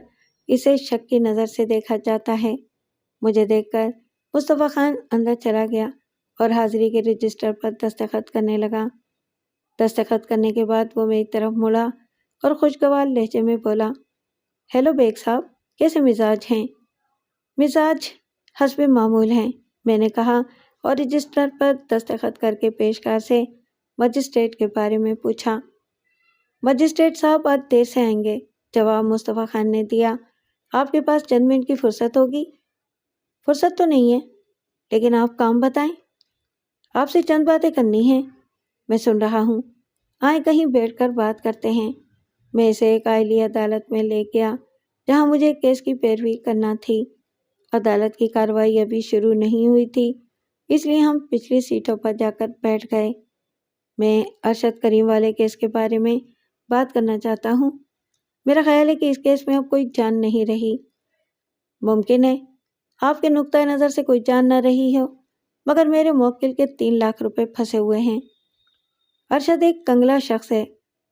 اسے شک کی نظر سے دیکھا جاتا ہے۔ مجھے دیکھ کر مصطفیٰ خان اندر چلا گیا اور حاضری کے رجسٹر پر دستخط کرنے لگا۔ دستخط کرنے کے بعد وہ میری طرف مڑا اور خوشگوار لہجے میں بولا، ہیلو بیگ صاحب، کیسے مزاج ہیں؟ مزاج حسب معمول ہیں، میں نے کہا اور رجسٹر پر دستخط کر کے پیشکار سے مجسٹریٹ کے بارے میں پوچھا۔ مجسٹریٹ صاحب آج دیر سے آئیں گے، جواب مصطفیٰ خان نے دیا۔ آپ کے پاس چند منٹ کی فرصت ہوگی؟ فرصت تو نہیں ہے، لیکن آپ کام بتائیں۔ آپ سے چند باتیں کرنی ہیں۔ میں سن رہا ہوں، آئیں کہیں بیٹھ کر بات کرتے ہیں۔ میں اسے ایک عائلی عدالت میں لے گیا جہاں مجھے کیس کی پیروی کرنا تھی۔ عدالت کی کارروائی ابھی شروع نہیں ہوئی تھی، اس لیے ہم پچھلی سیٹوں پر جا کر بیٹھ گئے۔ میں ارشد کریم والے کیس کے بارے میں بات کرنا چاہتا ہوں۔ میرا خیال ہے کہ اس کیس میں اب کوئی جان نہیں رہی۔ ممکن ہے آپ کے نقطۂ نظر سے کوئی جان نہ رہی ہو، مگر میرے موکل کے 3 لاکھ روپے پھنسے ہوئے ہیں۔ ارشد ایک کنگلا شخص ہے،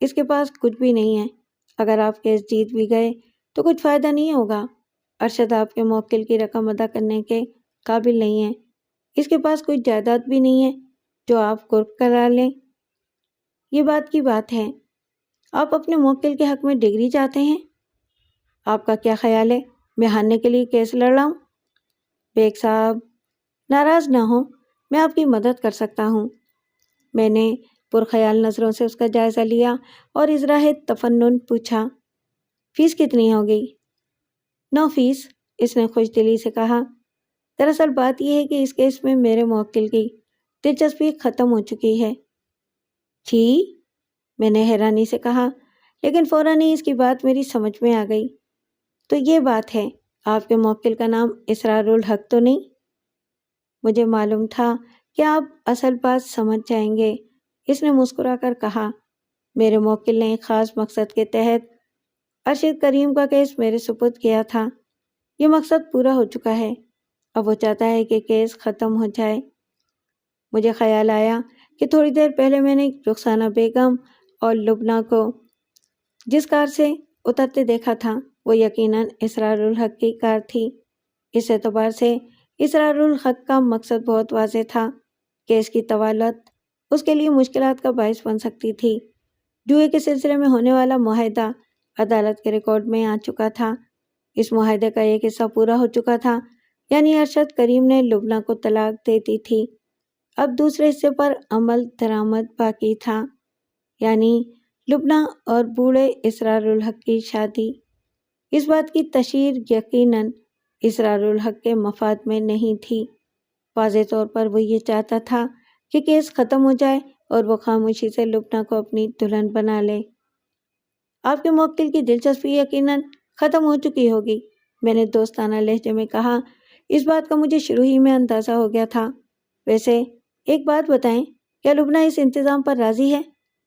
اس کے پاس کچھ بھی نہیں ہے۔ اگر آپ کیس جیت بھی گئے تو کچھ فائدہ نہیں ہوگا۔ ارشد آپ کے موکل کی رقم ادا کرنے کے قابل نہیں ہے۔ اس کے پاس کوئی جائیداد بھی نہیں ہے جو آپ قرق کرا لیں۔ یہ بات کی بات ہے، آپ اپنے موکل کے حق میں ڈگری چاہتے ہیں۔ آپ کا کیا خیال ہے، میں ہارنے کے لیے کیس لڑ رہا ہوں؟ بیگ صاحب ناراض نہ ہوں، میں آپ کی مدد کر سکتا ہوں۔ میں نے پرخیال نظروں سے اس کا جائزہ لیا اور اظہار تفنن پوچھا، فیس کتنی ہوگی؟ 9 فیس، اس نے خوش دلی سے کہا۔ دراصل بات یہ ہے کہ اس کیس میں میرے موکل کی دلچسپی ختم ہو چکی ہے۔ جی؟ میں نے حیرانی سے کہا، لیکن فوراً ہی اس کی بات میری سمجھ میں آ گئی۔ تو یہ بات ہے، آپ کے موکل کا نام اسرار الحق تو نہیں؟ مجھے معلوم تھا کہ آپ اصل بات سمجھ جائیں گے، اس نے مسکرا کر کہا۔ میرے موکل نے ایک خاص مقصد کے تحت ارشد کریم کا کیس میرے سپرد کیا تھا۔ یہ مقصد پورا ہو چکا ہے، اب وہ چاہتا ہے کہ کیس ختم ہو جائے۔ مجھے خیال آیا کہ تھوڑی دیر پہلے میں نے رخسانہ بیگم اور لبنہ کو جس کار سے اترتے دیکھا تھا وہ یقیناً اسرار الحق کی کار تھی۔ اس اعتبار سے اسرار الحق کا مقصد بہت واضح تھا۔ کیس کی طوالت اس کے لیے مشکلات کا باعث بن سکتی تھی۔ جوئے کے سلسلے میں ہونے والا معاہدہ عدالت کے ریکارڈ میں آ چکا تھا۔ اس معاہدے کا ایک حصہ پورا ہو چکا تھا، یعنی ارشد کریم نے لبنہ کو طلاق دے دی تھی۔ اب دوسرے حصے پر عمل درآمد باقی تھا، یعنی لبنہ اور بوڑھے اسرار الحق کی شادی۔ اس بات کی تشہیر یقیناً اسرار الحق کے مفاد میں نہیں تھی۔ واضح طور پر وہ یہ چاہتا تھا کہ کیس ختم ہو جائے اور وہ خاموشی سے لبنہ کو اپنی دلہن بنا لے۔ آپ کے موکل کی دلچسپی یقیناً ختم ہو چکی ہوگی، میں نے دوستانہ لہجے میں کہا۔ اس بات کا مجھے شروع ہی میں اندازہ ہو گیا تھا۔ ویسے ایک بات بتائیں، کیا لبنہ اس انتظام پر راضی ہے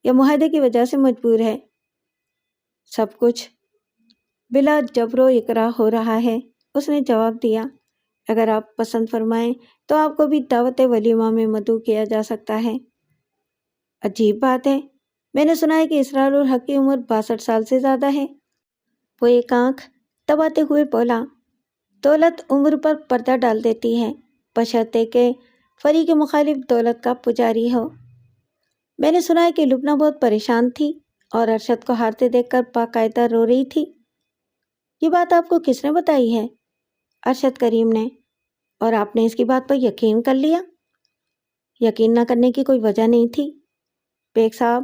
یا معاہدے کی وجہ سے مجبور ہے؟ سب کچھ بلا جبر و اکراہ ہو رہا ہے، اس نے جواب دیا۔ اگر آپ پسند فرمائیں تو آپ کو بھی دعوت ولیمہ میں مدعو کیا جا سکتا ہے۔ عجیب بات ہے، میں نے سنا ہے کہ اسرار الحق کی عمر 62 سال سے زیادہ ہے۔ وہ ایک آنکھ دباتے ہوئے بولا، دولت عمر پر پردہ ڈال دیتی ہے، بشرطے کہ فریق مخالف دولت کا پجاری ہو۔ میں نے سنا ہے کہ لبنہ بہت پریشان تھی اور ارشد کو ہارتے دیکھ کر باقاعدہ رو رہی تھی۔ یہ بات آپ کو کس نے بتائی ہے؟ ارشد کریم نے۔ اور آپ نے اس کی بات پر یقین کر لیا؟ یقین نہ کرنے کی کوئی وجہ نہیں تھی۔ بیگ صاحب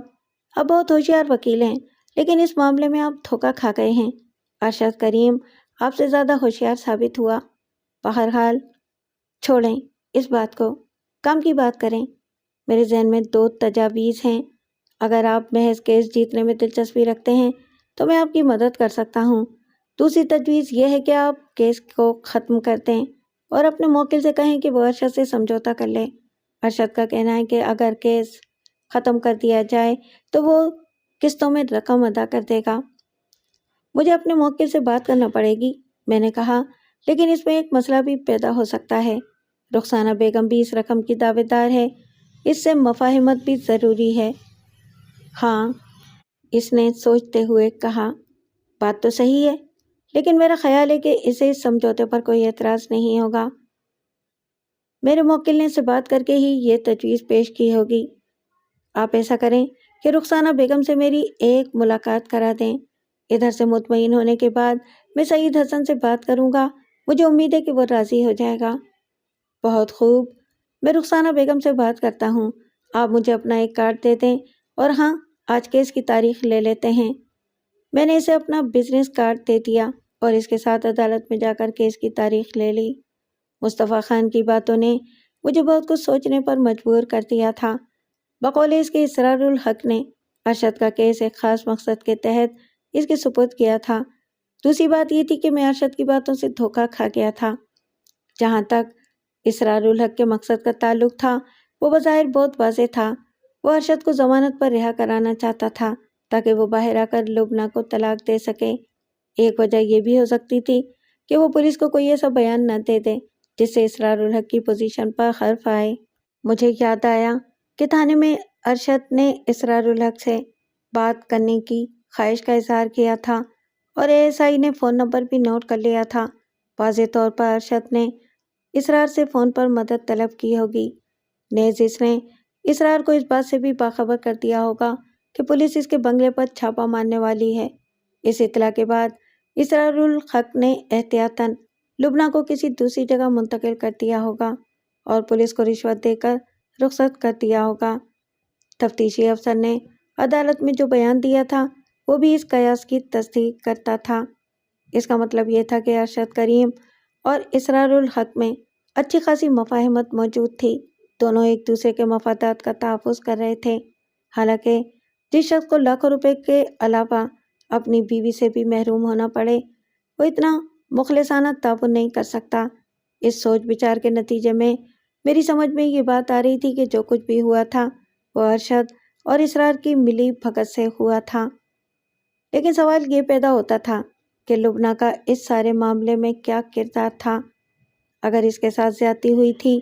آپ بہت ہوشیار وکیل ہیں، لیکن اس معاملے میں آپ دھوکہ کھا گئے ہیں۔ ارشد کریم آپ سے زیادہ ہوشیار ثابت ہوا۔ بہرحال چھوڑیں اس بات کو، کام کی بات کریں۔ میرے ذہن میں 2 تجاویز ہیں۔ اگر آپ محض کیس جیتنے میں دلچسپی رکھتے ہیں تو میں آپ کی مدد کر سکتا ہوں۔ دوسری تجویز یہ ہے کہ آپ کیس کو ختم کر دیں اور اپنے موکل سے کہیں کہ وہ ارشد سے سمجھوتا کر لے۔ ارشد کا کہنا ہے کہ اگر کیس ختم کر دیا جائے تو وہ قسطوں میں رقم ادا کر دے گا۔ مجھے اپنے موکل سے بات کرنا پڑے گی، میں نے کہا، لیکن اس میں ایک مسئلہ بھی پیدا ہو سکتا ہے۔ رخسانہ بیگم بھی اس رقم کی دعویدار دار ہے، اس سے مفاہمت بھی ضروری ہے۔ ہاں، اس نے سوچتے ہوئے کہا، بات تو صحیح ہے، لیکن میرا خیال ہے کہ اسے اس سمجھوتے پر کوئی اعتراض نہیں ہوگا۔ میرے موکل نے سے بات کر کے ہی یہ تجویز پیش کی ہوگی۔ آپ ایسا کریں کہ رخسانہ بیگم سے میری ایک ملاقات کرا دیں۔ ادھر سے مطمئن ہونے کے بعد میں سعید حسن سے بات کروں گا، مجھے امید ہے کہ وہ راضی ہو جائے گا۔ بہت خوب، میں رخسانہ بیگم سے بات کرتا ہوں، آپ مجھے اپنا ایک کارڈ دے دیں، اور ہاں، آج کیس کی تاریخ لے لیتے ہیں۔ میں نے اسے اپنا بزنس کارڈ دے دیا اور اس کے ساتھ عدالت میں جا کر کیس کی تاریخ لے لی۔ مصطفیٰ خان کی باتوں نے مجھے بہت کچھ سوچنے پر مجبور کر دیا تھا۔ بقول اس کے اسرار الحق نے ارشد کا کیس ایک خاص مقصد کے تحت اس کے سپرد کیا تھا۔ دوسری بات یہ تھی کہ میں ارشد کی باتوں سے دھوکہ کھا گیا تھا۔ جہاں تک اسرار الحق کے مقصد کا تعلق تھا وہ بظاہر بہت واضح تھا۔ وہ ارشد کو ضمانت پر رہا کرانا چاہتا تھا تاکہ وہ باہر آ کر لبنہ کو طلاق دے سکے۔ ایک وجہ یہ بھی ہو سکتی تھی کہ وہ پولیس کو کوئی ایسا بیان نہ دے دے جس سے اسرار الحق کی پوزیشن پر حرف آئے۔ مجھے یاد آیا کہ تھانے میں ارشد نے اسرار الحق سے بات کرنے کی خواہش کا اظہار کیا تھا اور ASI نے فون نمبر بھی نوٹ کر لیا تھا۔ واضح طور پر ارشد نے اسرار سے فون پر مدد طلب کی ہوگی۔ نیز اس نے اسرار کو اس بات سے بھی باخبر کر دیا ہوگا کہ پولیس اس کے بنگلے پر چھاپہ مارنے والی ہے۔ اس اطلاع کے بعد اسرار الحق نے احتیاطاً لبنہ کو کسی دوسری جگہ منتقل کر دیا ہوگا اور پولیس کو رشوت دے کر رخصت کر دیا ہوگا۔ تفتیشی افسر نے عدالت میں جو بیان دیا تھا وہ بھی اس قیاس کی تصدیق کرتا تھا۔ اس کا مطلب یہ تھا کہ ارشد کریم اور اسرار الحق میں اچھی خاصی مفاہمت موجود تھی۔ دونوں ایک دوسرے کے مفادات کا تحفظ کر رہے تھے۔ حالانکہ جس شخص کو لاکھوں روپے کے علاوہ اپنی بیوی سے بھی محروم ہونا پڑے وہ اتنا مخلصانہ تعاون نہیں کر سکتا۔ اس سوچ بچار کے نتیجے میں میری سمجھ میں یہ بات آ رہی تھی کہ جو کچھ بھی ہوا تھا وہ ارشد اور اسرار کی ملی بھگت سے ہوا تھا۔ لیکن سوال یہ پیدا ہوتا تھا کہ لبنہ کا اس سارے معاملے میں کیا کردار تھا؟ اگر اس کے ساتھ زیادتی ہوئی تھی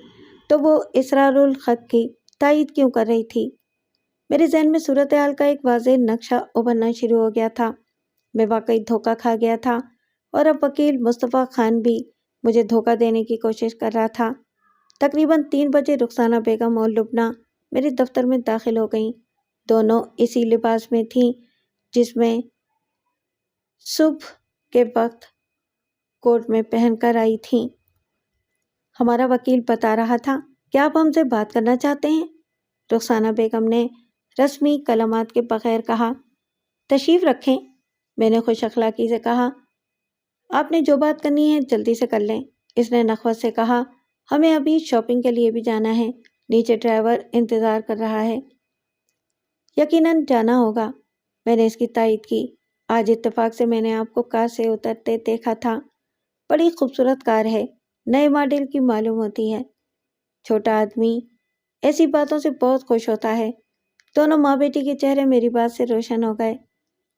تو وہ اسرار الحق کی تائید کیوں کر رہی تھی؟ میرے ذہن میں صورتحال کا ایک واضح نقشہ ابھرنا شروع ہو گیا تھا۔ میں واقعی دھوکہ کھا گیا تھا اور اب وکیل مصطفیٰ خان بھی مجھے دھوکہ دینے کی کوشش کر رہا تھا۔ تقریباً 3 بجے رخسانہ بیگم اور لبنہ میرے دفتر میں داخل ہو گئیں۔ دونوں اسی لباس میں تھیں جس میں صبح کے وقت کوٹ میں پہن کر آئی تھیں۔ ہمارا وکیل بتا رہا تھا کہ آپ ہم سے بات کرنا چاہتے ہیں، رخسانہ بیگم نے رسمی کلمات کے بغیر کہا۔ تشریف رکھیں، میں نے خوش اخلاقی سے کہا۔ آپ نے جو بات کرنی ہے جلدی سے کر لیں، اس نے نخوت سے کہا۔ ہمیں ابھی شاپنگ کے لیے بھی جانا ہے، نیچے ڈرائیور انتظار کر رہا ہے۔ یقیناً جانا ہوگا، میں نے اس کی تائید کی۔ آج اتفاق سے میں نے آپ کو کار سے اترتے دیکھا تھا۔ بڑی خوبصورت کار ہے، نئے ماڈل کی معلوم ہوتی ہے۔ چھوٹا آدمی ایسی باتوں سے بہت خوش ہوتا ہے۔ دونوں ماں بیٹی کے چہرے میری بات سے روشن ہو گئے۔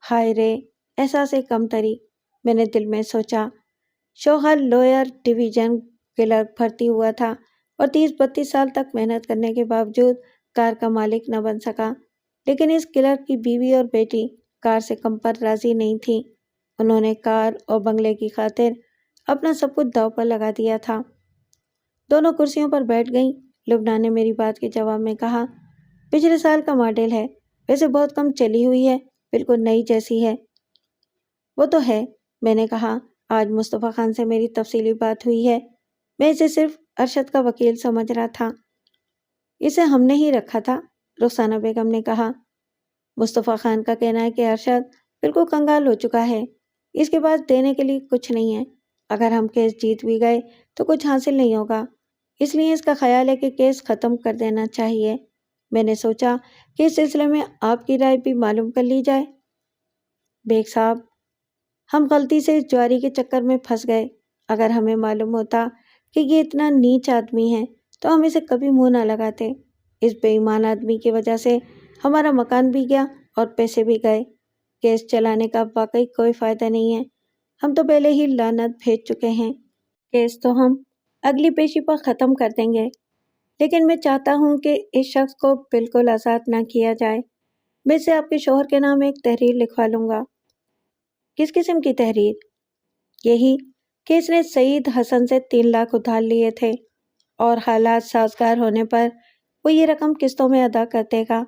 ہائے رے، احساس کمتری، میں نے دل میں سوچا۔ شوہر لوئر ڈویژن کلرک بھرتی ہوا تھا اور 30-32 سال تک محنت کرنے کے باوجود کار کا مالک نہ بن سکا۔ لیکن اس کلرک کی بیوی اور بیٹی کار سے کم پر راضی نہیں تھیں۔ انہوں نے کار اور بنگلے کی خاطر اپنا سب کچھ داؤ پر لگا دیا تھا۔ دونوں کرسیوں پر بیٹھ گئیں۔ لبنہ نے میری بات کے جواب میں کہا، پچھلے سال کا ماڈل ہے، ویسے بہت کم چلی ہوئی ہے، بالکل نئی جیسی ہے۔ وہ تو ہے، میں نے کہا۔ آج مصطفیٰ خان سے میری تفصیلی بات ہوئی ہے، میں اسے صرف ارشد کا وکیل سمجھ رہا تھا۔ اسے ہم نے ہی رکھا تھا، رخسانہ بیگم نے کہا۔ مصطفیٰ خان کا کہنا ہے کہ ارشد بالکل کنگال ہو چکا ہے، اس کے پاس دینے کے لیے کچھ نہیں ہے۔ اگر ہم کیس جیت بھی گئے تو کچھ حاصل نہیں ہوگا، اس لیے اس کا خیال ہے کہ کیس ختم کر دینا چاہیے۔ میں نے سوچا کہ اس سلسلے میں آپ کی رائے بھی معلوم کر لی جائے۔ بیگ صاحب، ہم غلطی سے اس جواری کے چکر میں پھنس گئے۔ اگر ہمیں معلوم ہوتا کہ یہ اتنا نیچ آدمی ہے تو ہم اسے کبھی منہ نہ لگاتے۔ اس بے ایمان آدمی کی وجہ سے ہمارا مکان بھی گیا اور پیسے بھی گئے۔ کیس چلانے کا واقعی کوئی فائدہ نہیں ہے، ہم تو پہلے ہی لعنت بھیج چکے ہیں۔ کیس تو ہم اگلی پیشی پر ختم کر دیں گے، لیکن میں چاہتا ہوں کہ اس شخص کو بالکل آزاد نہ کیا جائے۔ میں اسے آپ کے شوہر کے نام ایک تحریر لکھوا لوں گا۔ کس قسم کی تحریر؟ یہی کہ اس نے سعید حسن سے 3 لاکھ ادھار لیے تھے اور حالات سازگار ہونے پر وہ یہ رقم قسطوں میں ادا کر دے گا،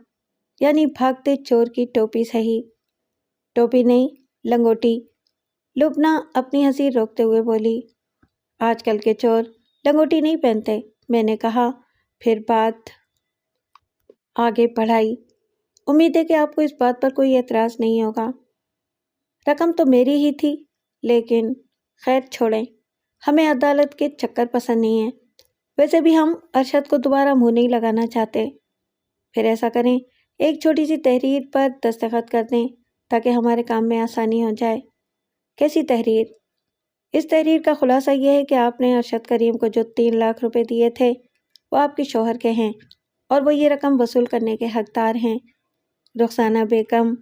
یعنی بھاگتے چور کی ٹوپی صحیح۔ ٹوپی نہیں، لنگوٹی، لبنہ اپنی ہنسی روکتے ہوئے بولی۔ آج کل کے چور لنگوٹی نہیں پہنتے، میں نے کہا۔ پھر بات آگے بڑھائی۔ امید ہے کہ آپ کو اس بات پر کوئی اعتراض نہیں ہوگا۔ رقم تو میری ہی تھی، لیکن خیر چھوڑیں، ہمیں عدالت کے چکر پسند نہیں ہیں۔ ویسے بھی ہم ارشد کو دوبارہ منہ نہیں لگانا چاہتے۔ پھر ایسا کریں، ایک چھوٹی سی تحریر پر دستخط کر دیں تاکہ ہمارے کام میں آسانی ہو جائے۔ کیسی تحریر؟ اس تحریر کا خلاصہ یہ ہے کہ آپ نے ارشد کریم کو جو 3 لاکھ روپے دیے تھے وہ آپ کے شوہر کے ہیں اور وہ یہ رقم وصول کرنے کے حقدار ہیں۔ رخسانہ بیگم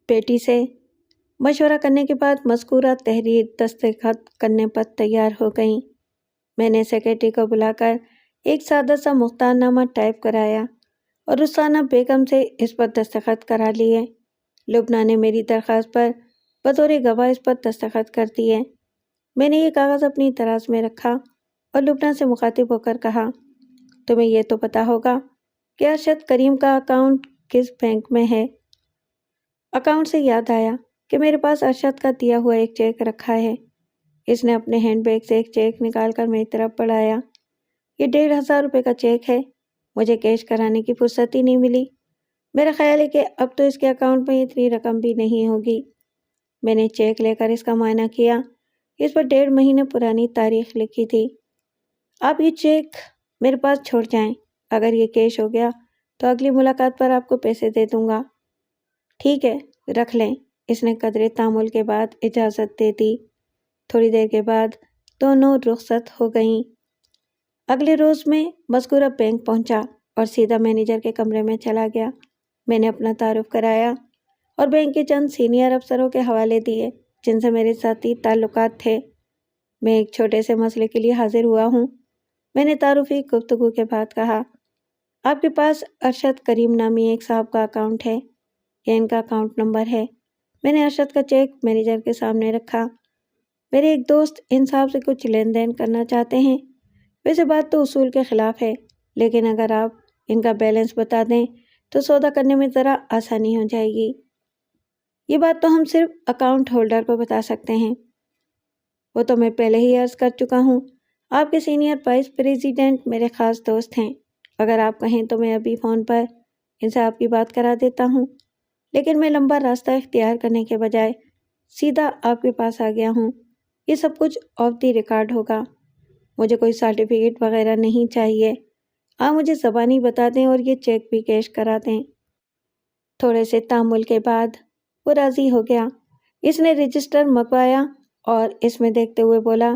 بیٹی سے مشورہ کرنے کے بعد مذکورہ تحریر دستخط کرنے پر تیار ہو گئیں۔ میں نے سیکرٹری کو بلا کر ایک سادہ سا مختار نامہ ٹائپ کرایا اور رخسانہ بیگم سے اس پر دستخط کرا لیے۔ لبنہ نے میری درخواست پر بطور گواہ اس پر دستخط کر دیے۔ میں نے یہ کاغذ اپنی دراز میں رکھا اور لبنہ سے مخاطب ہو کر کہا، تمہیں یہ تو پتہ ہوگا کہ ارشد کریم کا اکاؤنٹ کس بینک میں ہے؟ اکاؤنٹ سے یاد آیا کہ میرے پاس ارشد کا دیا ہوا ایک چیک رکھا ہے۔ اس نے اپنے ہینڈ بیگ سے ایک چیک نکال کر میری طرف بڑھایا۔ یہ 1,500 روپے کا چیک ہے۔ مجھے کیش کرانے کی فرصت ہی نہیں ملی۔ میرا خیال ہے کہ اب تو اس کے اکاؤنٹ میں اتنی رقم بھی نہیں ہوگی۔ میں نے چیک لے کر اس کا معائنہ کیا۔ اس پر 1.5 مہینے پرانی تاریخ لکھی تھی۔ آپ یہ چیک میرے پاس چھوڑ جائیں۔ اگر یہ کیش ہو گیا تو اگلی ملاقات پر آپ کو پیسے دے دوں گا۔ ٹھیک ہے، رکھ لیں۔ اس نے قدرے تامل کے بعد اجازت دے دی۔ تھوڑی دیر کے بعد دونوں رخصت ہو گئیں۔ اگلے روز میں مذکورہ بینک پہنچا اور سیدھا مینیجر کے کمرے میں چلا گیا۔ میں نے اپنا تعارف کرایا اور بینک کے چند سینئر افسروں کے حوالے دیے جن سے میرے ذاتی تعلقات تھے۔ میں ایک چھوٹے سے مسئلے کے لیے حاضر ہوا ہوں، میں نے تعارفی گفتگو کے بعد کہا۔ آپ کے پاس ارشد کریم نامی ایک صاحب کا اکاؤنٹ ہے، یہ ان کا اکاؤنٹ نمبر ہے۔ میں نے ارشد کا چیک مینیجر کے سامنے رکھا۔ میرے ایک دوست ان صاحب سے کچھ لین دین کرنا چاہتے ہیں۔ ویسے بات تو اصول کے خلاف ہے، لیکن اگر آپ ان کا بیلنس بتا دیں تو سودا کرنے میں ذرا آسانی ہو جائے گی۔ یہ بات تو ہم صرف اکاؤنٹ ہولڈر کو بتا سکتے ہیں۔ وہ تو میں پہلے ہی عرض کر چکا ہوں، آپ کے سینئر وائس پریزیڈنٹ میرے خاص دوست ہیں۔ اگر آپ کہیں تو میں ابھی فون پر ان سے آپ کی بات کرا دیتا ہوں، لیکن میں لمبا راستہ اختیار کرنے کے بجائے سیدھا آپ کے پاس آ گیا ہوں۔ یہ سب کچھ آف دی ریکارڈ ہوگا۔ مجھے کوئی سرٹیفکیٹ وغیرہ نہیں چاہیے۔ آپ مجھے زبانی بتا دیں اور یہ چیک بھی کیش کرا دیں۔ تھوڑے سے تامل کے بعد وہ راضی ہو گیا۔ اس نے رجسٹر منگوایا اور اس میں دیکھتے ہوئے بولا،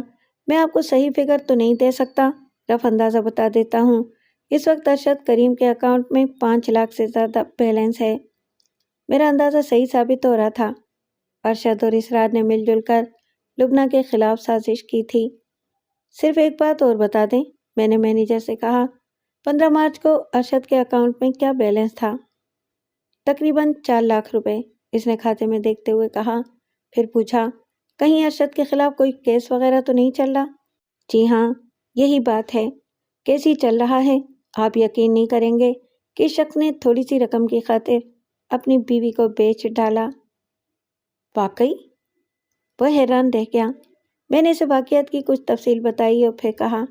میں آپ کو صحیح فگر تو نہیں دے سکتا، رف اندازہ بتا دیتا ہوں۔ اس وقت ارشد کریم کے اکاؤنٹ میں 5 لاکھ سے زیادہ بیلنس ہے۔ میرا اندازہ صحیح ثابت ہو رہا تھا۔ ارشد اور اسرار نے مل جل کر لبنہ کے خلاف سازش کی تھی۔ صرف ایک بات اور بتا دیں، میں نے مینیجر سے کہا، 15 مارچ کو ارشد کے اکاؤنٹ میں کیا بیلنس تھا؟ تقریباً 4 لاکھ روپے، اس نے کھاتے میں دیکھتے ہوئے کہا۔ پھر پوچھا، کہیں ارشد کے خلاف کوئی کیس وغیرہ تو نہیں چل رہا؟ جی ہاں، یہی بات ہے، کیس ہی چل رہا ہے۔ آپ یقین نہیں کریں گے کہ اس شخص نے تھوڑی سی رقم کی خاطر اپنی بیوی کو بیچ ڈالا۔ واقعی؟ وہ حیران رہ گیا۔ میں نے اسے واقعات کی کچھ تفصیل بتائی اور پھر کہا،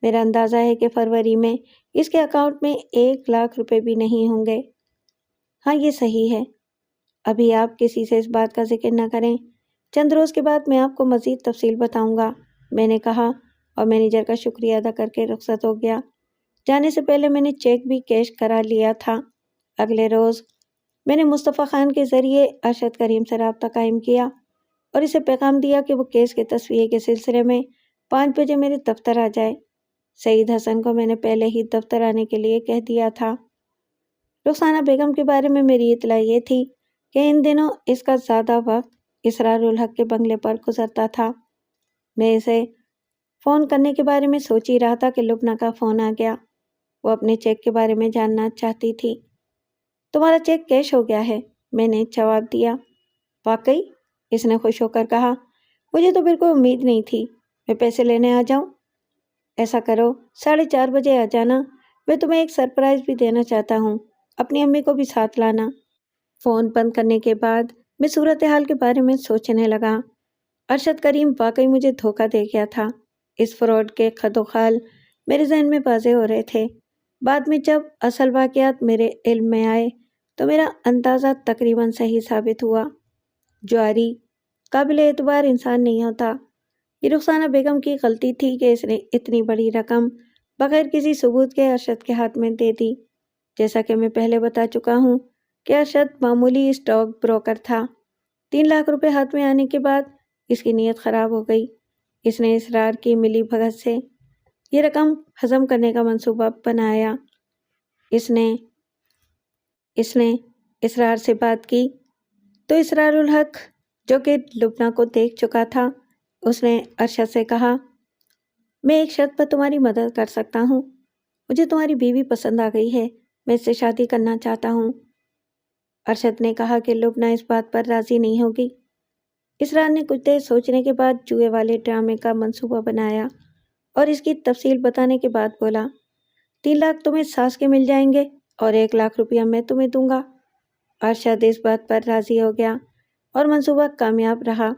میرا اندازہ ہے کہ فروری میں اس کے اکاؤنٹ میں 1 لاکھ روپے بھی نہیں ہوں گے۔ ہاں، یہ صحیح ہے۔ ابھی آپ کسی سے اس بات کا ذکر نہ کریں، چند روز کے بعد میں آپ کو مزید تفصیل بتاؤں گا، میں نے کہا اور مینیجر کا شکریہ ادا کر کے رخصت ہو گیا۔ جانے سے پہلے میں نے چیک بھی کیش کرا لیا تھا۔ اگلے روز میں نے مصطفیٰ خان کے ذریعے ارشد کریم سے رابطہ قائم کیا اور اسے پیغام دیا کہ وہ کیس کے تصفیے کے سلسلے میں 5 بجے میرے دفتر آ جائے۔ سعید حسن کو میں نے پہلے ہی دفتر آنے کے لیے کہہ دیا تھا۔ رخسانہ بیگم کے بارے میں میری اطلاع یہ تھی کہ ان دنوں اس کا زیادہ وقت اسرار الحق کے بنگلے پر گزرتا تھا۔ میں اسے فون کرنے کے بارے میں سوچ ہی رہا تھا کہ لبنہ کا فون آ گیا۔ وہ اپنے چیک کے بارے میں جاننا چاہتی تھی۔ تمہارا چیک کیش ہو گیا ہے، میں نے جواب دیا۔ واقعی؟ اس نے خوش ہو کر کہا، مجھے تو بالکل امید نہیں تھی۔ میں پیسے لینے آ جاؤں؟ ایسا کرو، 4:30 بجے آ جانا، میں تمہیں ایک سرپرائز بھی دینا چاہتا ہوں، اپنی امی کو بھی ساتھ لانا۔ فون بند کرنے کے بعد میں صورتحال کے بارے میں سوچنے لگا۔ ارشد کریم واقعی مجھے دھوکہ دے گیا تھا۔ اس فراڈ کے خد و خال میرے ذہن میں واضح ہو رہے تھے۔ بعد میں جب اصل واقعات میرے علم میں آئے تو میرا اندازہ تقریباً صحیح ثابت ہوا۔ جواری قابل اعتبار انسان نہیں ہوتا۔ یہ رخسانہ بیگم کی غلطی تھی کہ اس نے اتنی بڑی رقم بغیر کسی ثبوت کے ارشد کے ہاتھ میں دے دی۔ جیسا کہ میں پہلے بتا چکا ہوں کہ ارشد معمولی اسٹاک بروکر تھا۔ 3 لاکھ روپے ہاتھ میں آنے کے بعد اس کی نیت خراب ہو گئی۔ اس نے اسرار کی ملی بھگت سے یہ رقم ہضم کرنے کا منصوبہ بنایا۔ اس نے اسرار سے بات کی تو اسرار الحق جو کہ لبنہ کو دیکھ چکا تھا، اس نے ارشد سے کہا، میں ایک شرط پر تمہاری مدد کر سکتا ہوں۔ مجھے تمہاری بیوی پسند آ گئی ہے، میں اس سے شادی کرنا چاہتا ہوں۔ ارشد نے کہا کہ لبنہ اس بات پر راضی نہیں ہوگی۔ اسرار نے کچھ دیر سوچنے کے بعد جوئے والے ڈرامے کا منصوبہ بنایا اور اس کی تفصیل بتانے کے بعد بولا، 3 لاکھ تمہیں ساس کے مل جائیں گے اور 1 لاکھ روپیہ میں تمہیں دوں گا۔ ارشد اس بات پر راضی ہو گیا اور منصوبہ کامیاب رہا۔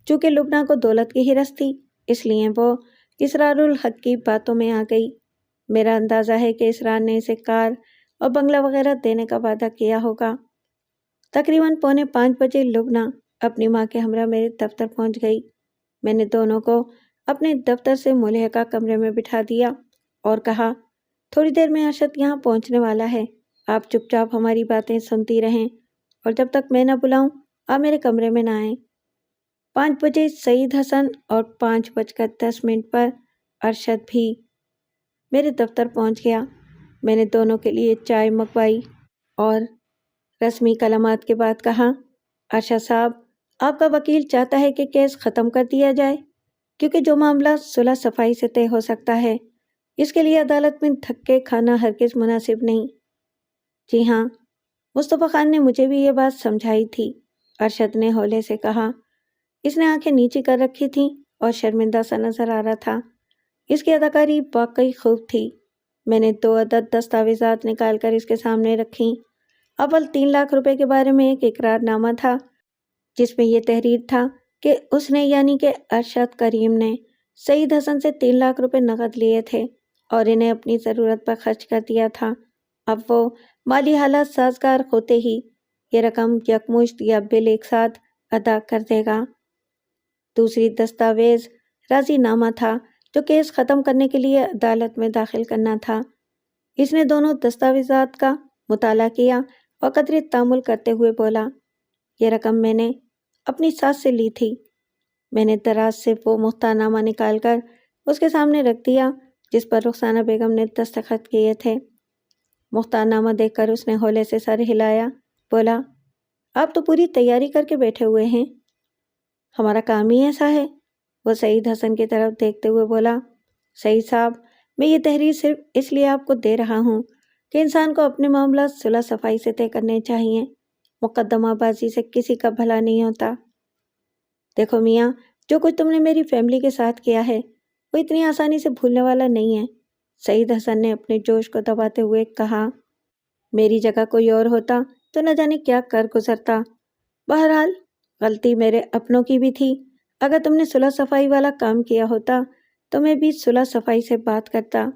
چونکہ لبنہ کو دولت کی ہرس تھی، اس لیے وہ اسرار الحق کی باتوں میں آ گئی۔ میرا اندازہ ہے کہ اسرار نے اسے کار اور بنگلہ وغیرہ دینے کا وعدہ کیا ہوگا۔ تقریباً 4:45 لبنہ اپنی ماں کے ہمراہ میرے دفتر پہنچ گئی۔ میں نے دونوں کو اپنے دفتر سے ملحقہ کمرے میں بٹھا دیا اور کہا، تھوڑی دیر میں ارشد یہاں پہنچنے والا ہے، آپ چپ چاپ ہماری باتیں سنتی رہیں اور جب تک میں نہ بلاؤں آپ میرے کمرے میں نہ آئیں۔ 5 بجے سعید حسن اور 5:10 پر ارشد بھی میرے دفتر پہنچ گیا۔ میں نے دونوں کے لیے چائے منگوائی اور رسمی کلمات کے بعد کہا، ارشد صاحب، آپ کا وکیل چاہتا ہے کہ کیس ختم کر دیا جائے کیونکہ جو معاملہ صلح صفائی سے طے ہو سکتا ہے، اس کے لیے عدالت میں دھکے کھانا ہرگز مناسب نہیں۔ جی ہاں، مصطفیٰ خان نے مجھے بھی یہ بات سمجھائی تھی، ارشد نے ہولے سے کہا۔ اس نے آنکھیں نیچی کر رکھی تھیں اور شرمندہ سا نظر آ رہا تھا۔ اس کی اداکاری واقعی خوب تھی۔ میں نے 2 عدد دستاویزات نکال کر اس کے سامنے رکھیں۔ اول 3 لاکھ روپے کے بارے میں ایک اقرار نامہ تھا جس میں یہ تحریر تھا کہ اس نے یعنی کہ ارشد کریم نے سعید حسن سے 3 لاکھ روپے نقد لیے تھے اور انہیں اپنی ضرورت پر خرچ کر دیا تھا۔ اب وہ مالی حالات سازگار ہوتے ہی یہ رقم یکمشت یا بل ایک ساتھ ادا کر دے گا۔ دوسری دستاویز راضی نامہ تھا جو کیس ختم کرنے کے لیے عدالت میں داخل کرنا تھا۔ اس نے دونوں دستاویزات کا مطالعہ کیا اور قدرے تأمل کرتے ہوئے بولا، یہ رقم میں نے اپنی ساس سے لی تھی۔ میں نے دراز سے وہ مختار نامہ نکال کر اس کے سامنے رکھ دیا جس پر رخسانہ بیگم نے دستخط کیے تھے۔ مختار نامہ دیکھ کر اس نے ہولے سے سر ہلایا، بولا، آپ تو پوری تیاری کر کے بیٹھے ہوئے ہیں، ہمارا کام ہی ایسا ہے۔ وہ سعید حسن کی طرف دیکھتے ہوئے بولا، سعید صاحب، میں یہ تحریر صرف اس لیے آپ کو دے رہا ہوں کہ انسان کو اپنے معاملات صلح صفائی سے طے کرنے چاہیے، مقدمہ بازی سے کسی کا بھلا نہیں ہوتا۔ دیکھو میاں، جو کچھ تم نے میری فیملی کے ساتھ کیا ہے وہ اتنی آسانی سے بھولنے والا نہیں ہے۔ سعید حسن نے اپنے جوش کو دباتے ہوئے کہا، میری جگہ کوئی اور ہوتا تو نہ جانے کیا کر گزرتا۔ بہرحال غلطی میرے اپنوں کی بھی تھی۔ اگر تم نے صلح صفائی والا کام کیا ہوتا تو میں بھی صلح صفائی سے بات کرتا۔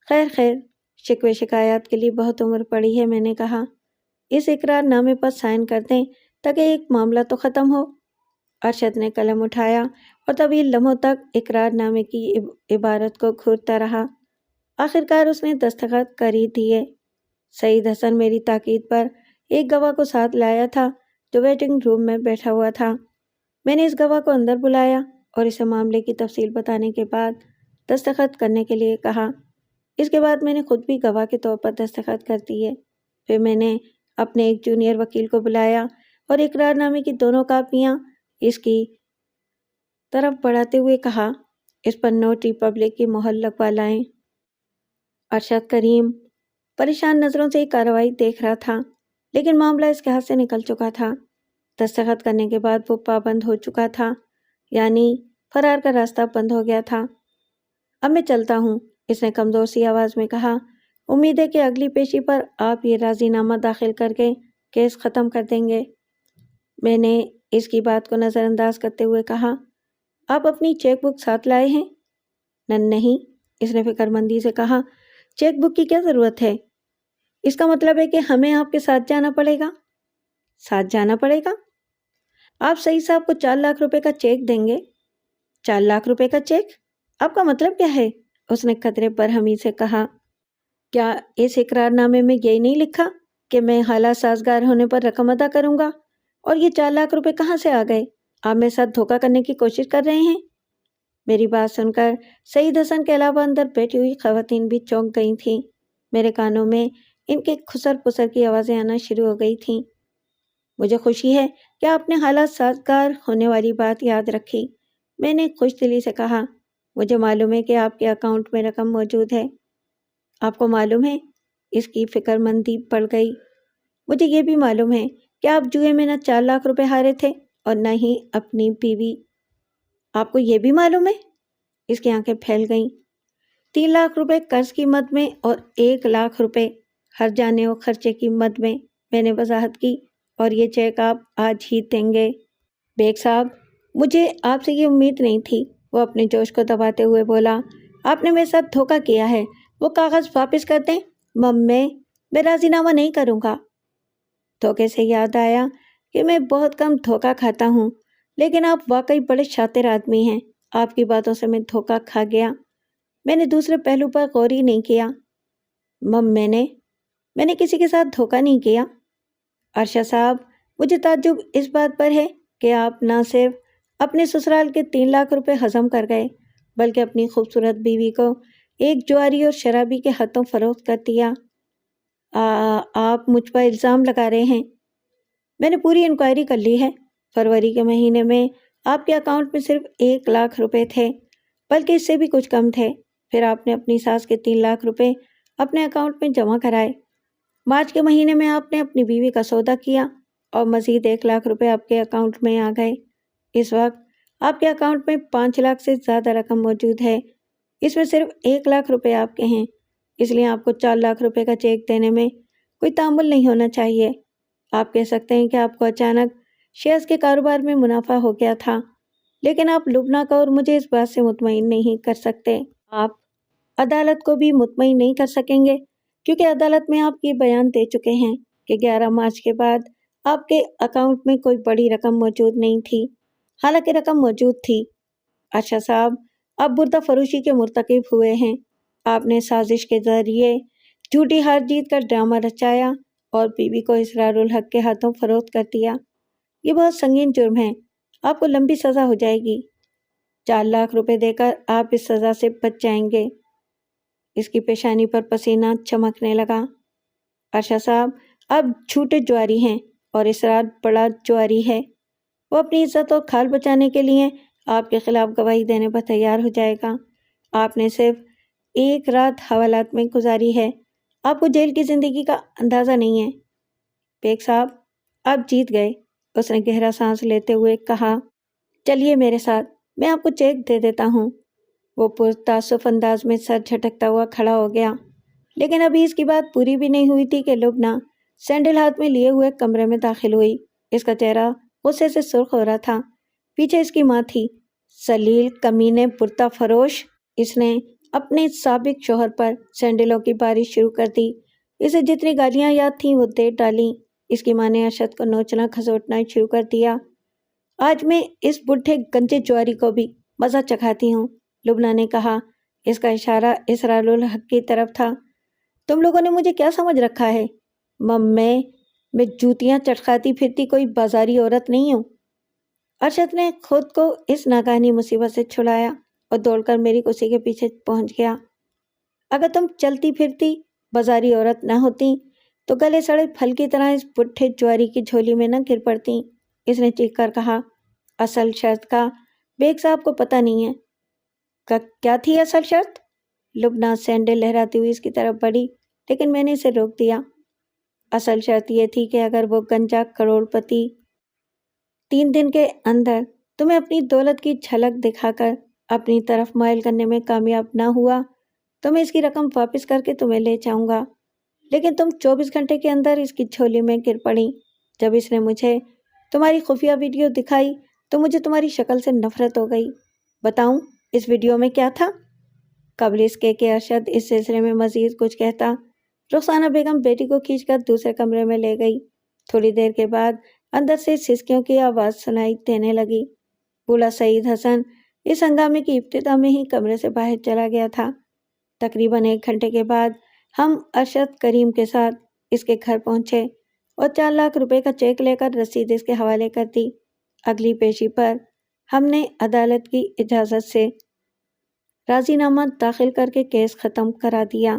خیر، شکوے شکایات کے لیے بہت عمر پڑی ہے، میں نے کہا، اس اقرار نامے پر سائن کر دیں تاکہ ایک معاملہ تو ختم ہو۔ ارشد نے قلم اٹھایا اور طویل لمحوں تک اقرار نامے کی عبارت کو گھورتا رہا۔ آخرکار اس نے دستخط کر ہی دیے۔ سعید حسن میری تاکید پر ایک گواہ کو ساتھ لایا تھا جو ویٹنگ روم میں بیٹھا ہوا تھا۔ میں نے اس گواہ کو اندر بلایا اور اسے معاملے کی تفصیل بتانے کے بعد دستخط کرنے کے لیے کہا۔ اس کے بعد میں نے خود بھی گواہ کے طور پر دستخط کر دیے۔ پھر میں نے اپنے ایک جونیئر وکیل کو بلایا اور اقرار نامے کی دونوں کاپیاں اس کی طرف بڑھاتے ہوئے کہا، اس پر نوٹری پبلک کی مہر لگوا لائیں۔ ارشد کریم پریشان نظروں سے یہ کارروائی دیکھ رہا تھا، لیکن معاملہ اس کے ہاتھ سے نکل چکا تھا۔ دستخط کرنے کے بعد وہ پابند ہو چکا تھا، یعنی فرار کا راستہ بند ہو گیا تھا۔ اب میں چلتا ہوں، اس نے کمزور سی آواز میں کہا۔ امید ہے کہ اگلی پیشی پر آپ یہ راضی نامہ داخل کر کے کیس ختم کر دیں گے۔ میں نے اس کی بات کو نظر انداز کرتے ہوئے کہا، آپ اپنی چیک بک ساتھ لائے ہیں؟ نہیں، اس نے فکر مندی سے کہا، چیک بک کی کیا ضرورت ہے؟ اس کا مطلب ہے کہ ہمیں آپ کے ساتھ جانا پڑے گا؟ ساتھ جانا پڑے گا؟ آپ سعید صاحب کو 4 لاکھ روپے کا چیک دیں گے؟ 4 لاکھ روپے کا چیک؟ آپ کا مطلب کیا ہے؟ اس نے خطرے برہمی سے کہا۔ کیا اس اقرار نامے میں یہی نہیں لکھا کہ میں حالات سازگار ہونے پر رقم ادا کروں گا؟ اور یہ 4 لاکھ روپے کہاں سے آ گئے؟ آپ میرے ساتھ دھوکہ کرنے کی کوشش کر رہے ہیں؟ میری بات سن کر سعید حسن کے علاوہ اندر بیٹھی ہوئی خواتین بھی چونک گئی تھیں۔ میرے کانوں میں ان کے خسر پسر کی آوازیں آنا شروع ہو گئی تھیں۔ مجھے خوشی ہے کہ آپ نے حالات سازگار ہونے والی بات یاد رکھی، میں نے خوش دلی سے کہا۔ مجھے معلوم ہے کہ آپ کے اکاؤنٹ میں رقم موجود ہے۔ آپ کو معلوم ہے؟ اس کی فکر مندی بڑھ گئی۔ مجھے یہ بھی معلوم ہے کہ آپ جوئے میں نہ 4 لاکھ روپے ہارے تھے اور نہ ہی اپنی بیوی۔ آپ کو یہ بھی معلوم ہے؟ اس کی آنکھیں پھیل گئیں۔ 3 لاکھ روپے قرض کی مد میں اور 1 لاکھ روپے ہر جانے و خرچے کی مد میں نے وضاحت کی، اور یہ چیک آپ آج ہی دیں گے۔ بیگ صاحب، مجھے آپ سے یہ امید نہیں تھی، وہ اپنے جوش کو دباتے ہوئے بولا۔ آپ نے میرے ساتھ دھوکہ کیا ہے، وہ کاغذ واپس کر دیں۔ میں راضی نامہ نہیں کروں گا۔ دھوکے سے یاد آیا کہ میں بہت کم دھوکہ کھاتا ہوں، لیکن آپ واقعی بڑے شاطر آدمی ہیں۔ آپ کی باتوں سے میں دھوکہ کھا گیا۔ میں نے دوسرے پہلو پر غور ہی نہیں کیا۔ میں نے کسی کے ساتھ دھوکہ نہیں کیا۔ ارشد صاحب، مجھے تعجب اس بات پر ہے کہ آپ نہ صرف اپنے سسرال کے 3 لاکھ روپے ہضم کر گئے، بلکہ اپنی خوبصورت بیوی کو ایک جواری اور شرابی کے ہاتھوں فروخت کر دیا۔ آپ مجھ پر الزام لگا رہے ہیں؟ میں نے پوری انکوائری کر لی ہے۔ فروری کے مہینے میں آپ کے اکاؤنٹ میں صرف 1 لاکھ روپے تھے، بلکہ اس سے بھی کچھ کم تھے۔ پھر آپ نے اپنی ساس کے 3 لاکھ روپے اپنے اکاؤنٹ میں جمع کرائے۔ مارچ کے مہینے میں آپ نے اپنی بیوی کا سودا کیا اور مزید 1 لاکھ روپے آپ کے اکاؤنٹ میں آ گئے۔ اس وقت آپ کے اکاؤنٹ میں 5 لاکھ سے زیادہ رقم موجود ہے۔ اس میں صرف 1 لاکھ روپے آپ کے ہیں، اس لیے آپ کو 4 لاکھ روپے کا چیک دینے میں کوئی تعامل نہیں ہونا چاہیے۔ آپ کہہ سکتے ہیں کہ آپ کو اچانک شیئرز کے کاروبار میں منافع ہو گیا تھا، لیکن آپ لبنہ کو اور مجھے اس بات سے مطمئن نہیں کر سکتے۔ آپ عدالت کو بھی مطمئن نہیں کر سکیں گے، کیونکہ عدالت میں آپ یہ بیان دے چکے ہیں کہ 11 مارچ کے بعد آپ کے اکاؤنٹ میں کوئی بڑی رقم موجود نہیں تھی، حالانکہ رقم موجود تھی۔ ارشد صاحب، آپ بردہ فروشی کے مرتکب ہوئے ہیں۔ آپ نے سازش کے ذریعے جھوٹی ہار جیت کا ڈرامہ رچایا اور بیوی کو اسرار الحق کے ہاتھوں فروخت کر دیا۔ یہ بہت سنگین جرم ہے، آپ کو لمبی سزا ہو جائے گی۔ 4 لاکھ روپے دے کر آپ اس سزا سے بچ جائیں گے۔ اس کی پیشانی پر پسینہ چمکنے لگا۔ ارشد صاحب، آپ جھوٹے جواری ہیں اور اسرار بڑا جواری ہے۔ وہ اپنی عزت اور کھال بچانے کے لیے آپ کے خلاف گواہی دینے پر تیار ہو جائے گا۔ آپ نے صرف 1 رات حوالات میں گزاری ہے، آپ کو جیل کی زندگی کا اندازہ نہیں ہے۔ بیگ صاحب، آپ جیت گئے، اس نے گہرا سانس لیتے ہوئے کہا۔ چلیے میرے ساتھ، میں آپ کو چیک دے دیتا ہوں۔ وہ پرتعصب انداز میں سر جھٹکتا ہوا کھڑا ہو گیا، لیکن ابھی اس کی بات پوری بھی نہیں ہوئی تھی کہ لبنہ سینڈل ہاتھ میں لیے ہوئے کمرے میں داخل ہوئی۔ اس کا چہرہ غصے سے سرخ ہو رہا تھا۔ پیچھے اس کی ماں تھی۔ ذلیل کمینے بردہ فروش، اس نے اپنے سابق شوہر پر سینڈلوں کی بارش شروع کر دی۔ اسے جتنی گالیاں یاد تھیں وہ دے ڈالیں۔ اس کی ماں نے ارشد کو نوچنا کھسوٹنا شروع کر دیا۔ آج میں اس بڈھے گنجے جواری کو بھی مزہ چکھاتی ہوں، لبنہ نے کہا۔ اس کا اشارہ اسرار الحق کی طرف تھا۔ تم لوگوں نے مجھے کیا سمجھ رکھا ہے؟ میں جوتیاں چٹکاتی پھرتی کوئی بازاری عورت نہیں ہوں۔ ارشد نے خود کو اس ناگہانی مصیبت سے چھڑایا اور دوڑ کر میری کرسی کے پیچھے پہنچ گیا۔ اگر تم چلتی پھرتی بازاری عورت نہ ہوتی تو گلے سڑے پھل کی طرح اس بڈھے جواری کی جھولی میں نہ گر پڑتی، اس نے چیخ کر کہا۔ اصل شرط کا بیگ صاحب کو پتہ نہیں ہے۔ کیا تھی اصل شرط؟ لبنہ سینڈل لہراتی ہوئی اس کی طرف بڑھی، لیکن میں نے اسے روک دیا۔ اصل شرط یہ تھی کہ اگر وہ گنجا کروڑ پتی 3 دن کے اندر تمہیں اپنی دولت کی جھلک دکھا کر اپنی طرف مائل کرنے میں کامیاب نہ ہوا تو میں اس کی رقم واپس کر کے تمہیں لے جاؤں گا، لیکن تم 24 گھنٹے کے اندر اس کی جھولی میں گر پڑی۔ جب اس نے مجھے تمہاری خفیہ ویڈیو دکھائی تو مجھے تمہاری شکل سے نفرت ہو گئی۔ بتاؤں اس ویڈیو میں کیا تھا؟ قبل اس کے کہ ارشد اس سلسلے میں مزید کچھ کہتا، رخسانہ بیگم بیٹی کو کھینچ کر دوسرے کمرے میں لے گئی۔ تھوڑی دیر کے بعد اندر سے سسکیوں کی آواز سنائی دینے لگی۔ بوڑھا سعید حسن اس ہنگامے کی ابتدا میں ہی کمرے سے باہر چلا گیا تھا۔ تقریباً 1 گھنٹے کے بعد ہم ارشد کریم کے ساتھ اس کے گھر پہنچے اور 4 لاکھ روپے کا چیک لے کر رسید اس کے حوالے کر دی۔ اگلی پیشی پر ہم نے عدالت کی اجازت سے راضی نامہ داخل کر کے کیس ختم کرا دیا۔